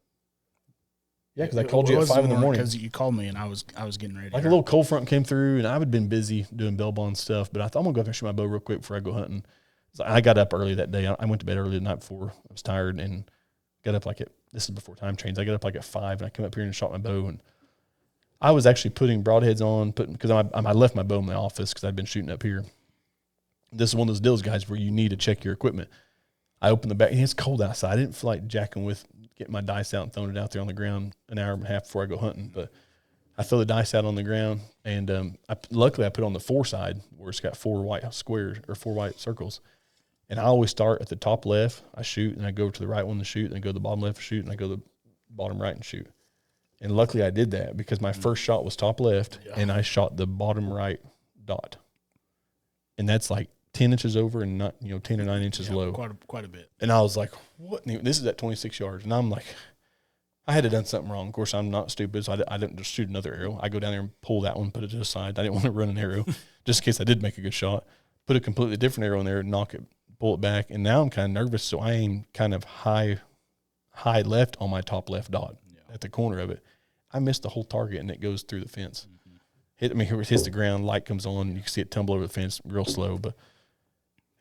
Yeah, because I called you at 5 in the morning. Because you called me, and I was getting ready. Like a little cold front came through, and I had been busy doing bell bond stuff. But I thought, I'm going to go up and shoot my bow real quick before I go hunting. So I got up early that day. I went to bed early the night before. I was tired and got up this is before time change. I got up like at 5, and I came up here and shot my bow. And I was actually putting broadheads on, because I left my bow in the office because I'd been shooting up here. This is one of those deals, guys, where you need to check your equipment. I opened the back, and it's cold outside. I didn't feel like jacking with getting my dice out and throwing it out there on the ground an hour and a half before I go hunting. But I throw the dice out on the ground, and luckily I put on the 4 side where it's got 4 white squares or 4 white circles. And I always start at the top left, I shoot, and I go to the right one to shoot, and I go to the bottom left to shoot, and I go to the bottom right and shoot. And luckily I did that because my first shot was top left, and I shot the bottom right dot. And that's like 10 inches over and not 10 or 9 inches low. Quite a bit. And I was like, what? This is at 26 yards. And I'm like, I had done something wrong. Of course, I'm not stupid, so I didn't just shoot another arrow. I go down there and pull that one, put it to the side. I didn't want to run an arrow just in case I did make a good shot. Put a completely different arrow in there, knock it, pull it back, and now I'm kind of nervous, so I aim kind of high left on my top left dot at the corner of it. I missed the whole target, and it goes through the fence. It hits the ground, light comes on, and you can see it tumble over the fence real slow.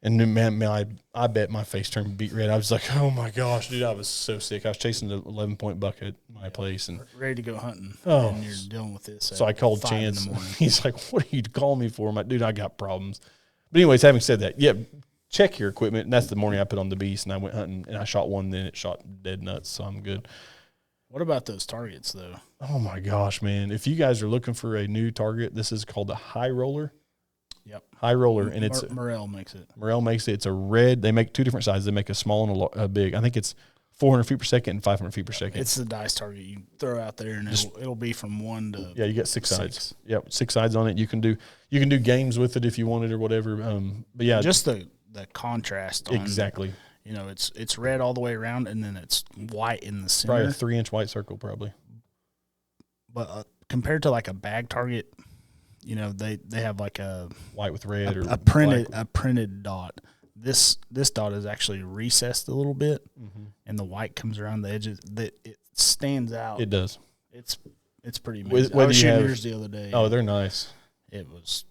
And then, man, I bet my face turned beet red. I was like, oh, my gosh, dude, I was so sick. I was chasing the 11-point buck at my place. And ready to go hunting, and you're dealing with this. So I called Chance. He's like, what are you calling me for? I'm like, dude, I got problems. But anyways, having said that, yeah, check your equipment. And that's the morning I put on the beast, and I went hunting, and I shot one, then it shot dead nuts, so I'm good. What about those targets, though? Oh, my gosh, man. If you guys are looking for a new target, this is called the High Roller. Yep. High Roller, and it's Morel makes it. Morel makes it. It's a red. They make two different sizes. They make a small and a big. I think it's 400 feet per second and 500 feet per second. It's the dice target you throw out there, and it'll be from 1 to you got six sides. Yep, 6 sides on it. You can do games with it if you wanted or whatever. But yeah, just the contrast. Exactly. It's red all the way around, and then it's white in the center. Probably a 3-inch white circle, probably. But compared to like a bag target. They have like a white with red or a printed dot. This dot is actually recessed a little bit, and the white comes around the edges. That it stands out. It does. It's pretty amazing. I was shooting yours the other day. Oh, they're nice. It was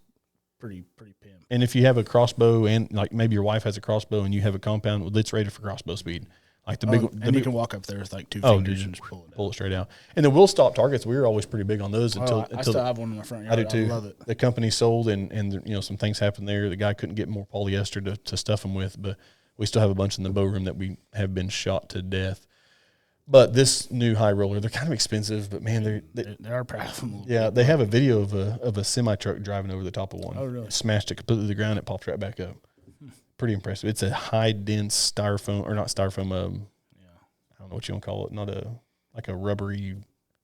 pretty pimp. And if you have a crossbow, and like maybe your wife has a crossbow, and you have a compound, it's rated for crossbow speed. Like the big, you can walk up there with like 2 fingers and just pull it straight out. And the will stop targets, we were always pretty big on those until I still have one in my front yard. I do too. I love it. The company sold, and some things happened there. The guy couldn't get more polyester to stuff them with, but we still have a bunch in the bow room that we have been shot to death. But this new High Roller, they're kind of expensive, but man, they are proud of them. Yeah, they have a video of a semi truck driving over the top of one. Oh, really? It smashed it completely to the ground. It popped right back up. Pretty impressive. It's a high dense styrofoam, or not styrofoam. I don't know what you want to call it. Not like a rubbery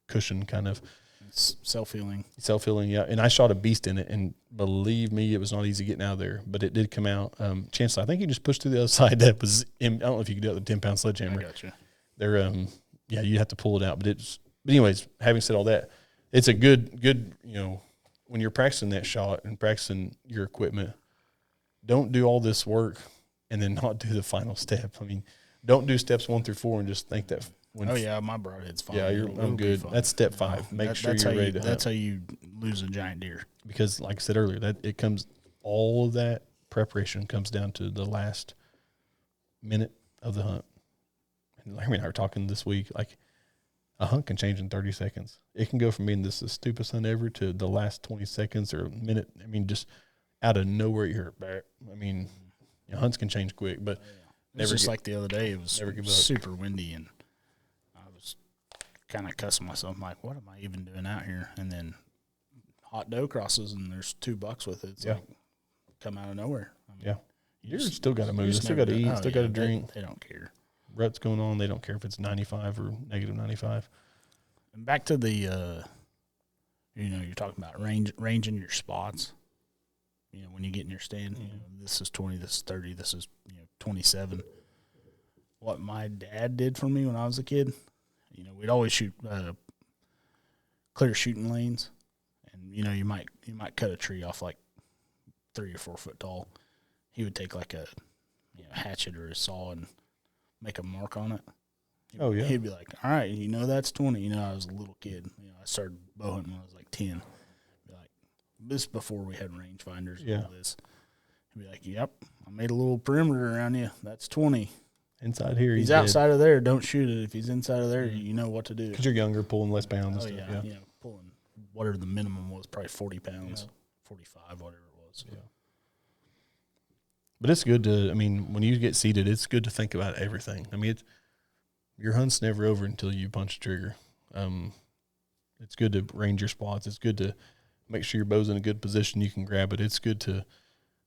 cushion kind of. It's self-healing. Self-healing, yeah. And I shot a beast in it, and believe me, it was not easy getting out of there, but it did come out. Chancellor, I think you just pushed to the other side. That was, I don't know if you could do it with a 10-pound sledgehammer. I got you. They're, you have to pull it out. But anyways, having said all that, it's a good, when you're practicing that shot and practicing your equipment, don't do all this work and then not do the final step. I mean, don't do steps 1 through 4 and just think that. My broadhead's fine. Yeah, I'm good. That's step 5. Make sure you're ready to hunt. That's how you lose a giant deer. Because, like I said earlier, all of that preparation comes down to the last minute of the hunt. And Larry and I were talking this week, like a hunt can change in 30 seconds. It can go from being this the stupidest hunt ever to the last 20 seconds or a minute. I mean, just out of nowhere you hear it. I mean, hunts can change quick, but. It's just like the other day. It was super windy, and I was kind of cussing myself. I'm like, what am I even doing out here? And then hot doe crosses, and there's 2 bucks with it. It's like, come out of nowhere. I mean, you still got to move. You still got to eat. Still got to drink. They don't care. Rut's going on. They don't care if it's 95 or negative 95. And back to the, you're talking about ranging your spots. When you get in your stand, this is 20, this is 30, this is 27. What my dad did for me when I was a kid, we'd always shoot clear shooting lanes, and you might cut a tree off like 3 or 4 foot tall. He would take like a hatchet or a saw and make a mark on it. He'd be like, all right, that's 20. I was a little kid. I started bow hunting when I was like 10. This before we had rangefinders and all this. He'd be like, yep, I made a little perimeter around you. That's 20. Inside here, he's outside of there. Don't shoot it. If he's inside of there, you know what to do. Because you're younger, pulling less pounds and stuff. Yeah, pulling whatever the minimum was, probably 40 pounds, 45, whatever it was. Yeah. But it's good to, when you get seated, it's good to think about everything. Your hunt's never over until you punch the trigger. It's good to range your spots. It's good to make sure your bow's in a good position. You can grab it. It's good to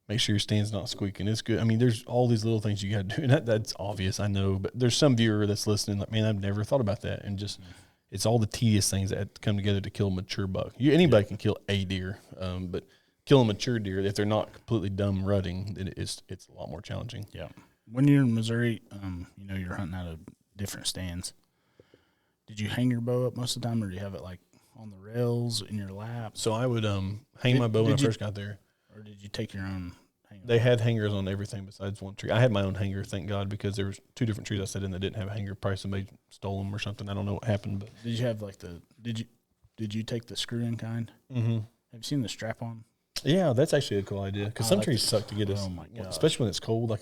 make sure your stand's not squeaking. It's good. There's all these little things you got to do. And that's obvious, I know. But there's some viewer that's listening like, man, I've never thought about that. And just it's all the tedious things that come together to kill a mature buck. Anybody can kill a deer, but kill a mature deer, if they're not completely dumb rutting, then it's a lot more challenging. Yeah. When you're in Missouri, you're hunting out of different stands. Did you hang your bow up most of the time, or do you have it like on the rails in your lap? So I would hang my bow when I first got there. Or did you take your own hanger? They had hangers on everything besides one tree. I had my own hanger, thank God, because there was 2 different trees I sat in that didn't have a hanger. Probably somebody stole them or something. I don't know what happened. But did you have like did you take the screw-in kind? Mm-hmm. Have you seen the strap-on? Yeah, that's actually a cool idea because some trees suck to get us. Oh my god! Especially when it's cold, like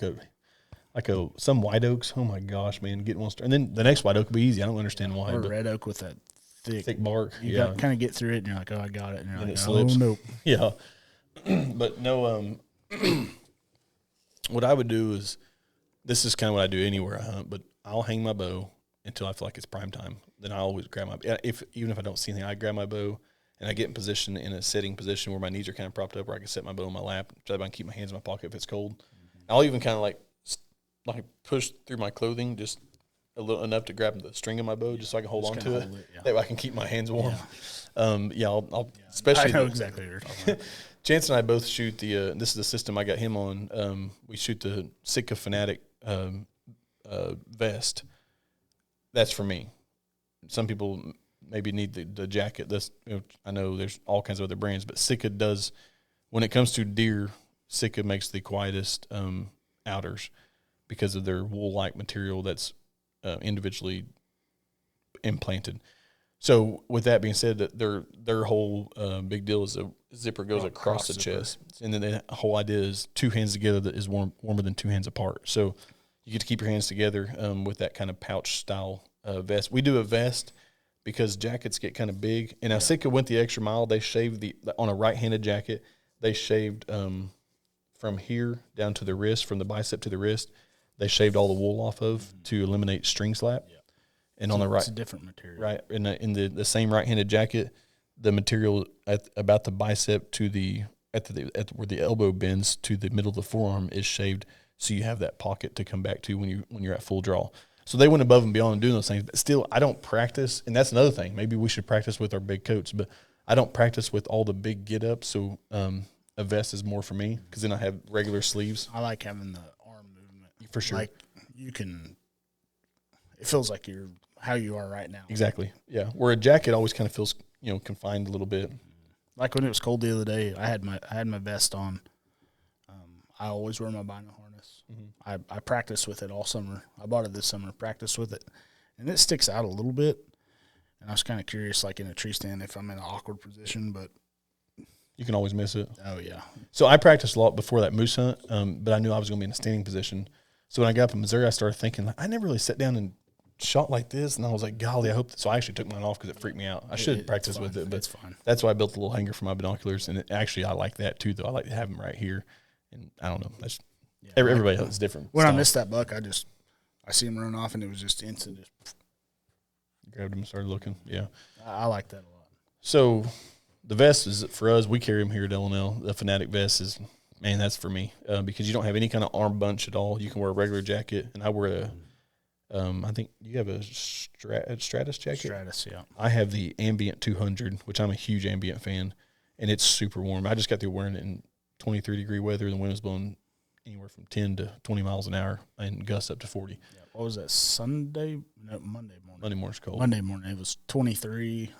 some white oaks. Oh my gosh, man, getting one. And then the next white oak will be easy. I don't understand why. Or red oak with that thick bark. You kind of get through it, and you're like, oh, I got it, and you're like, it slips. Oh nope. Yeah, but no. What I would do is, this is kind of what I do anywhere I hunt, but I'll hang my bow until I feel like it's prime time. Then I always grab even if I don't see anything, I grab my bow and I get in position, in a sitting position where my knees are kind of propped up, where I can set my bow in my lap, try to keep my hands in my pocket if it's cold. Mm-hmm. I'll even kind of like push through my clothing just a little enough to grab the string of my bow, just so I can hold on to it. That way I can keep my hands warm. Yeah. I'll especially. I know exactly what you're talking about. Chance and I both shoot this is the system I got him on. We shoot the Sitka Fanatic vest. That's for me. Some people maybe need the jacket. I know there's all kinds of other brands, but Sitka does, when it comes to deer, Sitka makes the quietest outers because of their wool-like material that's individually implanted. So with that being said, that their whole big deal is a zipper goes across the chest, and then the whole idea is 2 hands together that is warmer than 2 hands apart. So you get to keep your hands together with that kind of pouch style vest. We do a vest because jackets get kind of big, and now Sitka went the extra mile. They shaved on a right-handed jacket. They shaved from here down to the wrist, from the bicep to the wrist. They shaved all the wool off of to eliminate string slap. Yeah. And on the right, it's a different material. Right, in the same right-handed jacket, the material at about the bicep to where the elbow bends to the middle of the forearm is shaved, so you have that pocket to come back to when you're at full draw. So they went above and beyond doing those things, but still, I don't practice, and that's another thing. Maybe we should practice with our big coats, but I don't practice with all the big get-ups, so a vest is more for me because then I have regular sleeves. I like having the arm movement. For sure. Like, it feels like you're how you are right now. Exactly, yeah. Where a jacket always kind of feels, confined a little bit. Like when it was cold the other day, I had my vest on. I always wear my bino harness. Mm-hmm. I practice with it all summer. I bought it this summer, practice with it, and it sticks out a little bit. And I was kind of curious, like in a tree stand, if I'm in an awkward position, but you can always miss it. Oh yeah. So I practiced a lot before that moose hunt, but I knew I was going to be in a standing position. So when I got up in Missouri, I started thinking, I never really sat down and shot like this, and I was like, golly, I hope. So I actually took mine off because it freaked me out. I should practice with it, but it's fine. That's why I built a little hanger for my binoculars, and I like that too, though. I like to have them right here, and I don't know. That's everybody else is different. When I missed that buck, I see him run off, and it was just instant. Just grabbed him and started looking. Yeah, I like that a lot. So the vest is for us. We carry them here at L&L. The Fanatic vest is, man, that's for me because you don't have any kind of arm bunch at all. You can wear a regular jacket, and I wear a. I think you have a Stratus jacket. Stratus, yeah. I have the Ambient 200, which I'm a huge Ambient fan, and it's super warm. I just got through wearing it in 23-degree weather. The wind was blowing anywhere from 10 to 20 miles an hour and gusts up to 40. Yeah. What was that, Sunday? No, Monday morning. Monday morning's cold. Monday morning. It was 23,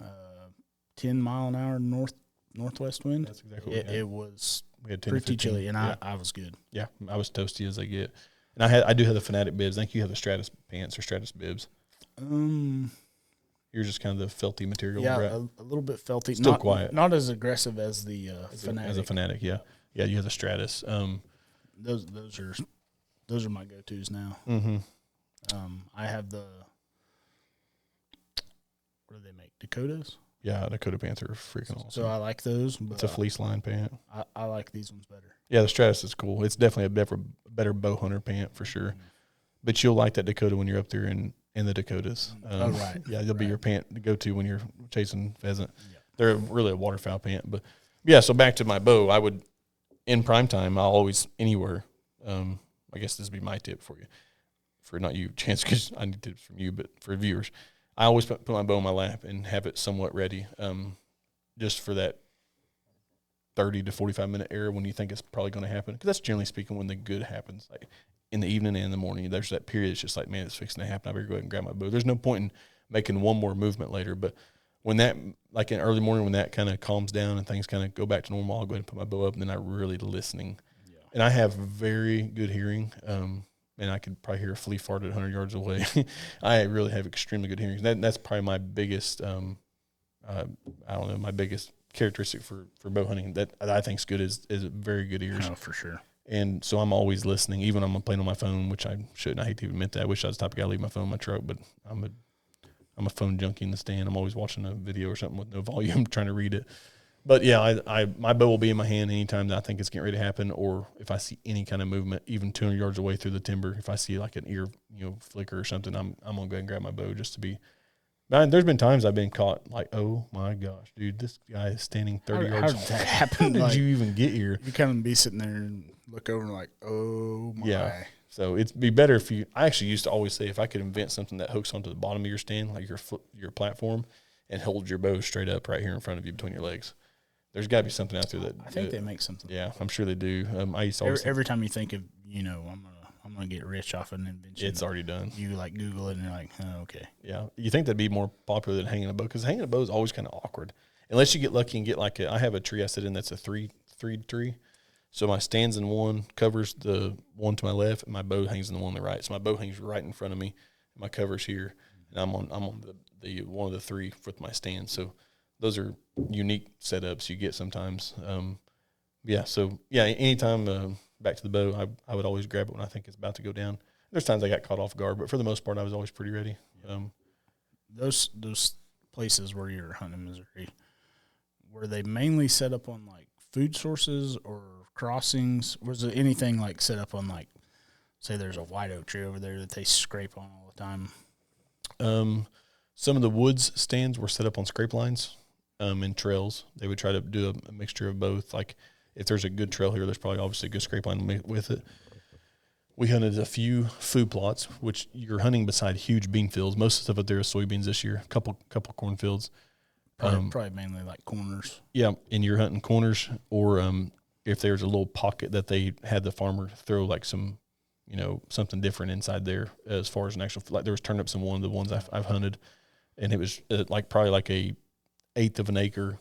10 mile an hour northwest wind. That's exactly what it was we had 10 pretty chilly, and I was good. Yeah, I was toasty as they get. And I do have the Fanatic bibs. I think you have the Stratus pants or Stratus bibs. You're just kind of the felty material. Yeah, right? a little bit felty. Still quiet. Not as aggressive as the Fanatic. As a Fanatic, yeah. Yeah, you have the Stratus. Those are my go-tos now. Mm-hmm. I have the, what do they make, Dakotas? Yeah, Dakota pants are freaking awesome. So I like those. But it's a fleece line pant. I like these ones better. Yeah, the Stratus is cool. It's definitely a better bow hunter pant for sure. Mm-hmm. But you'll like that Dakota when you're up there in the Dakotas. Right. Yeah, they'll be your pant to go to when you're chasing pheasant. Yeah. They're really a waterfowl pant. But yeah, so back to my bow, I would, in prime time, I'll always, anywhere, I guess this would be my tip for you. For not you, Chance, because I need tips from you, but for viewers, I always put my bow in my lap and have it somewhat ready, just for that 30 to 45-minute area when you think it's probably going to happen. Because that's generally speaking when the good happens, like in the evening and in the morning. There's that period. It's just like, man, it's fixing to happen. I better go ahead and grab my bow. There's no point in making one more movement later. But when that, like in early morning, when that kind of calms down and things kind of go back to normal, I'll go ahead and put my bow up, and then I'm really listening. Yeah. And I have very good hearing, and I could probably hear a flea fart at 100 yards away. I really have extremely good hearing. That's probably my biggest, I don't know, my biggest characteristic for bow hunting that I think is good is very good ears. Oh, for sure. And so I'm always listening, even when I'm playing on my phone, which I shouldn't. I hate to admit that. I wish I was the type of guy to leave my phone in my truck, but I'm a phone junkie in the stand. I'm always watching a video or something with no volume, trying to read it. But yeah, my bow will be in my hand anytime that I think it's getting ready to happen, or if I see any kind of movement, even 200 yards away through the timber. If I see like an ear, flicker or something, I'm gonna go ahead and grab my bow just to be. Man, there's been times I've been caught like, oh my gosh, dude, this guy is standing 30 yards. How did that happen? How did you even get here? You kind of be sitting there and look over and like, oh my. Yeah. So it'd be better if you. I actually used to always say if I could invent something that hooks onto the bottom of your stand, like your platform, and holds your bow straight up right here in front of you between your legs. There's got to be something out there that I think they make something. Yeah, I'm sure they do. I used to always every time you think of I'm gonna get rich off an invention, it's already done. You like Google it and you're like, oh, okay. Yeah, you think that'd be more popular than hanging a bow, because hanging a bow is always kind of awkward unless you get lucky and get like I have a tree I sit in that's a three tree. So my stand's in one, covers the one to my left, and my bow hangs in the one on the right. So my bow hangs right in front of me, and my cover's here, and I'm on the one of the three with my stand. So those are unique setups you get sometimes. Anytime back to the bow, I would always grab it when I think it's about to go down. There's times I got caught off guard, but for the most part, I was always pretty ready. Those places where you're hunting in Missouri, were they mainly set up on like food sources or crossings? Was there anything like set up on like, say there's a white oak tree over there that they scrape on all the time? Some of the woods stands were set up on scrape lines and trails. They would try to do a mixture of both. Like if there's a good trail here, there's probably obviously a good scrape line with it. We hunted a few food plots, which you're hunting beside huge bean fields. Most of the stuff up there is soybeans this year, a couple cornfields. Probably mainly like corners. Yeah, and you're hunting corners, or if there's a little pocket that they had the farmer throw like some, something different inside there as far as an actual, like there was turnips in one of the ones I've hunted, and it was probably like a eighth of an acre,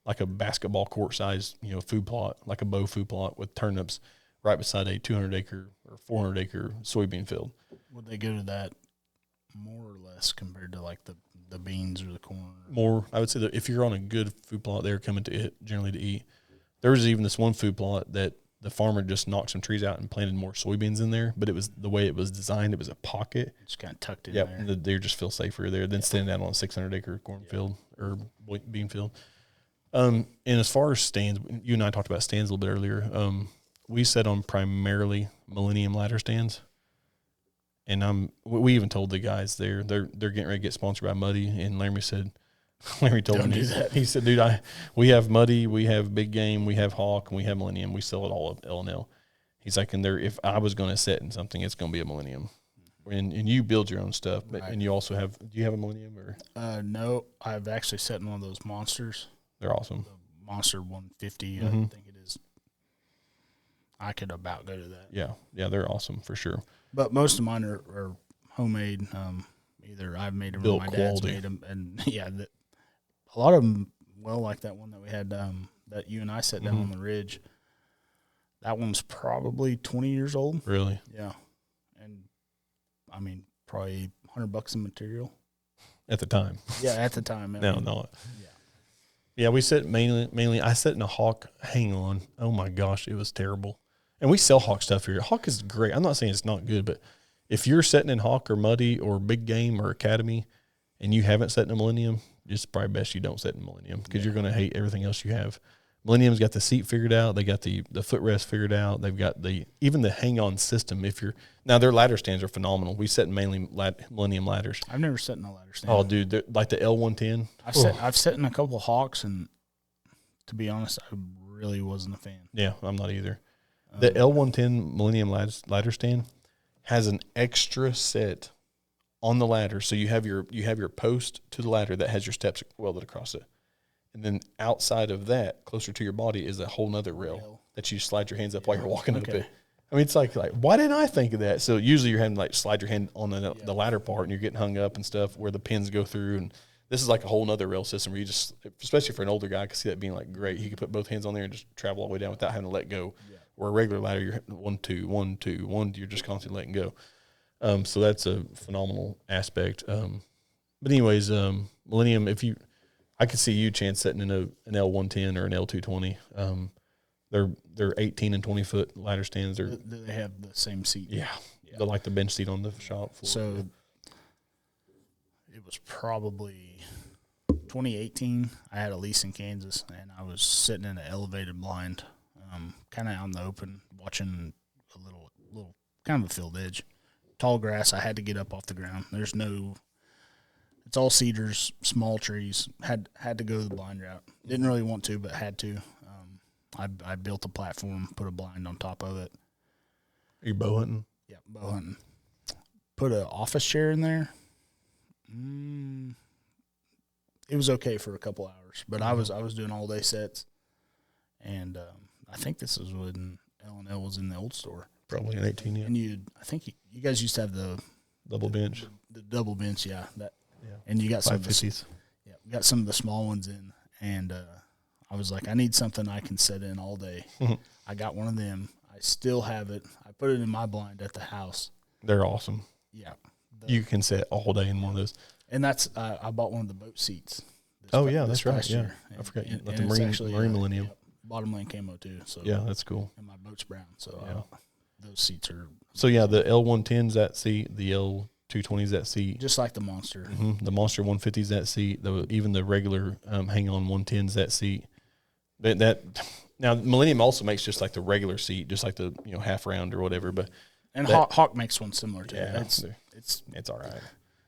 like a basketball court size, food plot, like a bow food plot with turnips right beside a 200 acre or 400 acre soybean field. Would they go to that more or less compared to like the beans or the corn? More, I would say that if you're on a good food plot, they're coming to it generally to eat. There was even this one food plot that the farmer just knocked some trees out and planted more soybeans in there, but it was the way it was designed. It was a pocket. Just kind of tucked in there. Yeah, they just feel safer there than standing out on a 600 acre cornfield or bean field. And as far as stands, you and I talked about stands a little bit earlier. We set on primarily Millennium ladder stands. And we even told the guys they're getting ready to get sponsored by Muddy, and Larry told me that. He said, dude, we have Muddy, we have Big Game, we have Hawk, and we have Millennium. We sell it all of L&L. He's like, and if I was going to set in something, it's going to be a Millennium. And you build your own stuff, but right. And you also have. Do you have a Millennium or? No, I've actually set in one of those monsters. They're awesome. The Monster 150, mm-hmm. I think it is. I could about go to that. Yeah, they're awesome for sure. But most of mine are homemade. Either I've made them or my dad's made them, and a lot of them. Well, like that one that we had that you and I set down mm-hmm. on the ridge. That one's probably 20 years old. Really? Yeah, and I mean probably $100 in material at the time. Yeah, at the time. No. Yeah, we set mainly. I set in a Hawk hang on. Oh my gosh, it was terrible. And we sell Hawk stuff here. Hawk is great. I'm not saying it's not good, but if you're setting in Hawk or Muddy or Big Game or Academy and you haven't set in a Millennium, it's probably best you don't set in Millennium because you're going to hate everything else you have. Millennium's got the seat figured out. They got the footrest figured out. They've got even the hang-on system. Now their ladder stands are phenomenal. We set mainly Millennium ladders. I've never set in a ladder stand. Oh, dude, like the L110. I've set in a couple Hawks, and to be honest, I really wasn't a fan. Yeah, I'm not either. The L110 Millennium ladder stand has an extra set on the ladder, so you have your post to the ladder that has your steps welded across it, and then outside of that, closer to your body, is a whole nother rail that you slide your hands up while you're walking up it. I mean, it's like, why didn't I think of that? So usually you're having to like slide your hand on the ladder part and you're getting hung up and stuff where the pins go through. And this is like a whole nother rail system where you just, especially for an older guy, I could see that being like great. He could put both hands on there and just travel all the way down without having to let go. Yeah. Where a regular ladder, you're 1, 2, 1, 2, 1, you're just constantly letting go. So that's a phenomenal aspect. But anyways, Millennium, I could see you, Chance, setting in an L110 or an L220. They're 18 and 20 foot ladder stands. They have the same seat. Yeah. They're like the bench seat on the shop floor. So it was probably 2018. I had a lease in Kansas, and I was sitting in an elevated blind, kind of out in the open, watching a little kind of a field edge. Tall grass. I had to get up off the ground. It's all cedars, small trees. Had to go the blind route. Didn't really want to, but had to. I built a platform, put a blind on top of it. Are you bow hunting? Yeah, bow hunting. Put an office chair in there. It was okay for a couple hours, but I was doing all day sets, and I think this was when L&L was in the old store. Probably in 18, yeah. And I think you guys used to have the double bench. The double bench, yeah. Yeah. And you got some of the 550s. Yeah, we got some of the small ones in, and I was like, I need something I can sit in all day. I got one of them. I still have it. I put it in my blind at the house. They're awesome. Yeah. You can sit all day in one of those. And that's I bought one of the boat seats. That's right. Yeah. Year. I forgot. And The Marine Millennium. Bottom lane camo too. So yeah, that's cool. And my boat's brown. So those seats are. So yeah, the L110's that seat, the L220's that seat. Just like the Monster. Mm-hmm. The Monster 150's that seat. Even the regular hang-on 110's that seat. Now Millennium also makes just like the regular seat, just like the half round or whatever. But Hawk makes one similar to yeah, it. It's all right.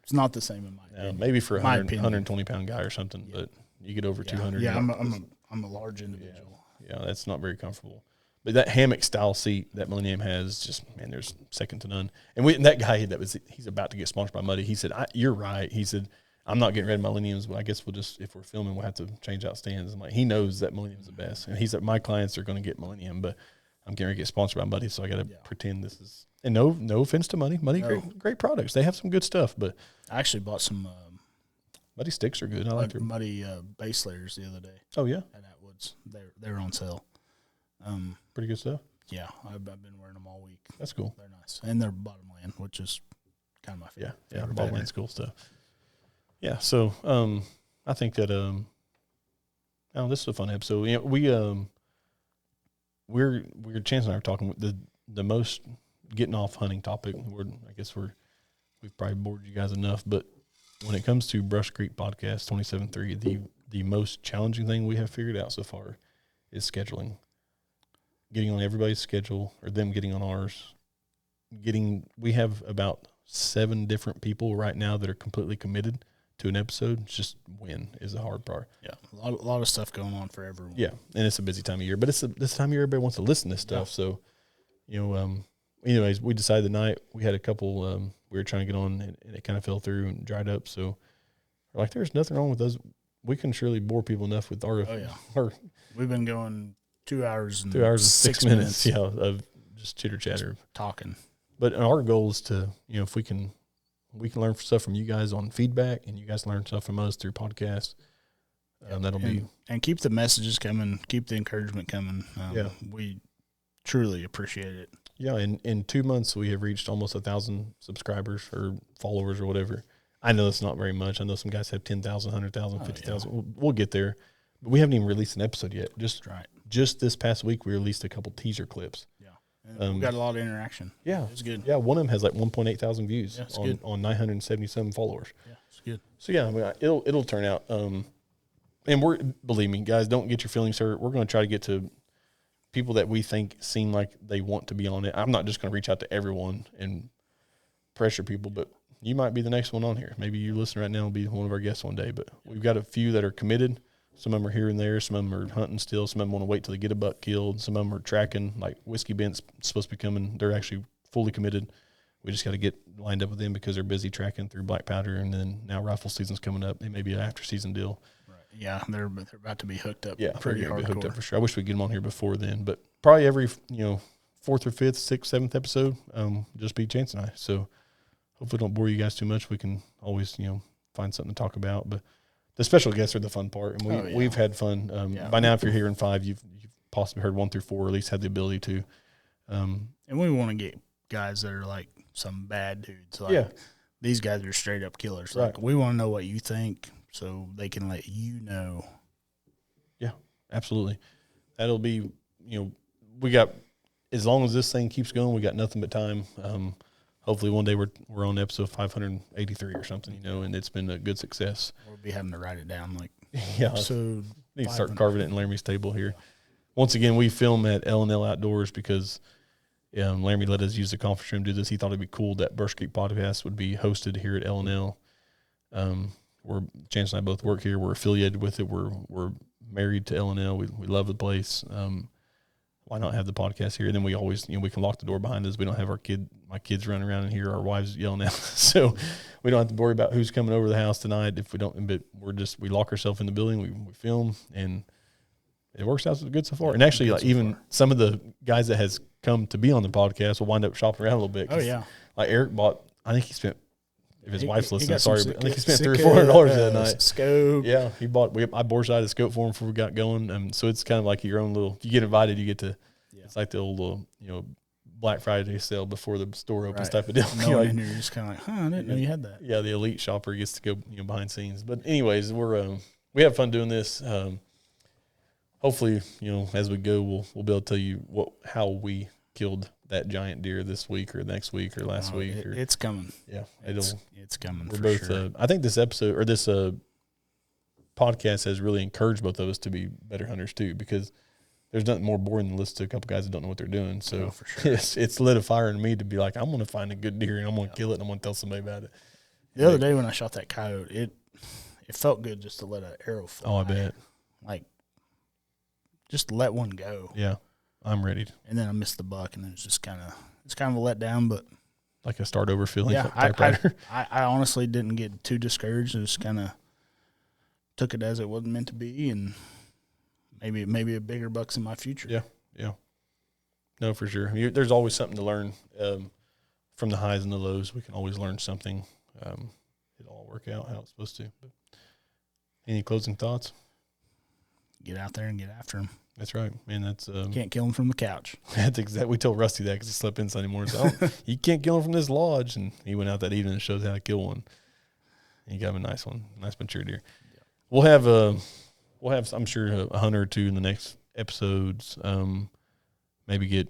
It's not the same in my opinion. Maybe for a 120 pound guy or something, but you get over 200. Yeah, I'm a large individual. Yeah, that's not very comfortable. But that hammock style seat that Millennium has, there's second to none. And that guy he's about to get sponsored by Muddy. He said, "You're right." He said, "I'm not getting rid of Millenniums, but I guess if we're filming, we'll have to change out stands." I'm like, he knows that Millennium's the best, and he said, "My clients are going to get Millennium, but I'm getting ready to get sponsored by Muddy, so I got to pretend this is." And no offense to Muddy, great products. They have some good stuff, but I actually bought some Muddy sticks are good. I like their Muddy base layers the other day. Oh yeah, at Atwood's. They're on sale. Pretty good stuff. Yeah, I've been wearing them all week. That's cool. They're nice, and they're bottom land, which is kind of my favorite. Yeah, bottom land's cool stuff. Yeah, so I think that this is a fun episode. We're Chance and I are talking with the most getting off hunting topic. We've probably bored you guys enough, but when it comes to Brush Creek Podcast 27.3, the most challenging thing we have figured out so far is scheduling. Getting on everybody's schedule, or them getting on ours. We have about 7 different people right now that are completely committed to an episode. It's just when is the hard part. Yeah, a lot of stuff going on for everyone. Yeah, and it's a busy time of year, but it's this time of year everybody wants to listen to this stuff. So, anyways, we decided the night we had a couple. We were trying to get on, and it kind of fell through and dried up. So, we're like, there's nothing wrong with us. We can surely bore people enough with our. We've been going 2 hours and 6 minutes. Yeah, of just chitter chatter, talking. But our goal is to, if we can learn stuff from you guys on feedback, and you guys learn stuff from us through podcasts. And keep the messages coming, keep the encouragement coming. We truly appreciate it. Yeah, in 2 months we have reached almost 1,000 subscribers or followers or whatever. I know it's not very much. I know some guys have 10,000, 100,000, 50,000. Yeah. We'll get there, but we haven't even released an episode yet. Just this past week we released a couple teaser clips. Yeah, we got a lot of interaction. Yeah, it's good. Yeah, one of them has like 1.8 thousand views on 977 followers. Yeah, it's good. So yeah, it'll turn out. And believe me, guys, don't get your feelings hurt. We're going to try to get to people that we think seem like they want to be on it. I'm not just going to reach out to everyone and pressure people, but you might be the next one on here. Maybe you listen right now will be one of our guests one day. But we've got a few that are committed. Some of them are here and there. Some of them are hunting still. Some of them want to wait till they get a buck killed. Some of them are tracking, like Whiskey Bent's supposed to be coming. They're actually fully committed. We just got to get lined up with them because they're busy tracking through black powder, and then now rifle season's coming up. It may be an after-season deal. Right. Yeah, they're about to be hooked up. Yeah, pretty hardcore. Hooked up for sure. I wish we'd get them on here before then, but probably every 4th or 5th, 6th, 7th episode. Just be Chance and I. So hopefully don't bore you guys too much. We can always, find something to talk about. But the special guests are the fun part, and we've had fun. By now, if you're hearing 5, you've possibly heard 1 through 4, or at least had the ability to. And we want to get guys that are like some bad dudes. Like, these guys are straight up killers. Right. Like, we want to know what you think so they can let you know. Yeah, absolutely. That'll be, we got, as long as this thing keeps going, we got nothing but time. Hopefully one day we're on episode 583 or something, and it's been a good success. We'll be having to write it down episode. Need to start carving it in Laramie's table here. Once again, we film at L&L Outdoors because Laramie let us use the conference room to do this. He thought it'd be cool that Brush Creek Podcast would be hosted here at L&L. Chance and I both work here. We're affiliated with it. We're married to L&L. We love the place. Why not have the podcast here? And then we always, we can lock the door behind us. We don't have my kids running around in here, our wives yelling at us. So we don't have to worry about who's coming over the house tonight if we don't, but we lock ourselves in the building, we film, and it works out good so far. And actually, like, even some of the guys that has come to be on the podcast will wind up shopping around a little bit. Oh, yeah. Like Eric bought, I think he spent, if his wife's listening, sorry, but I think he spent $300 or $400 that night. Scope. Yeah, I board sided a scope for him before we got going. So it's kind of like your own little, if you get invited, you get to, it's like the old, Black Friday sale before the store opens type of deal. You're just kind of like, I didn't know you had that. Yeah, the elite shopper gets to go, behind scenes. But anyways, we have fun doing this. Hopefully, as we go, we'll be able to tell you how we killed that giant deer this week or next week or last week. It's coming. Yeah, it's coming. We're both. Sure. I think this episode or this podcast has really encouraged both of us to be better hunters too, because there's nothing more boring than listen to a couple guys that don't know what they're doing. So for sure. it's lit a fire in me to be like, I'm going to find a good deer and I'm going to kill it and I'm going to tell somebody about it. The other day when I shot that coyote, it felt good just to let an arrow fly. Oh, I bet. Like, just let one go. Yeah, I'm ready. And then I missed the buck, and it's kind of a letdown, but like a start over feeling. Yeah, I honestly didn't get too discouraged. I just kind of took it as it wasn't meant to be, and maybe a bigger buck's in my future. Yeah. No, for sure. There's always something to learn from the highs and the lows. We can always learn something. It'll all work out how it's supposed to. But any closing thoughts? Get out there and get after him. That's right, man. That's can't kill him from the couch. That's exactly. We told Rusty that because he slept in Sunday morning. So, you can't kill him from this lodge, and he went out that evening and showed how to kill one. And he got him a nice one, nice mature deer. Yeah. We'll have I'm sure a hunter or two in the next episodes. Maybe get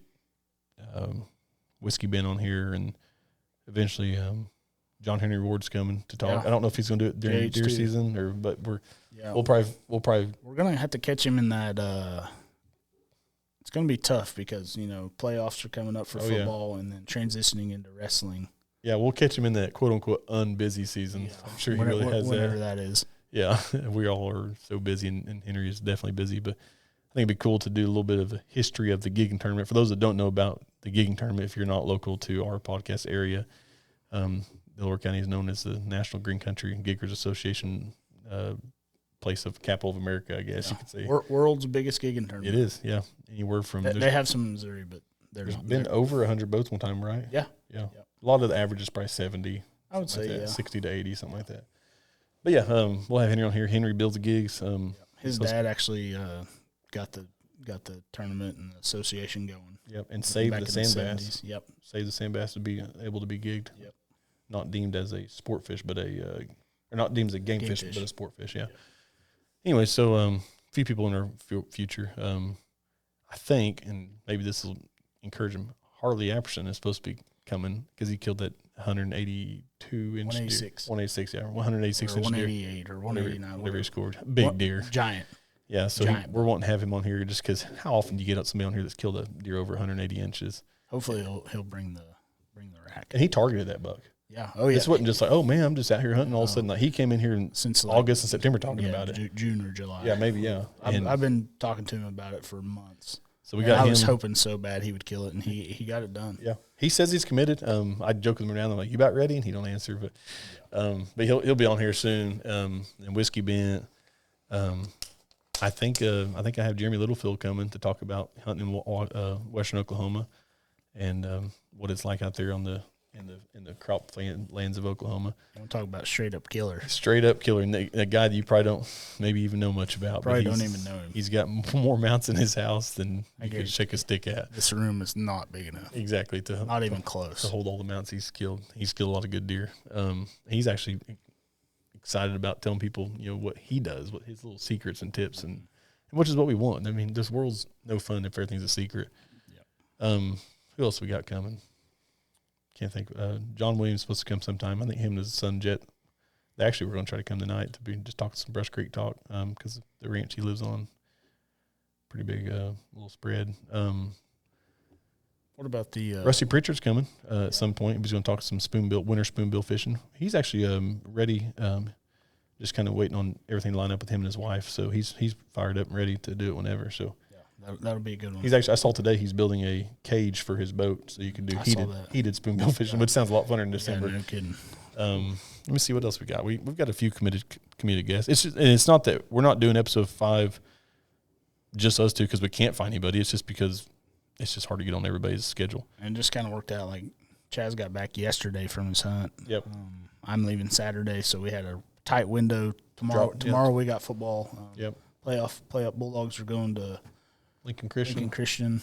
Whiskey Ben on here, and eventually John Henry Ward's coming to talk. Yeah. I don't know if he's going to do it during deer season but we'll probably we're going to have to catch him in that. It's going to be tough because playoffs are coming up for football and then transitioning into wrestling. Yeah, we'll catch him in that quote unquote unbusy season. Yeah. I'm sure he really has whenever that is. Yeah, we all are so busy, and Henry is definitely busy. But I think it'd be cool to do a little bit of a history of the gigging tournament. For those that don't know about the gigging tournament, if you're not local to our podcast area, Delaware County is known as the National Green Country Giggers Association, place of capital of America, I guess you could say. World's biggest gigging tournament. It is, yeah. Anywhere from they have some in Missouri, but there's been over 100 boats one time, right? Yeah. A lot of the average is probably 70. I would say 60 to 80, something like that. But yeah, we'll have Henry on here. Henry builds the gigs. His dad actually got the tournament and the association going. Yep, and saved the sand bass. Yep, saved the sand bass to be able to be gigged. Yep, not deemed as a sport fish, but or not deemed as a game fish, but a sport fish. Yeah. Yep. Anyway, so a few people in our future, I think, and maybe this will encourage him. Harley Apperson is supposed to be coming because he killed that 182 inch 186. Deer. 186, yeah, 186 or inch 188 deer. or 189, whatever he scored. Big deer, giant. Yeah, so we're wanting to have him on here just because how often do you get somebody on here that's killed a deer over 180 inches? Hopefully he'll bring the rack. And he targeted that buck. Yeah. Oh yeah. This wasn't just like, oh man, I'm just out here hunting. All of a sudden, like he came in here since August and September talking about it. June or July. Yeah, maybe. Yeah. I've been talking to him about it for months. So we got. I was hoping so bad he would kill it, and he got it done. Yeah. He says he's committed. I joke with him around. I'm like, you about ready? And he don't answer, but he'll be on here soon. And Whiskey Ben. I think I have Jeremy Littlefield coming to talk about hunting in Western Oklahoma. and what it's like out there on the in the crop lands of Oklahoma. I'm talking about straight up killer. Straight up killer, and a guy that you probably don't maybe even know much about. Probably don't even know him. He's got more mounts in his house than you could shake a stick at. This room is not big enough. Exactly, not even close to hold all the mounts he's killed. He's killed a lot of good deer. He's actually excited about telling people, what he does, what his little secrets and tips, and which is what we want. I mean, this world's no fun if everything's a secret. Yep. Who else we got coming? Can't think. John Williams is supposed to come sometime. I think him and his son Jet. They actually were going to try to come tonight to just talk some Brush Creek talk because the ranch he lives on, pretty big little spread. What about the Rusty Pritchard's coming at some point. He's going to talk some winter spoonbill fishing. He's actually ready, just kind of waiting on everything to line up with him and his wife. So he's fired up and ready to do it whenever. So. That'll be a good one. I saw today he's building a cage for his boat so you can do heated spoonbill fishing, which sounds a lot funner in December. Yeah, no kidding. Let me see what else we got. We've got a few committed guests. It's not that we're not doing episode 5 just us two because we can't find anybody. It's just because it's just hard to get on everybody's schedule. And it just kind of worked out. Like Chaz got back yesterday from his hunt. Yep. I'm leaving Saturday, so we had a tight window. Tomorrow we got football. Yep. Playoff Bulldogs are going to Lincoln Christian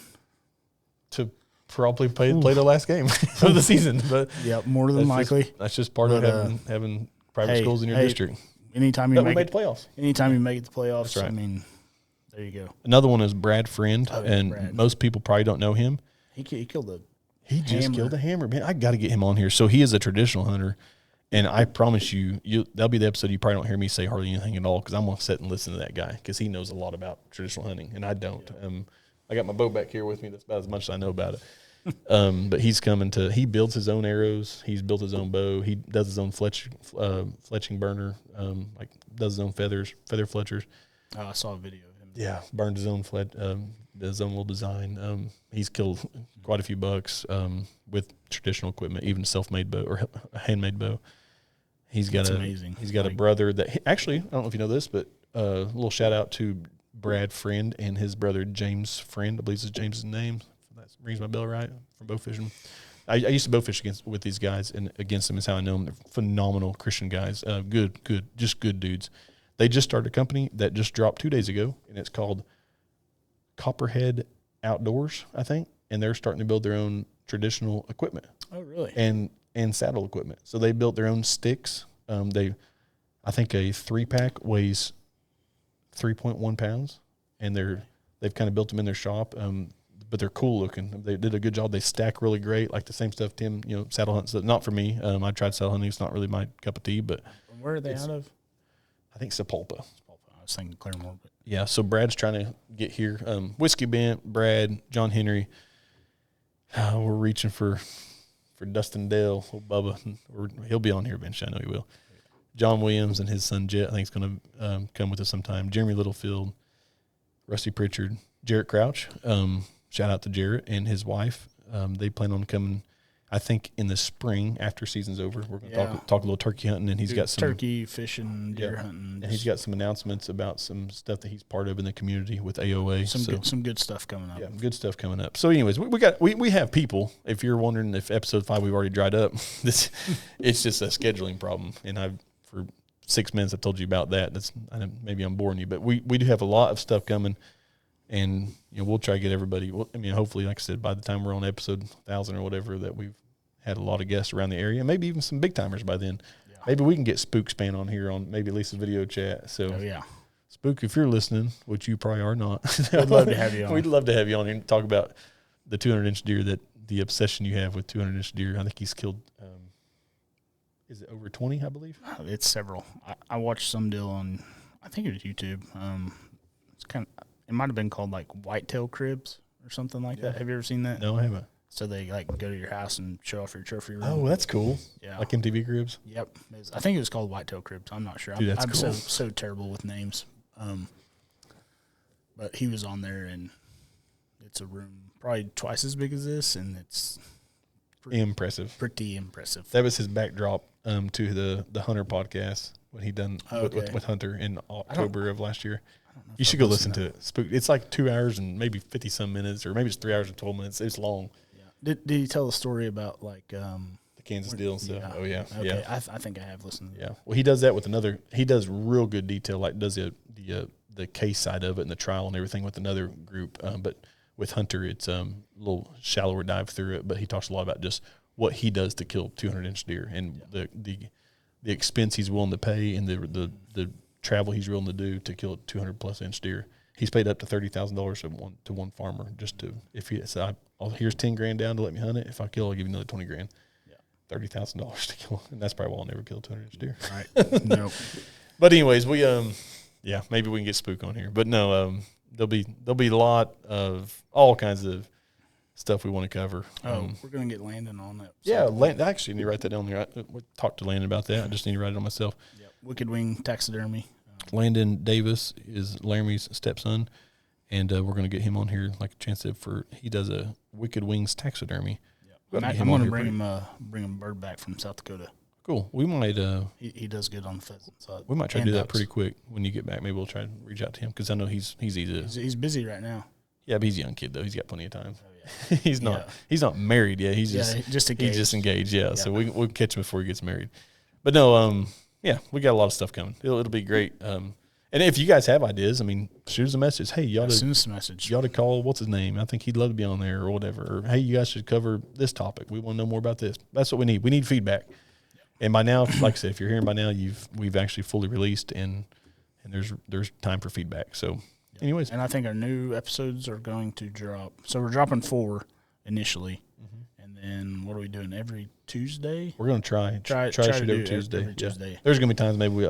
to probably play their last game of the season. But more than likely. That's just part of having private schools in your district. Anytime you make the playoffs. Anytime you make it the playoffs, that's right. I mean, there you go. Another one is Brad Friend, and most people probably don't know him. He killed a just killed a hammer, man. I got to get him on here. So he is a traditional hunter. And I promise you, that'll be the episode you probably don't hear me say hardly anything at all because I'm going to sit and listen to that guy because he knows a lot about traditional hunting, and I don't. Yeah. I got my bow back here with me. That's about as much as I know about it. But he's coming he builds his own arrows. He's built his own bow. He does his own fletching burner, does his own feather fletchers. Oh, I saw a video of him. Yeah, burned his own his own little design. He's killed quite a few bucks with traditional equipment, even self-made bow or a handmade bow. That's amazing. He's got a brother that actually, I don't know if you know this, but a little shout out to Brad Friend and his brother James Friend. I believe is James's name. That rings my bell, right? From bow fishing. I used to bow fish with these guys, and against them is how I know them. They're phenomenal Christian guys. Good, just good dudes. They just started a company that just dropped 2 days ago, and it's called Copperhead Outdoors, I think, and they're starting to build their own traditional equipment. Oh, really? And saddle equipment. So they built their own sticks. I think a 3-pack weighs 3.1 pounds, and they've kind of built them in their shop. But they're cool looking. They did a good job. They stack really great, like the same stuff Tim, saddle hunts. Not for me. I tried saddle hunting. It's not really my cup of tea. But where are they out of? I think Sapulpa. I was thinking Claremore. But. Yeah, so Brad's trying to get here. Whiskey Bent, Brad, John Henry. We're reaching for Dustin Dale, old Bubba. He'll be on here eventually. I know he will. John Williams and his son Jet, I think, is going to come with us sometime. Jeremy Littlefield, Rusty Pritchard, Jarrett Crouch. Shout out to Jarrett and his wife. They plan on coming, I think, in the spring after season's over. We're going to talk a little turkey hunting, and he's got some turkey fishing, deer hunting, and he's got some announcements about some stuff that he's part of in the community with AOA. Some good stuff coming up. Yeah, good stuff coming up. So, anyways, we have people. If you're wondering if episode 5 we've already dried up, it's just a scheduling problem, and for 6 minutes I've told you about that. Maybe I'm boring you, but we do have a lot of stuff coming. And we'll try to get everybody. Hopefully, like I said, by the time we're on episode 1,000 or whatever, that we've had a lot of guests around the area, maybe even some big timers by then. Yeah. Maybe we can get Spook Span on here on maybe at least a video chat. So, Spook, if you're listening, which you probably are not, we'd love to have you on. We'd love to have you on here and talk about the 200-inch deer, the obsession you have with 200-inch deer. I think he's killed. Is it over 20? I believe it's several. I watched some deal on, I think it was YouTube. It's kind of. It might have been called like whitetail cribs or something like that. Have you ever seen that? No, I haven't. So they go to your house and show off your trophy room. Oh, that's cool. Yeah, like MTV cribs. Yep, I think it was called whitetail cribs. I'm not sure. Dude, that's I'm cool. so terrible with names. But he was on there, and it's a room probably twice as big as this, and it's impressive. Pretty impressive. That was his backdrop to the Hunter podcast when he done with Hunter in October of last year. You should go listen to it. It's like 2 hours and maybe 50 some minutes, or maybe it's 3 hours and 12 minutes. It's long. Did he tell the story about like the Kansas deal and stuff? Yeah. Oh yeah, Okay, yeah. I think I have listened. Yeah. Well, he does that with another. He does real good detail, like does the case side of it and the trial and everything with another group. But with Hunter, it's a little shallower dive through it. But he talks a lot about just what he does to kill 200-inch deer and the expense he's willing to pay and the travel he's willing to do to kill a 200+ inch deer. He's paid up to $30,000 to one farmer just to, if he said, here's $10,000 down to let me hunt it. If I kill, I'll give you another $20,000. $30,000 to kill, and that's probably why I'll never kill a 200-inch deer. Right. No. But anyways, we yeah, maybe we can get Spook on here. But no, there'll be a lot of all kinds of stuff we want to cover. We're gonna get Landon on that. Yeah, I actually need to write that down there. We talked to Landon about that. I just need to write it on myself. Yep. Wicked Wing Taxidermy. Landon Davis is Laramie's stepson, and we're going to get him on here, like Chance said, he does a Wicked Wings Taxidermy. Yep. I'm going to bring him a bird back from South Dakota. Cool. We might. He does good on the pheasant side. We might try to do that pretty quick when you get back. Maybe we'll try to reach out to him because I know he's easy to. He's busy right now. Yeah, but he's a young kid though. He's got plenty of time. Oh, yeah. He's not married yet. He's just engaged. He's just engaged. Yeah. So we'll catch him before he gets married. But no, yeah, we got a lot of stuff coming. It'll be great. And if you guys have ideas, I mean, shoot us a message. Hey, you ought to call, what's his name? I think he'd love to be on there or whatever. Or, hey, you guys should cover this topic. We want to know more about this. That's what we need. We need feedback. And by now, like I said, if you're hearing by now, we've actually fully released and there's time for feedback. So, anyways. And I think our new episodes are going to drop. So we're dropping 4 initially. And then what are we doing every Tuesday? We're going to try to shoot every Tuesday. Every Tuesday. There's going to be times maybe we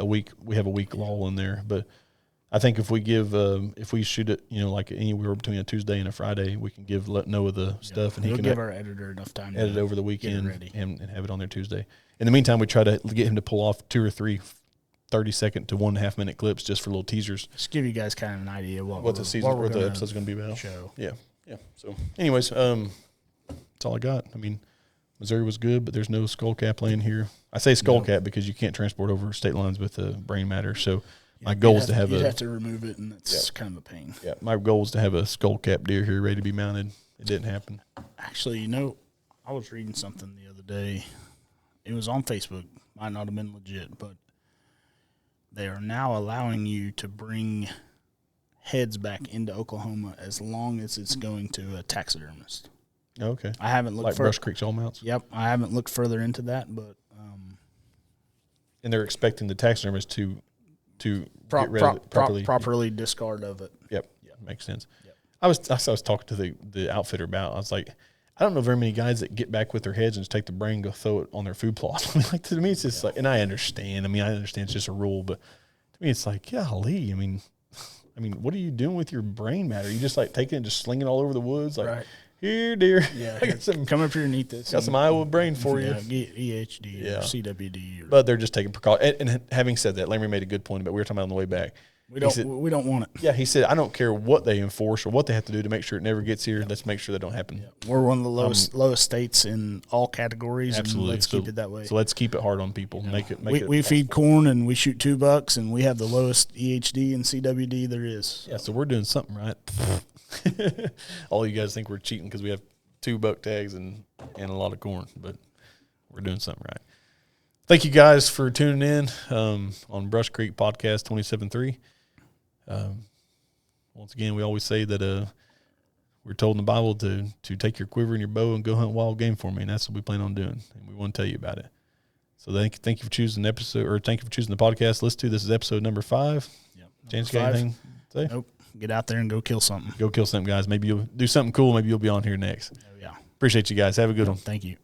have a week lull in there, but I think if we shoot it, like anywhere between a Tuesday and a Friday, we can let Noah the stuff, and he can give our editor enough time to edit over the weekend and have it on there Tuesday. In the meantime, we try to get him to pull off 2 or 3 30-second to 1.5 minute clips just for little teasers. Just give you guys kind of an idea what the episode's going to be about. Show. Yeah. So, anyways, that's all I got. I mean, Missouri was good, but there's no skullcap land here. I say skullcap because you can't transport over state lines with brain matter. So my goal is to have you'd have to remove it, and that's kind of a pain. Yeah, my goal is to have a skullcap deer here ready to be mounted. It didn't happen. Actually, I was reading something the other day. It was on Facebook. Might not have been legit, but they are now allowing you to bring heads back into Oklahoma as long as it's going to a taxidermist. Okay. I haven't looked like Brush Creek Soul Mounts? Yep. I haven't looked further into that, but and they're expecting the taxidermist to get rid of it properly. Properly discard of it. Yep. Makes sense. Yep. I was talking to the outfitter about. I was like, I don't know very many guys that get back with their heads and just take the brain and go throw it on their food plot. I mean, like, to me, it's just like, and I understand. It's just a rule, but to me, it's like, golly. I mean, what are you doing with your brain matter? You just like taking it and just slinging it all over the woods, like. Right. Here, dear. Yeah, come up here and eat this. Got some Iowa brain for you. EHD or CWD. But they're just taking precautions. And having said that, Larry made a good point about we were talking about on the way back. We don't want it. Yeah, he said, I don't care what they enforce or what they have to do to make sure it never gets here. Let's make sure that don't happen. Yeah. We're one of the lowest states in all categories. Absolutely. And let's keep it that way. So let's keep it hard on people. We feed corn and we shoot $2 and we have the lowest EHD and CWD there is. Yeah, so we're doing something right. All you guys think we're cheating because we have 2 buck tags and a lot of corn, but we're doing something right. Thank you guys for tuning in on Brush Creek Podcast 27.3. Once again, we always say that we're told in the Bible to take your quiver and your bow and go hunt wild game for me, and that's what we plan on doing, and we want to tell you about it. So thank you for choosing the episode, or thank you for choosing the podcast. Let's do this is episode number 5. Yep. James, got anything to say? Nope. Get out there and go kill something. Go kill something, guys. Maybe you'll do something cool. Maybe you'll be on here next. Oh, yeah. Appreciate you guys. Have a good one. Thank you.